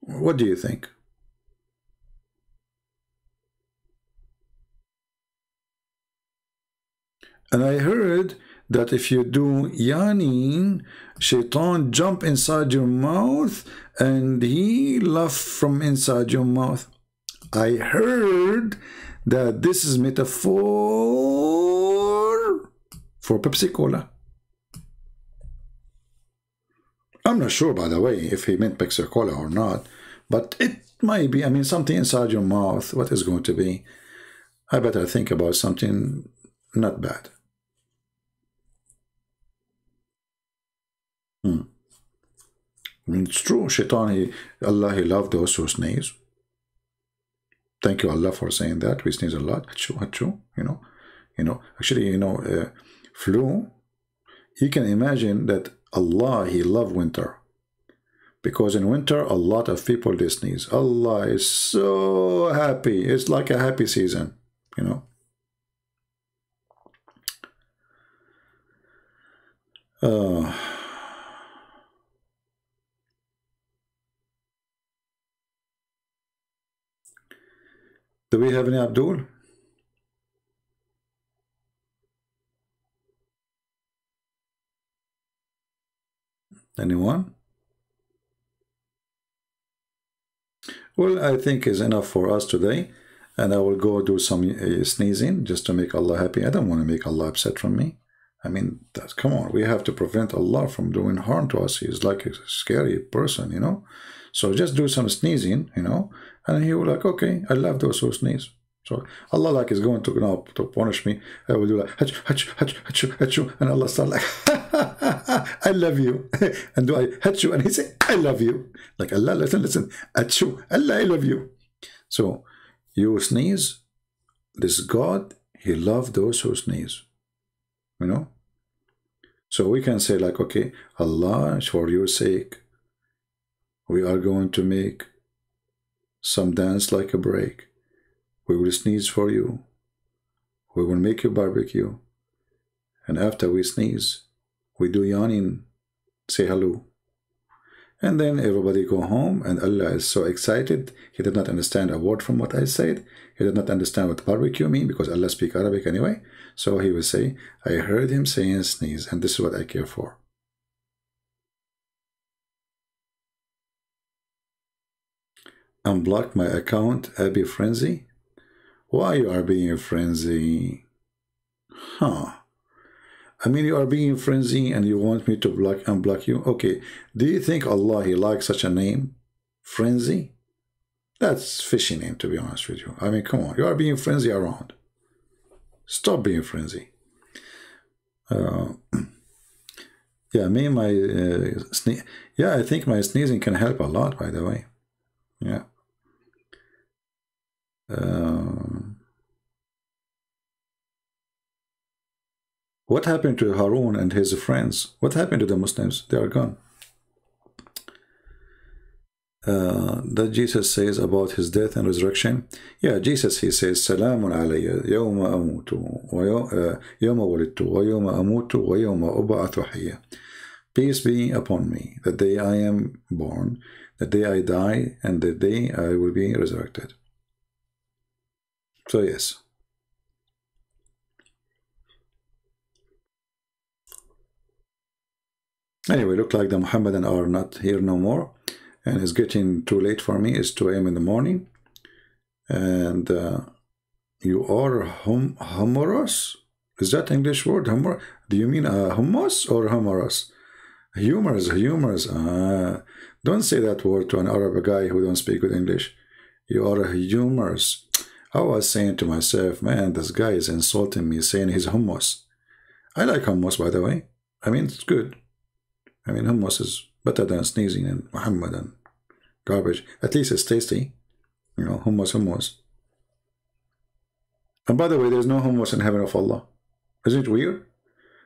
What do you think? And I heard that if you do yawning, shaitan jump inside your mouth and he laugh from inside your mouth. I heard that this is metaphor for Pepsi Cola. I'm not sure, by the way, if he meant Pepsi Cola or not, but it might be. I mean, something inside your mouth. What is going to be? I better think about something not bad. I mean, it's true. Shaitan, Allah, He loved those who sneeze. Thank you, Allah, for saying that. We sneeze a lot. Hachu, you know. Actually, flu. You can imagine that Allah, He loved winter. Because in winter, a lot of people, they sneeze. Allah is so happy. It's like a happy season, Do we have any Abdul? Anyone? Well, I think is enough for us today, and I will go do some sneezing just to make Allah happy. I don't want to make Allah upset from me. I mean, come on, we have to prevent Allah from doing harm to us. He's like a scary person, So just do some sneezing, and He will like, okay, I love those who sneeze. So Allah like is going to punish me. I will do like hachu, and Allah start like I love you. And do I hachu, and He say I love you. Like Allah, listen, hachu, Allah, I love you. So you sneeze. This God, He loved those who sneeze. So we can say like, okay, Allah, for your sake, we are going to make some dance like a break. We will sneeze for you. We will make you barbecue. And after we sneeze, we do yawning, say hello. And then everybody go home, and Allah is so excited. He did not understand a word from what I said. He did not understand what barbecue mean, because Allah speaks Arabic anyway. So he will say, I heard him saying sneeze, and this is what I care for. Unblock my account, Abby Frenzy. Why you are being a frenzy? I mean, you are being frenzy and you want me to unblock you? Okay, do you think Allah, He likes such a name? Frenzy? That's fishy name, to be honest with you. I mean, come on, you are being frenzy around. Stop being frenzy. Yeah, I think my sneezing can help a lot, by the way. Yeah. What happened to Harun and his friends? What happened to the Muslims? They are gone. That Jesus says about his death and resurrection. Yeah, Jesus, he says, Salamun alayya yawma amutu wa yawma walittu wa yawma amutu wa yawma ub'athu hayya. Peace be upon me, the day I am born, the day I die, and the day I will be resurrected. So yes. Anyway, look like the Muhammadan are not here no more, and it's getting too late for me. It's 2 a.m. in the morning, and you are humorous. Is that English word? Humor? Do you mean hummus or humorous? Humorous. Don't say that word to an Arab guy who don't speak good English. You are humorous. I was saying to myself, man, this guy is insulting me, saying he's hummus. I like hummus, by the way. I mean, it's good. I mean, hummus is better than sneezing and Muhammad and garbage. At least it's tasty. You know, hummus. And by the way, there's no hummus in heaven of Allah. Isn't it weird?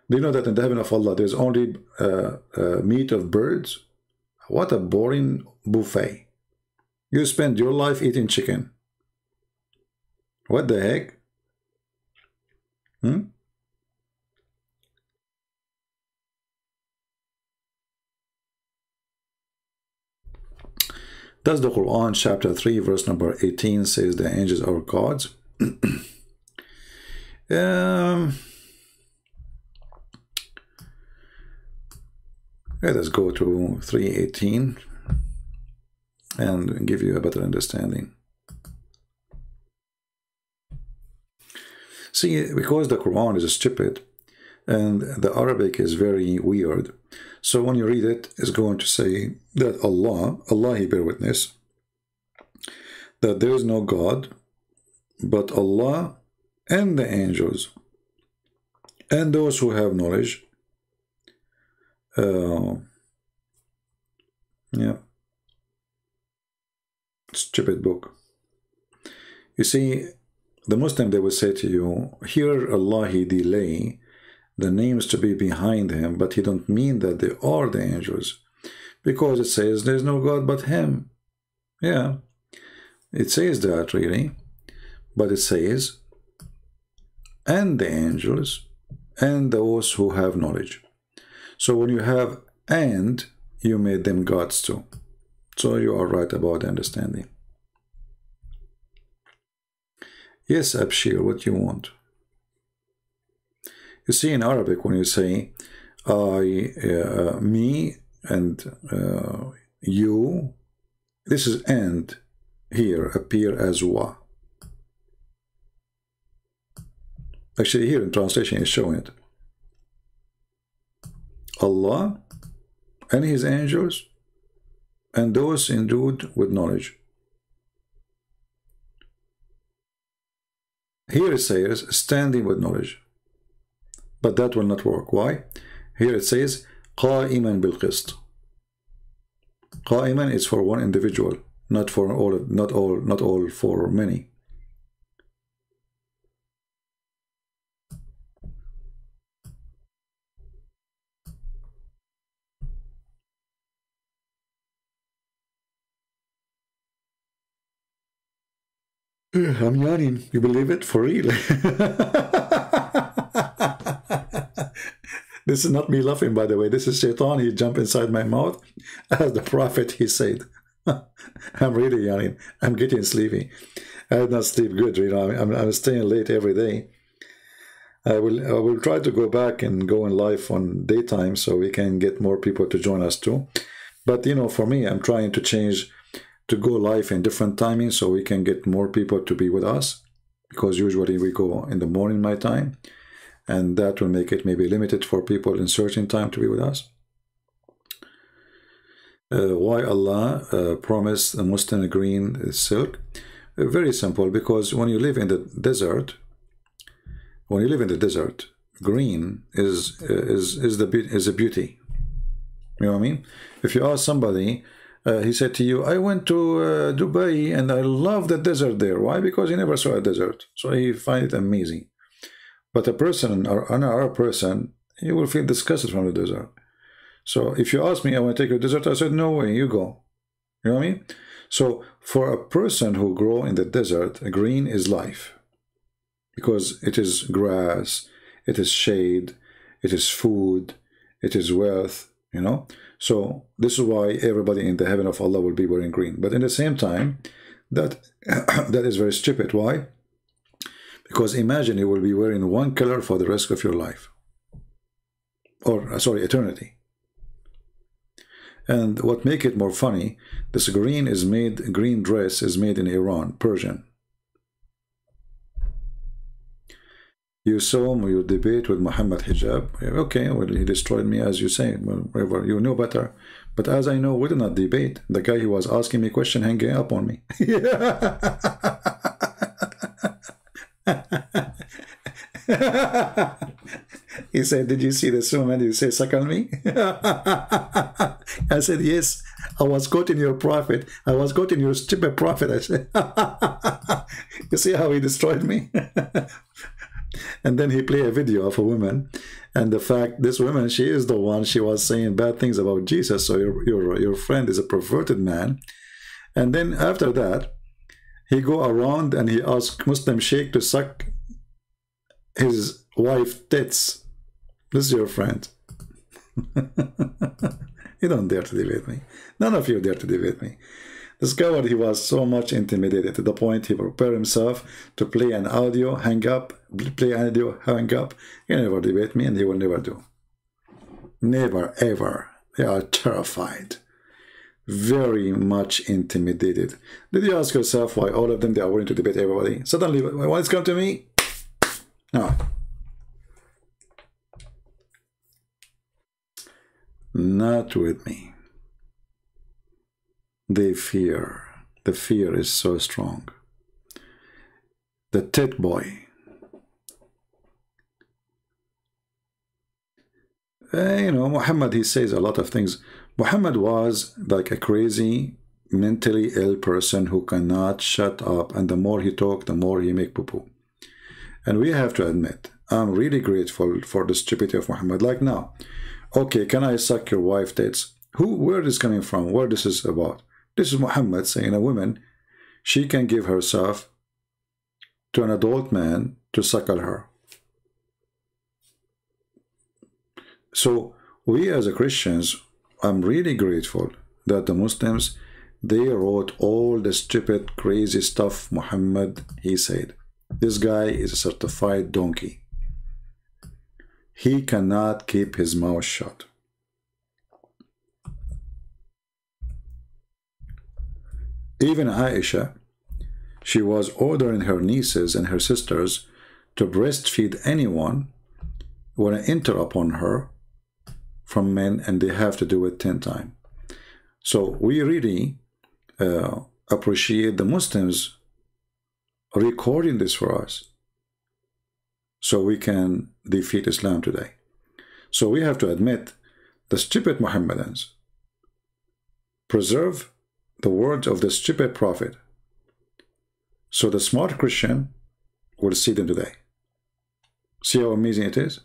Do you know that in the heaven of Allah, there's only meat of birds? What a boring buffet. You spend your life eating chicken. What the heck? Does the Quran chapter 3 verse number 18 says the angels are gods? Let us go to 3:18 and give you a better understanding. See, because the Quran is stupid and the Arabic is very weird, so when you read it, it's going to say that Allah, He bear witness, that there is no God but Allah and the angels and those who have knowledge. Yeah, stupid book. You see, the Muslim, they will say to you, here Allah, He delay the names to be behind Him, but He don't mean that they are the angels, because it says there's no God but Him. Yeah, it says that really, but it says and the angels and those who have knowledge. So when you have and, you made them gods too. So you are right about the understanding. Yes, Abshir, what you want? You see, in Arabic, when you say I, me, and you, this is and here appear as wa. Actually, here in translation is showing it. Allah and His angels and those endued with knowledge. Here it says standing with knowledge, but that will not work. Why? Here it says قائما بالقسط. قائما is for one individual, not for all, not all for many. I'm yawning. You believe it? For real? This is not me laughing, by the way. This is Shaitan. He jumped inside my mouth. As the Prophet, he said. I'm really yawning. I'm getting sleepy. I did not sleep good. You know, I'm staying late every day. I will try to go back and go in live on daytime so we can get more people to join us too. But, you know, for me, I'm trying to change to go live in different timings so we can get more people to be with us, because usually we go in the morning my time, and that will make it maybe limited for people in certain time to be with us. Why Allah promised a Muslim green silk? Very simple, because when you live in the desert, green is a beauty. You know what I mean? If you ask somebody, he said to you, I went to Dubai and I love the desert there. Why? Because he never saw a desert. So he finds it amazing. But a person, or another person, he will feel disgusted from the desert. So if you ask me, I want to take you to the desert, I said, no way, you go. You know what I mean? So for a person who grow in the desert, green is life. Because it is grass, it is shade, it is food, it is wealth, you know. So this is why everybody in the heaven of Allah will be wearing green. But in the same time, that is very stupid. Why? Because imagine you will be wearing one color for the rest of your life. Or, sorry, eternity. And what make it more funny, this green dress is made in Iran, Persian. You saw your debate with Muhammad Hijab. Okay, well, he destroyed me, as you say. Well, whatever, you know better. But as I know, we did not debate. The guy who was asking me a question hanging up on me. He said, did you see this woman? You say, suck on me? I said, yes. I was quoting your prophet. I was quoting your stupid prophet. I said, you see how he destroyed me? And then he played a video of a woman, and the fact this woman, she is the one, she was saying bad things about Jesus. So your friend is a perverted man. And then after that, he go around and he asked Muslim sheikh to suck his wife tits. This is your friend. You don't dare to debate me. None of you dare to debate me. Discovered he was so much intimidated to the point he prepared himself to play an audio, hang up, play an audio, hang up. He never debate me, and he will never do. Never, ever. They are terrified. Very much intimidated. Did you ask yourself why all of them, they are willing to debate everybody? Suddenly, when it's come to me, no. Not with me. They fear. The fear is so strong. The tit boy. You know, Muhammad, he says a lot of things. Muhammad was like a crazy, mentally ill person who cannot shut up. And the more he talk, the more he make poo-poo. And we have to admit, I'm really grateful for the stupidity of Muhammad. Like now, okay, can I suck your wife tits? Where this coming from? Where this is about? This is Muhammad saying a woman, she can give herself to an adult man to suckle her. So we as a Christians, I'm really grateful that the Muslims, they wrote all the stupid, crazy stuff Muhammad, he said. This guy is a certified donkey. He cannot keep his mouth shut. Even Aisha, she was ordering her nieces and her sisters to breastfeed anyone who want to enter upon her from men, and they have to do it 10 times. So we really appreciate the Muslims recording this for us so we can defeat Islam today. So we have to admit the stupid Mohammedans preserve the words of the stupid prophet, so the smart Christian will see them today. See how amazing it is?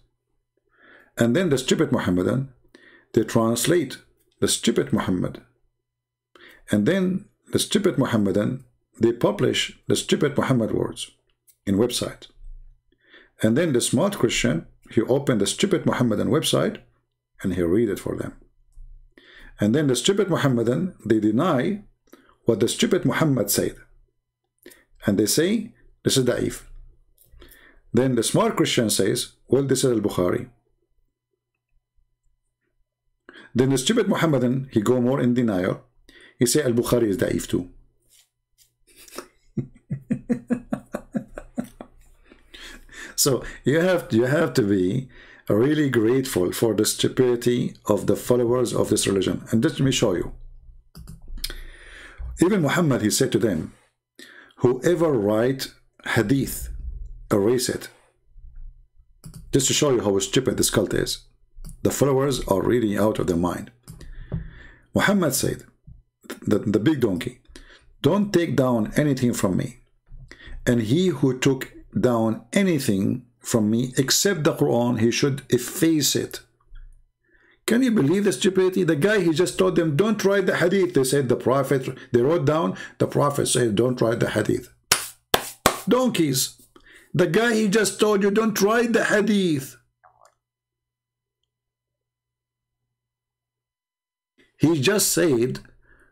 And then the stupid Mohammedan, they translate the stupid Muhammad, and then the stupid Mohammedan, they publish the stupid Muhammad words in website. And then the smart Christian, he opened the stupid Mohammedan website and he read it for them. And then the stupid Mohammedan, they deny what the stupid Muhammad said. And they say, this is da'if. Then the smart Christian says, well, this is al-Bukhari. Then the stupid Mohammedan, he go more in denial. He say al-Bukhari is da'if too. So you have to be really grateful for the stupidity of the followers of this religion. And let me show you. Even Muhammad, he said to them, whoever write hadith, erase it. Just to show you how stupid this cult is. The followers are really out of their mind. Muhammad said, the big donkey, don't take down anything from me. And he who took down anything from me except the Quran, he should efface it. Can you believe the stupidity? The guy, he just told them, don't write the hadith. They said the prophet, they wrote down, the prophet said, don't write the hadith. Donkeys. The guy, he just told you, don't write the hadith. He just said,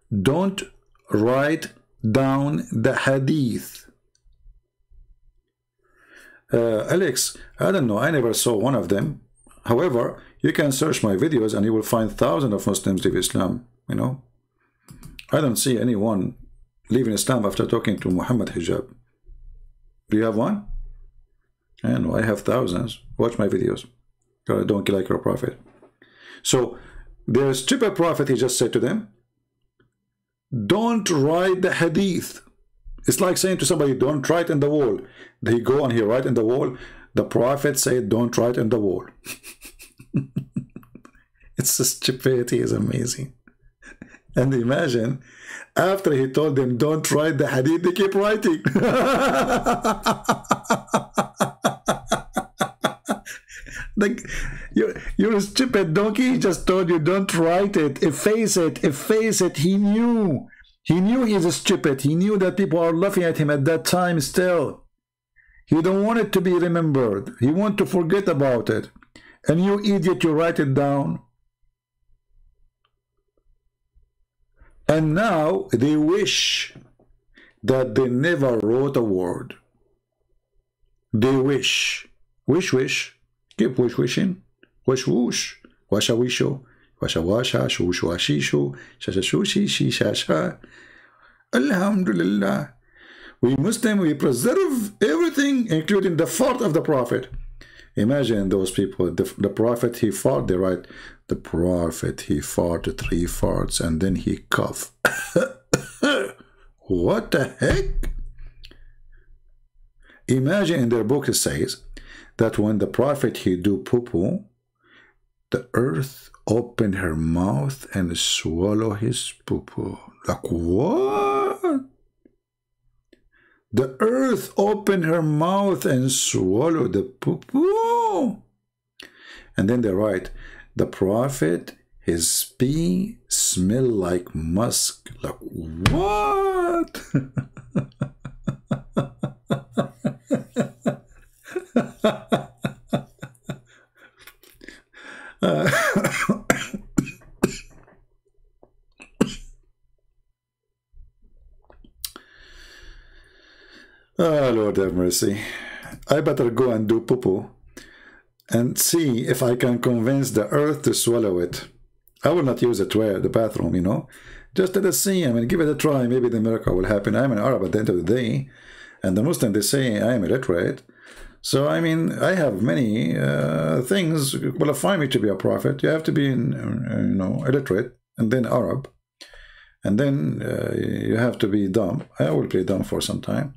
don't write down the hadith. Alex, I don't know, I never saw one of them. However, you can search my videos and you will find thousands of Muslims leave Islam, you know. I don't see anyone leaving Islam after talking to Muhammad Hijab. Do you have one? I know, I have thousands. Watch my videos. Don't kill like your prophet. So their stupid prophet, he just said to them, don't write the hadith. It's like saying to somebody, don't write in the wall. They go and he write in the wall. The prophet said, don't write in the wall. It's the stupidity is amazing. And imagine, after he told them, don't write the hadith, they keep writing. Like, you're a stupid donkey. He just told you, don't write it, efface it, efface it. He knew he's a stupid. He knew that people are laughing at him at that time still. He don't want it to be remembered. He want to forget about it. And you idiot, you write it down. And now they wish that they never wrote a word. They wish. Wish. Keep wishing. Wish. Washa wisho. Washa. Shu ashishu. Shashu shisha. Alhamdulillah. We Muslim, we preserve everything, including the fart of the Prophet. Imagine those people. The Prophet, he fart. They write, the Prophet, he farted 3 farts and then he coughed. What the heck? Imagine in their book it says that when the Prophet, he do poo-poo, the earth opened her mouth and swallow his poo-poo. Like what? The earth opened her mouth and swallowed the poo-poo. And then they write, the Prophet, his pee smell like musk. Like what? Oh, Lord have mercy. I better go and do poo-poo and see if I can convince the earth to swallow it. I will not use it to the bathroom, you know. Just let us see. I mean, give it a try. Maybe the miracle will happen. I'm an Arab at the end of the day. And the Muslim, they say I am illiterate. So, I mean, I have many things qualify me to be a prophet. You have to be, you know, illiterate and then Arab. And then you have to be dumb. I will play dumb for some time.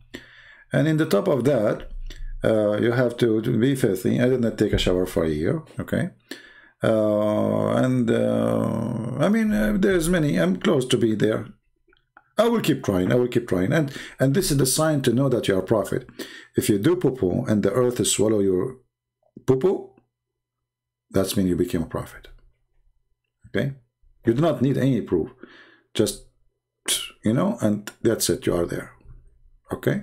And in the top of that, you have to be filthy. I did not take a shower for a year, okay? I mean, there's many. I'm close to be there. I will keep trying. And this is the sign to know that you are a prophet. If you do poo-poo and the earth is swallow your poo-poo, that's mean you became a prophet. Okay? You do not need any proof. Just, you know, and that's it. You are there. Okay?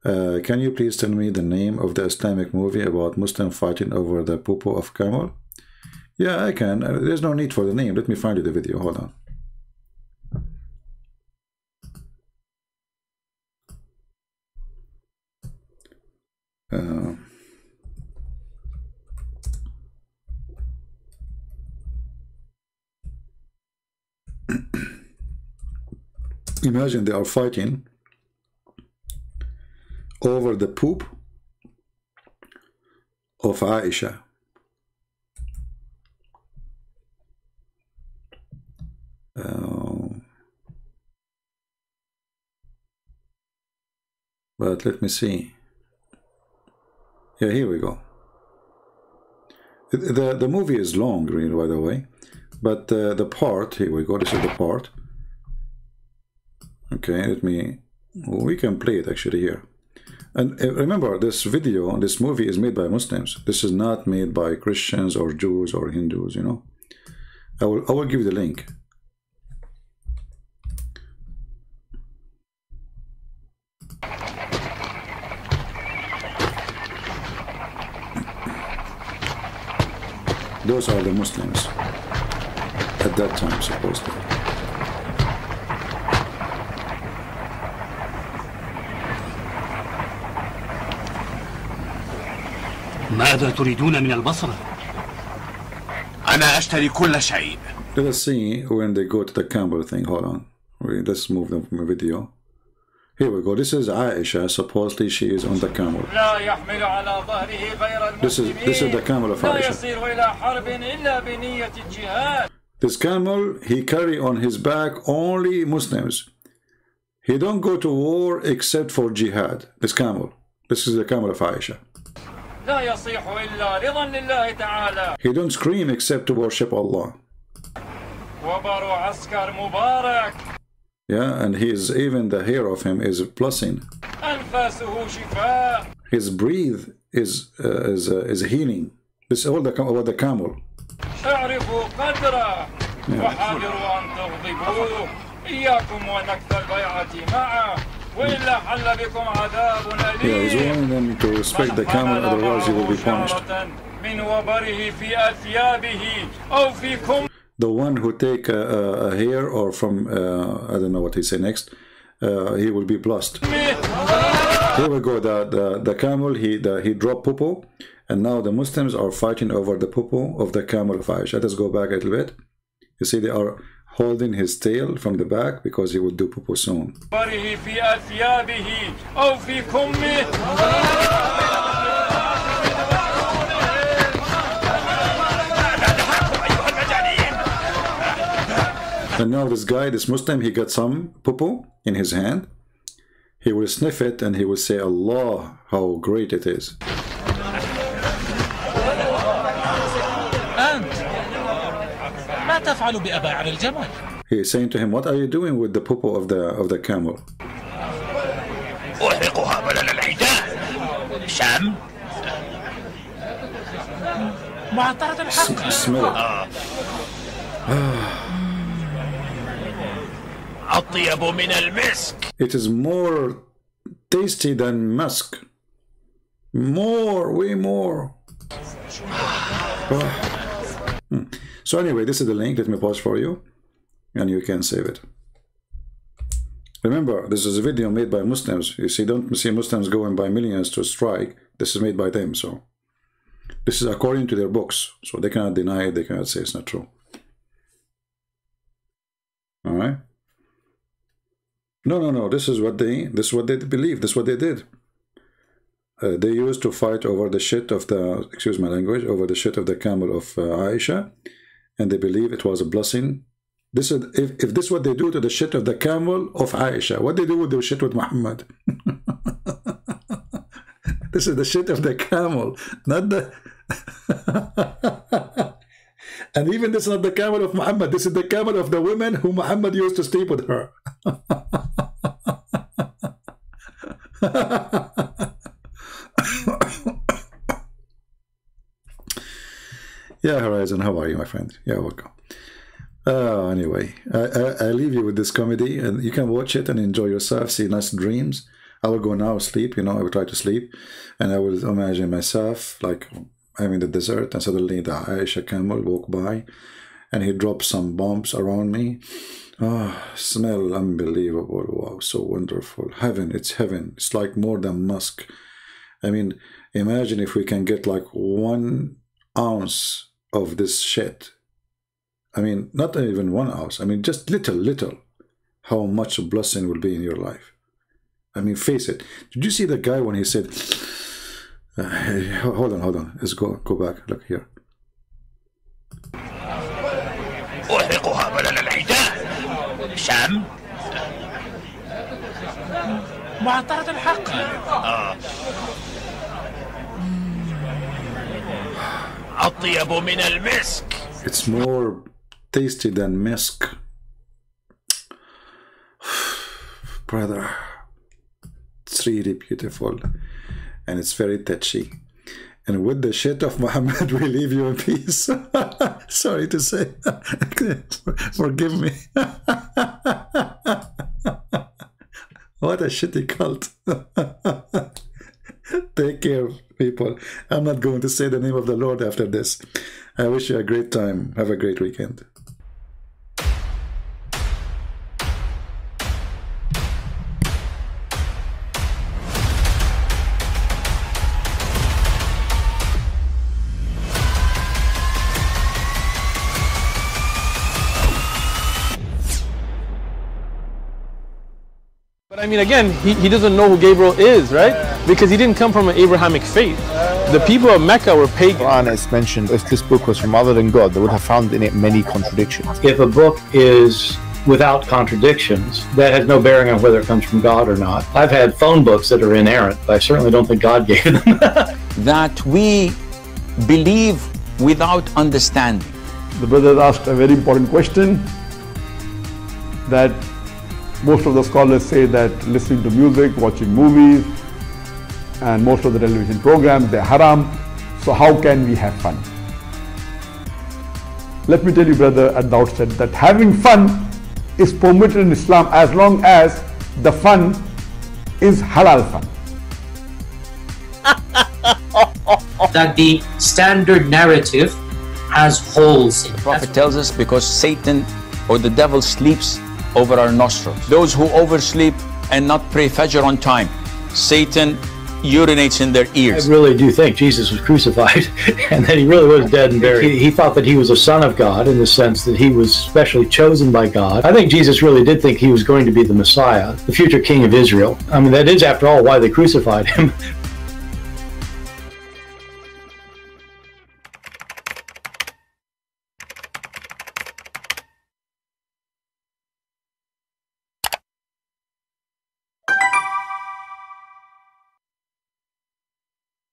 Can you please tell me the name of the Islamic movie about Muslim fighting over the poo-poo of camel? Yeah, I can. There's no need for the name. Let me find you the video. Hold on. Imagine they are fighting over the poop of Aisha. But let me see. Yeah, here we go. The movie is long, really, by the way. But the part, here we go, this is the part. Okay, we can play it actually here. And remember, this video, this movie is made by Muslims. This is not made by Christians or Jews or Hindus, you know. I will give you the link. Those are the Muslims at that time, supposedly. ماذا تريدون من البصرة؟ أنا أشتري كل شيء. Let us see when they go to the camel thing. Hold on. Let's move the video. Here we go. This is Aisha. Supposedly she is on the camel. This is the camel of Aisha. This camel, he carry on his back only Muslims. He don't go to war except for jihad. This camel. This is the camel of Aisha. He don't scream except to worship Allah. Yeah, and even the hair of him is blessing. His breathe is healing. This is all about the camel. Yeah. Yeah, he's warning them to respect the camel, otherwise he will be punished. The one who take a hair or from, I don't know what he say next, he will be blessed. Here we go, the camel, he dropped popo, and now the Muslims are fighting over the popo of the camel of Aisha. Let's go back a little bit. You see they are holding his tail from the back because he would do popo soon. And now this guy, this Muslim, he got some popo in his hand. He will sniff it and he will say, Allah, how great it is. He is saying to him, what are you doing with the popo of the camel? Smell it. It is more tasty than musk. More, way more. So anyway, this is the link. Let me pause for you and you can save it. Remember, this is a video made by Muslims. You see, don't see Muslims going by millions to strike. This is made by them. So this is according to their books. So they cannot deny it. They cannot say it's not true. All right. No. This is what they believe. This is what they did. They used to fight over the shit of the, excuse my language, over the shit of the camel of Aisha, and they believe it was a blessing. This is if this is what they do to the shit of the camel of Aisha, what they do with the shit with Muhammad? This is the shit of the camel, not the. And even this is not the camel of Muhammad. This is the camel of the women who Muhammad used to sleep with her. Yeah, Horizon, how are you, my friend? Yeah, welcome. Anyway, I leave you with this comedy, and you can watch it and enjoy yourself, see nice dreams. I will go now sleep, you know, I will try to sleep, and I will imagine myself like I'm in the desert, and suddenly the Aisha camel walk by, and he drops some bombs around me. Oh, smell unbelievable. Wow, so wonderful. Heaven, it's heaven. It's like more than musk. I mean, imagine if we can get like 1 ounce of this shit. I mean, not even 1 ounce. I mean, just little, how much a blessing will be in your life. I mean, face it. Did you see the guy when he said, hold on. Let's go back. Look here. It's more tasty than misk. Brother, it's really beautiful and it's very touchy. And with the shit of Muhammad, we leave you in peace. Sorry to say. Forgive me. What a shitty cult. Take care, people. I'm not going to say the name of the Lord after this. I wish you a great time. Have a great weekend. But I mean, again, he doesn't know who Gabriel is, right? Because he didn't come from an Abrahamic faith. The people of Mecca were pagan. Quran is mentioned, if this book was from other than God, they would have found in it many contradictions. If a book is without contradictions, that has no bearing on whether it comes from God or not. I've had phone books that are inerrant, but I certainly don't think God gave them. That we believe without understanding. The brother asked a very important question, that most of the scholars say that listening to music, watching movies, and most of the television programs, they're haram. So how can we have fun? Let me tell you, brother, at the outset that having fun is permitted in Islam as long as the fun is halal fun. That the standard narrative has holes in it. The Prophet tells us because Satan or the devil sleeps over our nostrils. Those who oversleep and not pray Fajr on time, Satan urinates in their ears. I really do think Jesus was crucified and that he really was dead and buried. He thought that he was a son of God in the sense that he was specially chosen by God. I think Jesus really did think he was going to be the Messiah, the future king of Israel. I mean, that is, after all, why they crucified him.